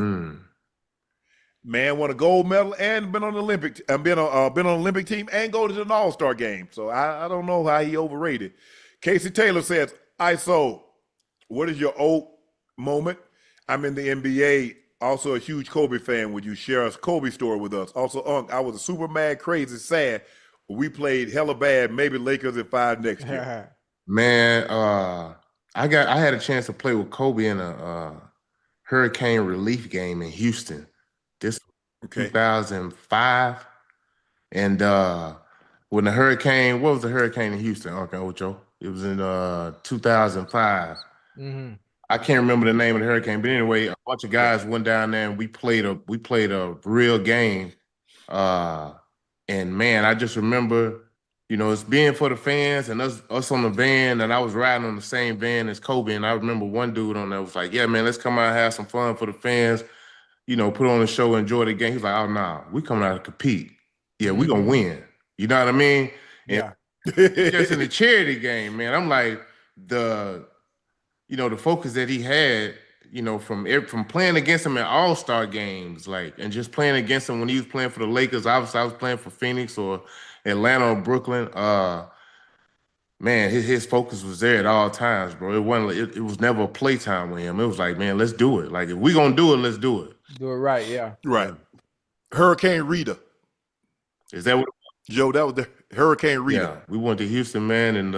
Man won a gold medal and been on the Olympic been on Olympic team and go to an All-Star game. So I don't know how he overrated. Casey Taylor says, ISO, what is your old moment? I'm in the NBA, also a huge Kobe fan. Would you share a Kobe story with us? Also, I was a super mad, crazy, sad. We played hella bad, maybe Lakers in 5 next year. Man, I had a chance to play with Kobe in a hurricane relief game in Houston. This 2005. And when the hurricane, what was the hurricane in Houston, Uncle Ocho? It was in 2005. I can't remember the name of the hurricane, but anyway, a bunch of guys went down there and we played a real game. And man, I just remember, it's being for the fans and us on the van, and I was riding on the same van as Kobe. And I remember one dude on there was like, yeah, man, let's come out and have some fun for the fans, put on a show, enjoy the game. He's like, oh, nah, we coming out to compete. Yeah, we gonna win. You know what I mean? And just in the charity game, man, I'm like, the focus that he had, from playing against him in All-Star games, and just playing against him when he was playing for the Lakers. Obviously, I was playing for Phoenix or Atlanta or Brooklyn. Man, his focus was there at all times, bro. It wasn't. It was never a playtime with him. It was like, man, let's do it. Like, if we gonna do it, let's do it. Do it right, yeah. Right. Hurricane Rita. Is that what? Joe, that was the Hurricane Rita. Yeah, we went to Houston, man, and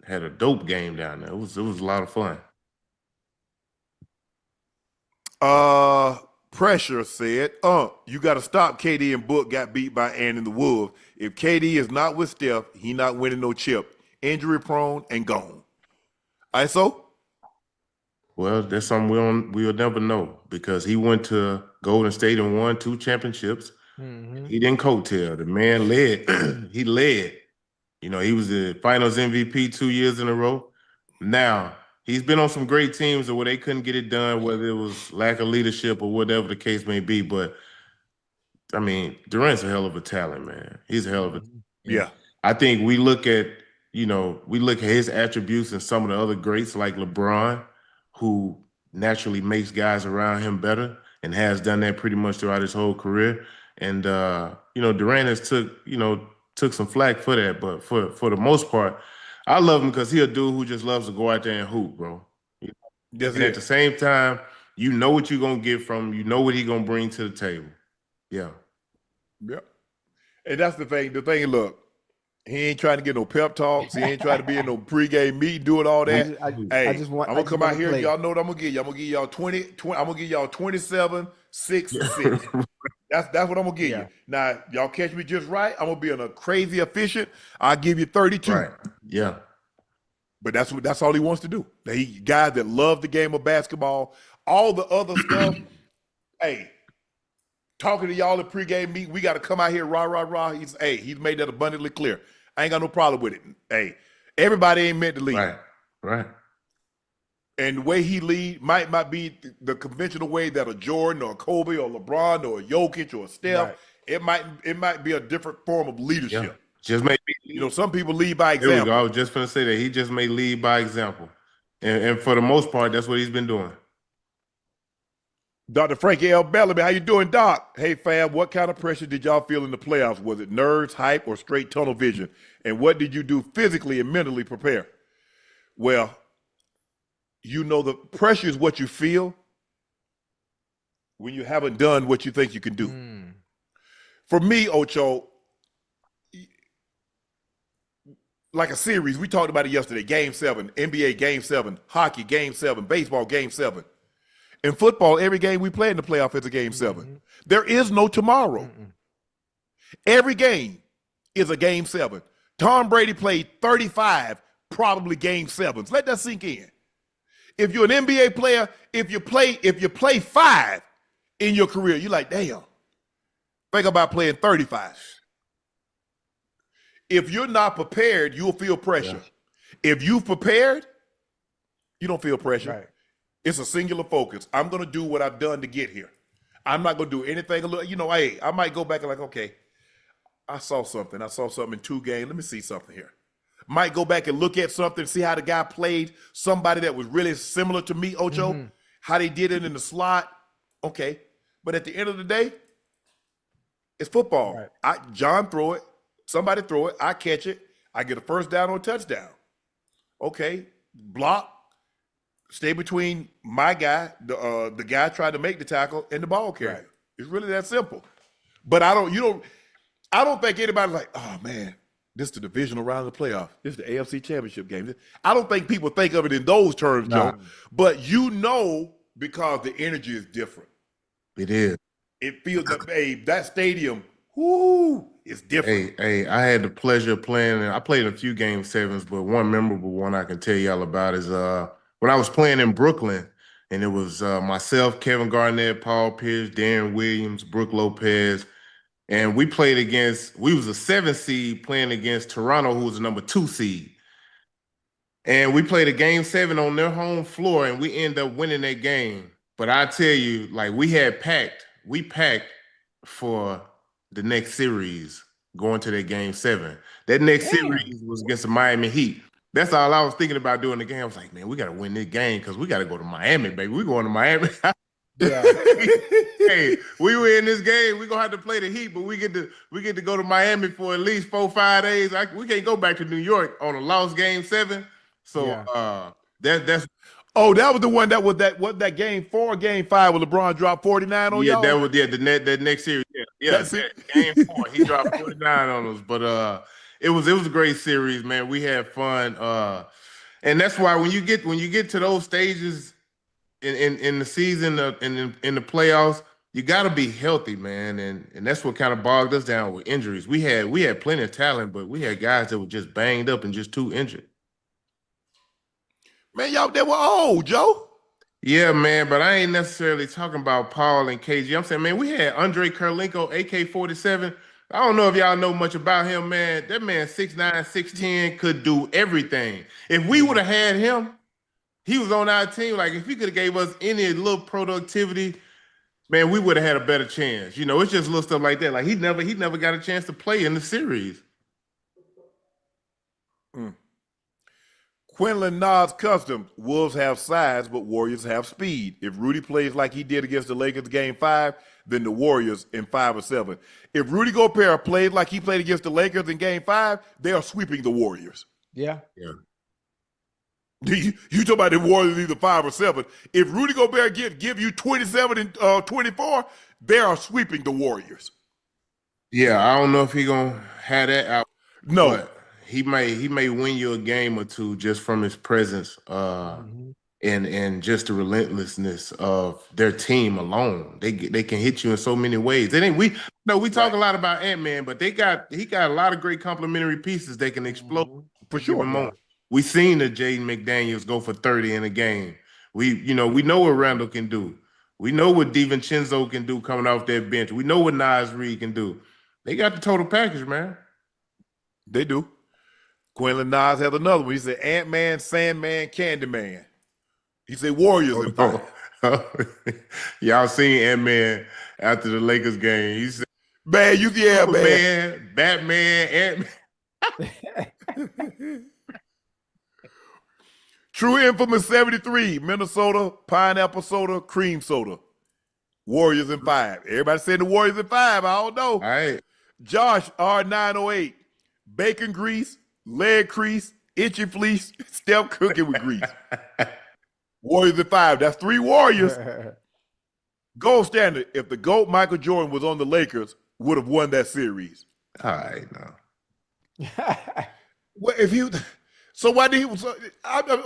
had a dope game down there. It was a lot of fun. Pressure said, you got to stop KD and Book got beat by Ant and the Wolves. If KD is not with Steph, he not winning no chip. Injury prone and gone. ISO? Well, that's something we'll never know because he went to Golden State and won 2 championships. He didn't coattail. The man led. He led. You know, he was the Finals MVP 2 years in a row. Now, he's been on some great teams where they couldn't get it done, whether it was lack of leadership or whatever the case may be. But, I mean, Durant's a hell of a talent, man. He's a hell of a Yeah. I think we look at his attributes and some of the other greats like LeBron, who naturally makes guys around him better and has done that pretty much throughout his whole career. And, Durant has took some flack for that. But for the most part, I love him because he's a dude who just loves to go out there and hoop, bro. That's And at the same time, you know what you're going to get from him. You know what he's going to bring to the table. Yeah. Yeah. And that's the thing. The thing, look, he ain't trying to get no pep talks. He ain't trying to be in no pregame meeting doing all that. I'm gonna come out here. Y'all know what I'm gonna give you. I'm gonna give y'all 20. I'm gonna give y'all 27, 6, 6. That's what I'm gonna give you. Now, y'all catch me just right. I'm gonna be a crazy efficient. I'll give you 32. Right. Yeah. But that's all he wants to do. He guys that love the game of basketball, all the other stuff. Hey, talking to y'all in pregame meeting, we got to come out here, rah, rah, rah. He's made that abundantly clear. I ain't got no problem with it. Hey, everybody ain't meant to lead. Right. And the way he lead might not be the conventional way that a Jordan or a Kobe or LeBron or a Jokic or a Steph. Right. It might be a different form of leadership. Yeah. Just maybe some people lead by example. There we go. I was just going to say that he just may lead by example, and for the most part, that's what he's been doing. Dr. Frankie L. Bellamy, how you doing, Doc? Hey, fam, what kind of pressure did y'all feel in the playoffs? Was it nerves, hype, or straight tunnel vision? And what did you do physically and mentally prepare? Well, the pressure is what you feel when you haven't done what you think you can do. For me, Ocho, like a series, we talked about it yesterday, Game 7, NBA Game 7, hockey Game 7, baseball Game 7. In football, every game we play in the playoff is a Game 7. There is no tomorrow. Every game is a Game 7. Tom Brady played 35, probably Game 7s. Let that sink in. If you're an NBA player, if you play 5 in your career, you're like, damn, think about playing 35. If you're not prepared, you'll feel pressure. Yeah. If you've prepared, you don't feel pressure. Right. It's a singular focus. I'm going to do what I've done to get here. I'm not going to do anything. I might go back and like, okay, I saw something. In 2 games. Let me see something here. Might go back and look at something, see how the guy played, somebody that was really similar to me, Ocho, how they did it in the slot. Okay. But at the end of the day, it's football. Right. John throw it. Somebody throw it. I catch it. I get a first down or a touchdown. Okay. Block. Stay between my guy, the guy trying to make the tackle, and the ball carrier. Right. It's really that simple. But I don't think anybody's like, oh man, this is the divisional round of the playoff. This is the AFC Championship game. I don't think people think of it in those terms, Joe. But because the energy is different. It is. It feels that stadium, it's different. Hey, I had the pleasure of playing. I played a few Game 7s, but one memorable one I can tell y'all about is when I was playing in Brooklyn, and it was myself, Kevin Garnett, Paul Pierce, Darren Williams, Brooke Lopez, and we was a 7 seed playing against Toronto, who was the number 2 seed. And we played a Game 7 on their home floor, and we ended up winning that game. But I tell you, like we packed for the next series going to that Game 7. That next series was against the Miami Heat. That's all I was thinking about doing the game. I was like, man, we got to win this game because we got to go to Miami, baby. We're going to Miami. Yeah. Hey, we were in this game. We're going to have to play the Heat, but we get to go to Miami for at least 4-5 days. We can't go back to New York on a lost Game 7. So that's Oh, that was the one that was that game 4, game 5 when LeBron dropped 49 on Yeah, y'all. that was that next series. Yeah, That's that it. game 4. He dropped 49 on us. But it was a great series, man. We had fun. And that's why when you get to those stages in the season in the playoffs, you got to be healthy, man, and that's what kind of bogged us down with injuries. We had plenty of talent, but we had guys that were just banged up and just too injured. Man, y'all they were old, Joe. Yeah, man, but I ain't necessarily talking about Paul and KG. I'm saying, man, we had Andre Kurlenko, AK-47. I don't know if y'all know much about him, man. That man 6'9", 6'10", could do everything. If we would have had him, he was on our team. Like, if he could have gave us any little productivity, man, we would have had a better chance. You know, it's just little stuff like that. Like, he never got a chance to play in the series. Quinlan Nods Custom. Wolves have size, but Warriors have speed. If Rudy plays like he did against the Lakers game 5, then the Warriors in 5 or 7. If Rudy Gobert plays like he played against the Lakers in game 5, they are sweeping the Warriors. Yeah. You talk about the Warriors either 5 or 7. If Rudy Gobert give you 27 and 24, they are sweeping the Warriors. Yeah, I don't know if he gonna have that out. No. But he may win you a game or two just from his presence, and just the relentlessness of their team alone. They can hit you in so many ways. We talk a lot about Ant-Man, but he got a lot of great complementary pieces that can explode For sure. moment. We seen the Jaden McDaniels go for 30 in a game. We know what Randall can do. We know what DiVincenzo can do coming off that bench. We know what Naz Reid can do. They got the total package, man. They do. Quinlan Nas has another one. He said Ant-Man, Sandman, Candyman. He said Warriors in 5. Y'all seen Ant-Man after the Lakers game. He said, Man, man, Batman, Ant-Man. True Infamous 73, Minnesota, pineapple soda, cream soda. Warriors in 5. Everybody said the Warriors in 5. I don't know. All right. Josh R908, bacon grease, leg crease, itchy fleece, Steph cooking with grease. Warriors in 5. That's 3 Warriors. Gold standard. If the GOAT Michael Jordan was on the Lakers, would have won that series. All right, now. Well, if he, so why did he?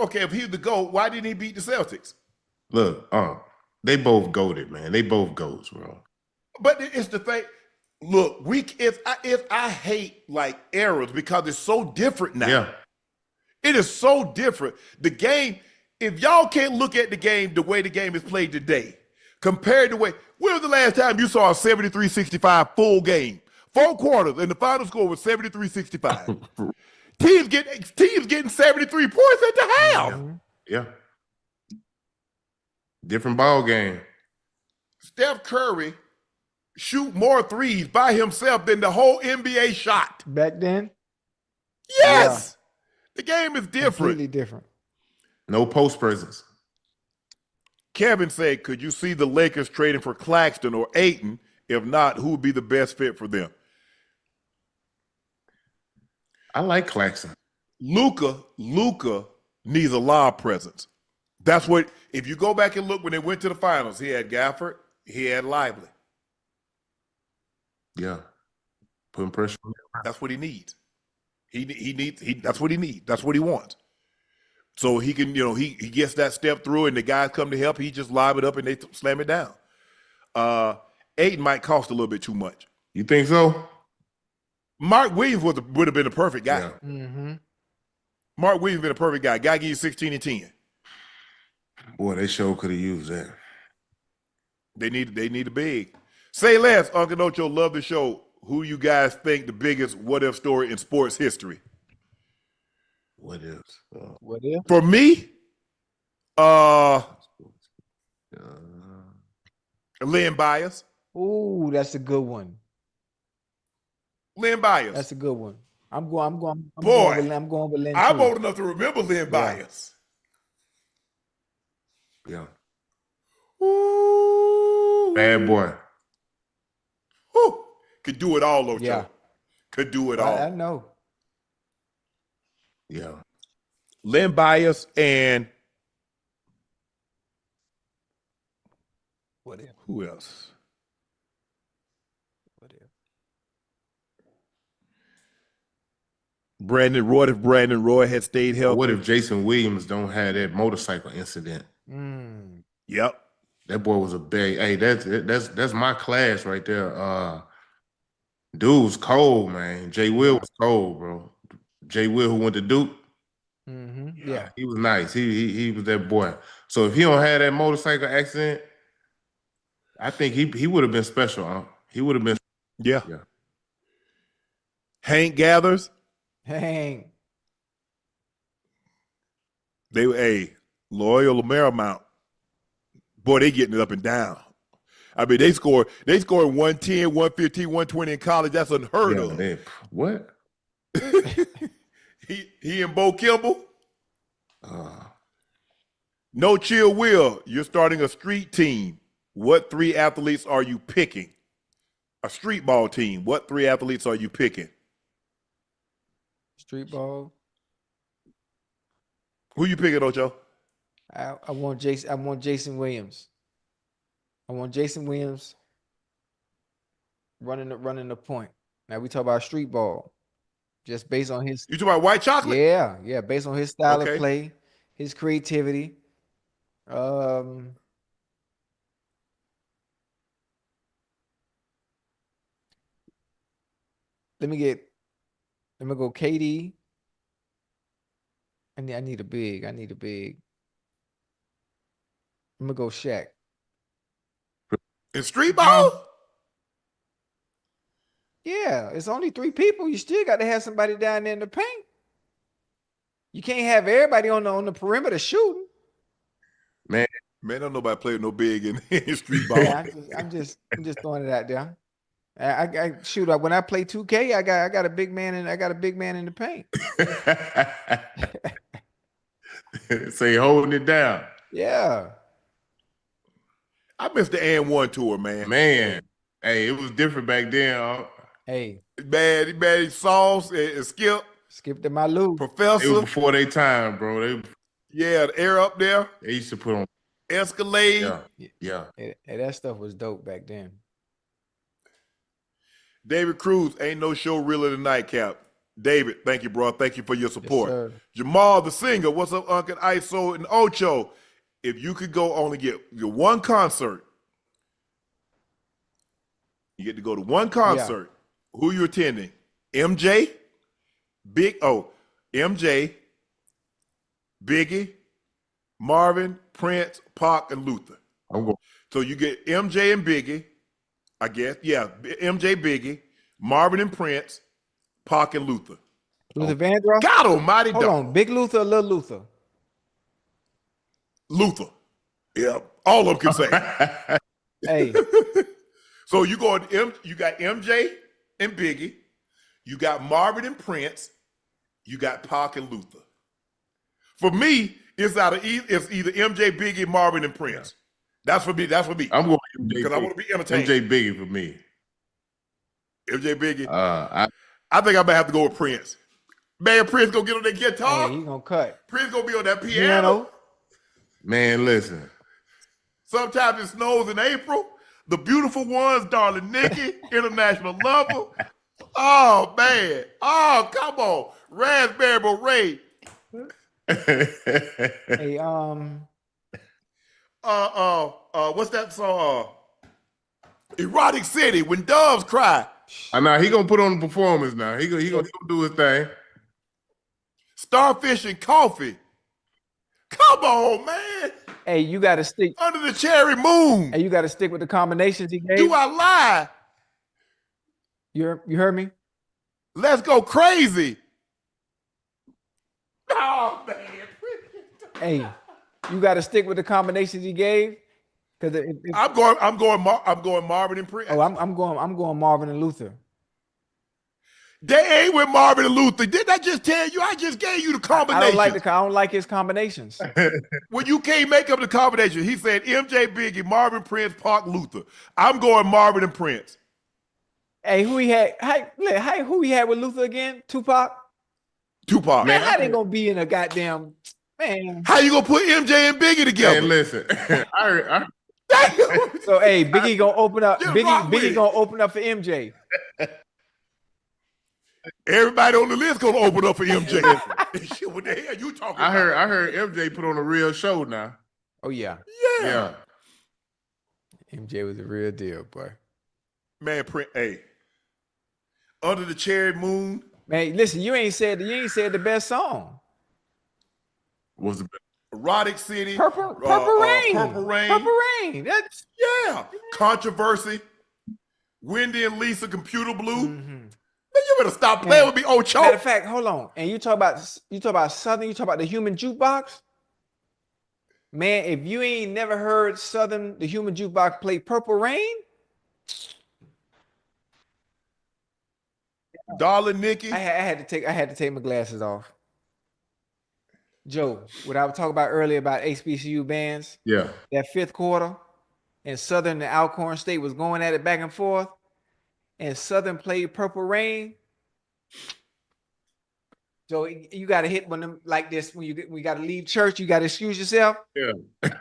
Okay, if he was the GOAT, why didn't he beat the Celtics? Look, they both goated, man. They both goats, bro. But it's the thing. Look, I hate like errors because it's so different now. Yeah. It is so different. The game, if y'all can't look at the game the way the game is played today, compared to when was the last time you saw a 73-65 full game? 4 quarters and the final score was 73-65. Teams getting 73 points at the half. Yeah. Different ball game. Steph Curry shoot more threes by himself than the whole NBA shot. Back then? Yes. Yeah. The game is different. Completely different. No post presence. Kevin said, could you see the Lakers trading for Claxton or Ayton? If not, who would be the best fit for them? I like Claxton. Luka needs a lob presence. That's what, if you go back and look when they went to the finals, he had Gafford, he had Lively. Yeah. Putting pressure on him. That's what he needs. That's what he needs. That's what he wants. So he can, he gets that step through and the guys come to help. He just lob it up and they slam it down. Ayton might cost a little bit too much. You think so? Mark Williams would have been a perfect guy. Yeah. Mm-hmm. Mark Williams been a perfect guy. Guy give you 16 and 10. Boy, they sure could have used that. They need a big. Say less, Uncle Ocho. Love the show. Who you guys think the biggest what if story in sports history? What if? What if? For me, Lynn Byers. Ooh, that's a good one. Lynn Byers. That's a good one. I'm going with Lynn. I'm too. old enough to remember Lynn Byers. Yeah. Ooh. Bad boy. Woo. Could do it all, Ocho. Yeah. Could do it all. I know. Yeah. Lynn Byers and What if? Who else? What if? Brandon Roy. If Brandon Roy had stayed healthy. What if Jason Williams don't have that motorcycle incident? Yep. That boy was a big. Hey, that's my class right there. Dude was cold, man. Jay Will was cold, bro. Jay Will, who went to Duke. Yeah. He was nice. He was that boy. So if he don't have that motorcycle accident, I think he would have been special. Huh? He would have been. Yeah. Yeah. Hank Gathers. Hang. Loyal Marymount. Boy, they getting it up and down. I mean, they scored 110, 115, 120 in college. That's unheard of. What? he and Bo Kimball. No chill, Will. You're starting a street team. What 3 athletes are you picking? A street ball team. What 3 athletes are you picking? Street ball. Who you picking, Ocho? I want Jason. I want Jason Williams. I want Jason Williams running the point. Now we talk about street ball, just based on his. You talking about white chocolate? Yeah, based on his style of play, his creativity. Let me go KD. I need a big. I'm gonna go Shaq. In street ball? Yeah, it's only 3 people. You still got to have somebody down there in the paint. You can't have everybody on the perimeter shooting. Man, don't nobody play no big in street ball. Yeah, I'm just throwing it out there. I shoot up when I play 2K. I got a big man in the paint. So you holding it down. Yeah. I missed the and one tour, man. Man, hey, it was different back then. Hey, man, Sauce and Skip. Skip to my Lou. Professor. It was before their time, bro. The air up there. They used to put on Escalade. Yeah. Hey, that stuff was dope back then. David Cruz, ain't no show realer than Nightcap. David, thank you, bro. Thank you for your support. Yes, Jamal, the singer, what's up, Uncle ISO and Ocho? If you could go only get one concert, you get to go to one concert. Yeah. Who you attending? MJ, MJ, Biggie, Marvin, Prince, Pac, and Luther. So you get MJ and Biggie, I guess. Yeah, MJ, Biggie, Marvin and Prince, Pac and Luther. Luther Vandross? God almighty. Hold on, Big Luther or Little Luther? Luther. Yeah, all of them can say. Hey. So you got MJ and Biggie, you got Marvin and Prince, you got Pac and Luther. For me, it's either MJ, Biggie, Marvin, and Prince. That's for me. I'm going MJ because I want to be entertained. MJ Biggie for me. MJ Biggie. I think I might have to go with Prince. Man, Prince gonna get on that guitar. Hey, he gonna cut. Prince gonna be on that piano. Man, listen. Sometimes it snows in April. The Beautiful Ones, Darling Nikki, International Lover. Oh man. Oh, come on. Raspberry Beret. Hey, what's that song? Erotic City, When Doves Cry. Now he gonna put on the performance now. He gonna do his thing. Starfish and Coffee. Come on, man. Hey, you gotta stick Under the Cherry Moon. Hey, you gotta stick with the combinations he gave. Do I lie? You heard me? Let's Go Crazy. Oh man. Hey, you gotta stick with the combinations he gave. Because I'm going Marvin and Prince. Oh, I'm going Marvin and Luther. They ain't with Marvin and Luther. Didn't I just tell you? I just gave you the combination. I don't like his combinations. When you can't make up the combination, he said MJ, Biggie, Marvin, Prince, Pac, Luther. I'm going Marvin and Prince. Hey, who he had? Who he had with Luther again? Tupac. Man, how they gonna be in a goddamn man? How you gonna put MJ and Biggie together? Man, listen. Damn. So hey, Biggie gonna open up. Just rock with Biggie it. gonna open up for MJ. Everybody on the list gonna open up for MJ. Shit, what the hell you talking I about? heard MJ put on a real show now. Oh yeah, Yeah. MJ was a real deal, boy. Man, hey. Under the Cherry Moon. Man, listen, you ain't said the best song. Was the Erotic City. Purple Rain. Purple Rain. Purple Rain. That's Controversy. Wendy and Lisa, Computer Blue. Mhm. Man, you better stop playing with me, Ocho. Matter of fact, hold on. And you talk about Southern, you talk about the Human Jukebox. Man, if you ain't never heard Southern, the Human Jukebox play Purple Rain, Darling Nikki. I had to take my glasses off. Joe, what I was talking about earlier about HBCU bands, Yeah. that fifth quarter, and Southern and Alcorn State was going at it back and forth, and Southern played Purple Rain. So you got to hit one of them like this when you got to leave church. You got to excuse yourself. Yeah.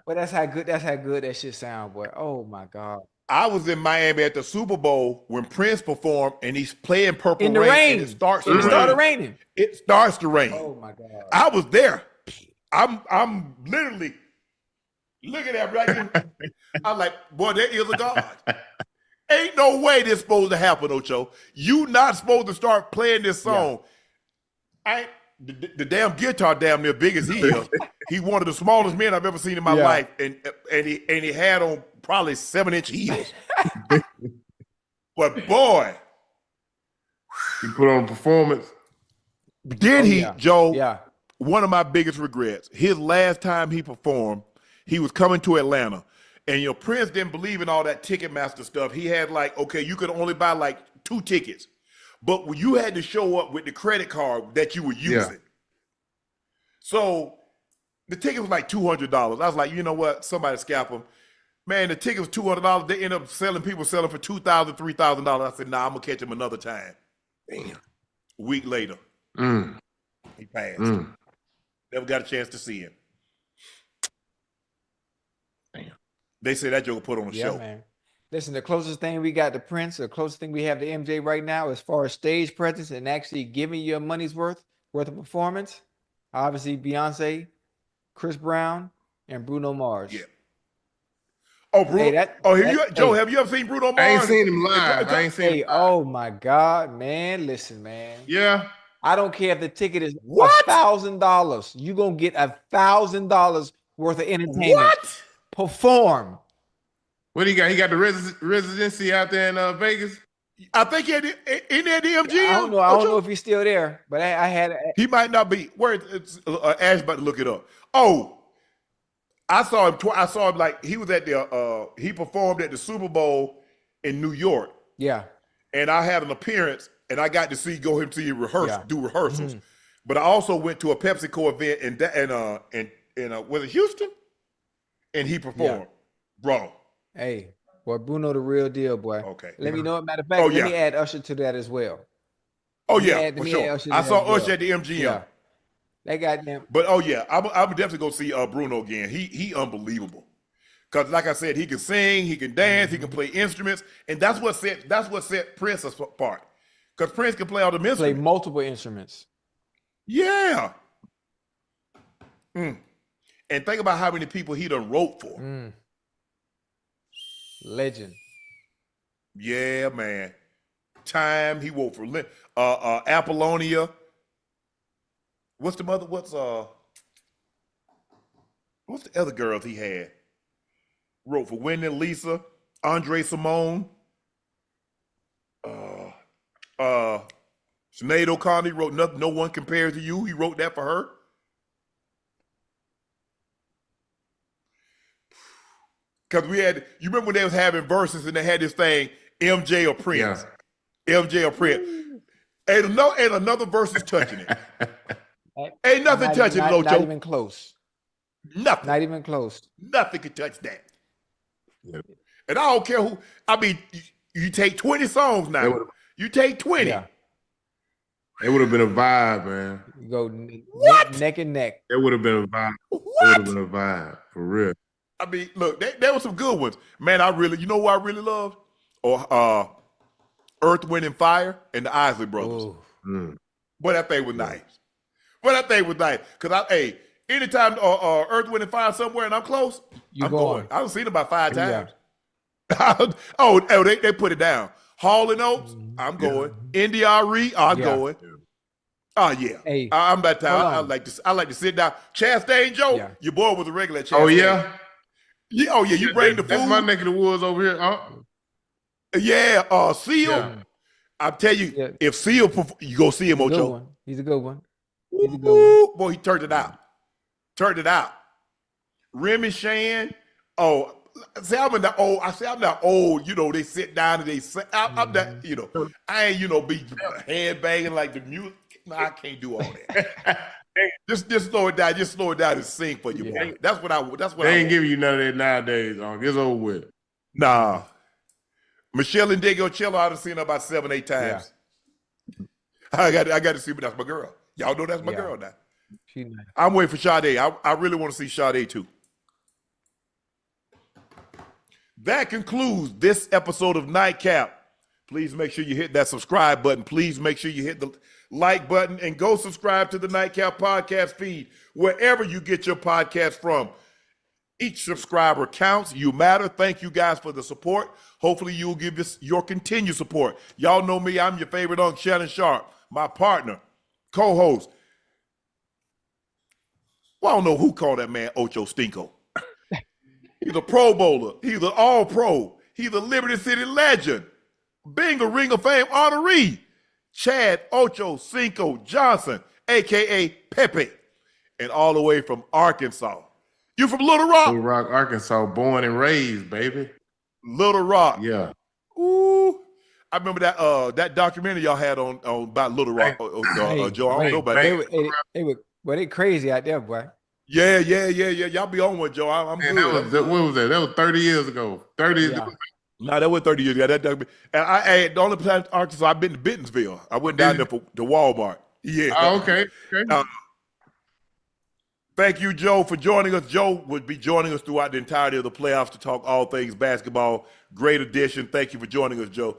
But that's how good that shit sound, boy. Oh my God! I was in Miami at the Super Bowl when Prince performed, and he's playing Purple In the Rain. rain, And it starts it started raining. It starts to rain. Oh my God! I was there. I'm literally looking at right there. I'm like, boy, there is a God. Ain't no way this supposed to happen, Ocho. You not supposed to start playing this song. Yeah. The damn guitar damn near big as he is. He's one of the smallest men I've ever seen in my life, and he had on probably 7-inch heels. But boy, He put on a performance. Joe? Yeah. One of my biggest regrets. His last time he performed, he was coming to Atlanta, and Prince didn't believe in all that Ticketmaster stuff. He had you could only buy 2 tickets. But when you had to show up with the credit card that you were using. Yeah. So the ticket was like $200. I was like, you know what? Somebody scalp them. Man, the ticket was $200. They end up selling for $2,000, $3,000. I said, nah, I'm going to catch him another time. Damn. A week later, he passed. Never got a chance to see him. Damn. They say that joker put on a show. Man. Listen, the closest thing we got to Prince, the closest thing we have to MJ right now, as far as stage presence and actually giving you your money's worth of performance, obviously Beyonce, Chris Brown, and Bruno Mars. Yeah. Oh, Bruno. Joe, have you ever seen Bruno Mars? I ain't seen him live. I ain't seen him live. Oh my God, man. Listen, man. Yeah. I don't care if the ticket is $1,000. You're going to get $1,000 worth of entertainment. What? Perform. What do you got? He got the residency out there in Vegas? I think he had in that MGM. I don't know if he's still there, but I had. He might not be. Where Ash about to look it up. Oh, I saw him. I saw him he was at the. He performed at the Super Bowl in New York. Yeah. And I had an appearance, and I got to do rehearsals. Mm-hmm. But I also went to a PepsiCo event in was it Houston? And he performed, bro. Hey, boy, Bruno the real deal, boy. Okay. Let me know. Matter of fact, let me add Usher to that as well. Oh yeah, for sure. I saw Usher at the MGM. Yeah. That goddamn. But I'm definitely gonna see Bruno again. He unbelievable. Cause like I said, he can sing, he can dance, he can play instruments, and that's what set Prince apart. Cause Prince can play all the instruments. Play multiple instruments. Yeah. And think about how many people he done wrote for. Legend. Yeah, man. Time he wrote for Apollonia. What's the other girls he had? Wrote for Wendy and Lisa, Andre Simone, Sinead O'Connor. He wrote No One Compares to You. He wrote that for her. Because you remember when they was having verses and they had this thing, MJ or Prince. Yeah. MJ or Prince. Ain't another verse is touching it. Ain't nothing touching it, Ocho. Not even close. Nothing. Not even close. Nothing can touch that. Yep. And I don't care who. I mean, you take 20 songs now. You take 20. Yeah. It would have been a vibe, man. You go neck and neck. It would have been a vibe. What? It would have been a vibe, for real. I mean, look, there were some good ones. Man, you know who I really loved? Or Earth, Wind, and Fire and the Isley Brothers. Oh, Boy, that thing was nice. Boy, that thing was nice. Because anytime Earth, Wind, and Fire somewhere and I'm close, I'm going. I've seen it about 5 times. They put it down. Hall and Oates, I'm going. NDRE, I'm going. Oh yeah, Hey, I'm that time. I like to sit down. Chastain Joe, your boy was a regular at Chastain. Oh yeah, You bring the food. That's my neck of the woods over here. Yeah, Seal. Yeah. I tell you, if Seal, you go see him, Ocho. He's a good one. Boy, he turned it out. Remy Shan. Oh, see, I'm not old. I'm not old. You know, they sit down and they say, I'm not. You know, I ain't be head banging like the music. No, I can't do all that. just slow it down. Just slow it down and sing for you, boy. That's what they ain't giving you none of that nowadays. It's over with. Nah. Michelle and Diego Cello, I've seen her about 7-8 times. Yeah. I got to see, but that's my girl. Y'all know that's my girl now. She's nice. I'm waiting for Sade. I really want to see Sade too. That concludes this episode of Nightcap. Please make sure you hit that subscribe button. Please make sure you hit the like button and go subscribe to the Nightcap podcast feed wherever you get your podcast from. Each subscriber counts. You matter. Thank you guys for the support. Hopefully you'll give us your continued support. Y'all know me. I'm your favorite uncle, Shannon Sharpe, my partner, co-host. Well, I don't know who called that man Ochocinco. He's a Pro Bowler. He's an All-Pro. He's a Liberty City legend. Being a Ring of Fame honoree. Chad Ochocinco Johnson, a.k.a. Pepe, and all the way from Arkansas. You from Little Rock? Little Rock, Arkansas, born and raised, baby. Little Rock. Yeah. Ooh. I remember that documentary y'all had on about Little Rock, Joe. I don't know about that. They crazy out there, boy. Yeah. Y'all be on one, Joe. I'm good. What was that? That was 30 years ago. 30 years ago. No, that was 30 years ago. And the only place in Arkansas I've been to Bentonville. I went down there to Walmart. Yeah. Oh, okay. Thank you, Joe, for joining us. Joe would be joining us throughout the entirety of the playoffs to talk all things basketball. Great addition. Thank you for joining us, Joe.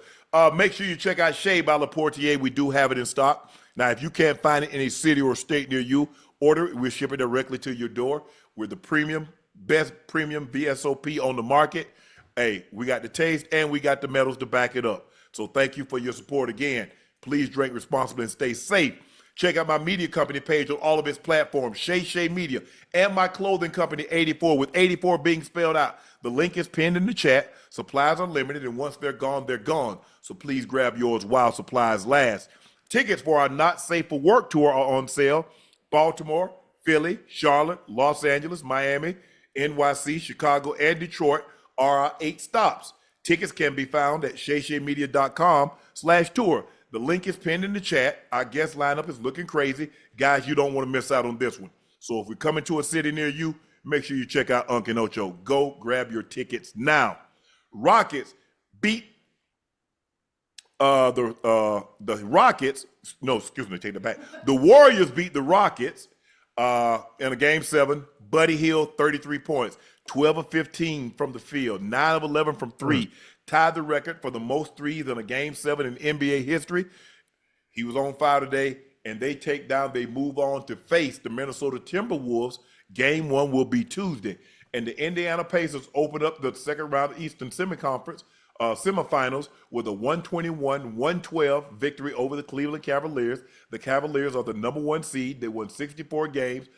Make sure you check out Shea by LaPortier. We do have it in stock. Now, if you can't find it in a city or state near you, order it. We'll ship it directly to your door. We're the best premium VSOP on the market. Hey, we got the taste and we got the medals to back it up. So thank you for your support again. Please drink responsibly and stay safe. Check out my media company page on all of its platforms, Shay Media, and my clothing company, 84, with 84 being spelled out. The link is pinned in the chat. Supplies are limited, and once they're gone, they're gone. So please grab yours while supplies last. Tickets for our Not Safe for Work tour are on sale. Baltimore, Philly, Charlotte, Los Angeles, Miami, NYC, Chicago, and Detroit are our 8 stops. Tickets can be found at shaymedia.com/tour. The link is pinned in the chat. Our guest lineup is looking crazy. Guys, you don't want to miss out on this one. So if we come into a city near you, make sure you check out Unc and Ocho. Go grab your tickets now. Rockets beat the Rockets. No, excuse me, take that back. The Warriors beat the Rockets in a game 7. Buddy Hield, 33 points. 12 of 15 from the field, 9 of 11 from 3, tied the record for the most threes in a game 7 in NBA history. He was on fire today, and they move on to face the Minnesota Timberwolves. Game 1 will be Tuesday. And the Indiana Pacers open up the second round of Eastern Semifinals with a 121-112 victory over the Cleveland Cavaliers. The Cavaliers are the number 1 seed. They won 64 games.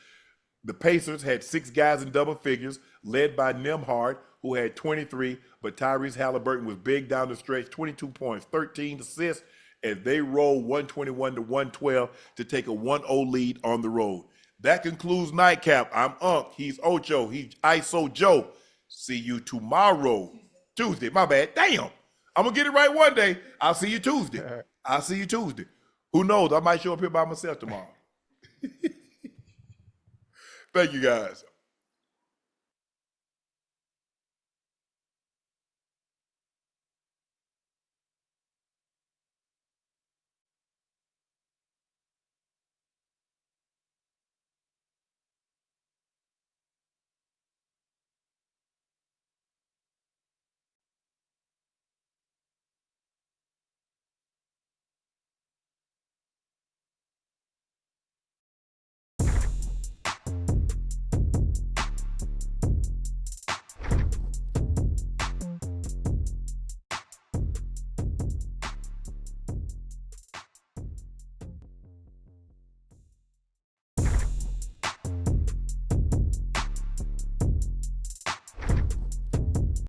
The Pacers had 6 guys in double figures, led by Nembhard, who had 23, but Tyrese Haliburton was big down the stretch, 22 points, 13 assists, as they roll 121-112 to take a 1-0 lead on the road. That concludes Nightcap. I'm Unc. He's Ocho. He's ISO Joe. See you tomorrow. Tuesday. My bad. Damn. I'm going to get it right one day. I'll see you Tuesday. Who knows? I might show up here by myself tomorrow. Thank you, guys.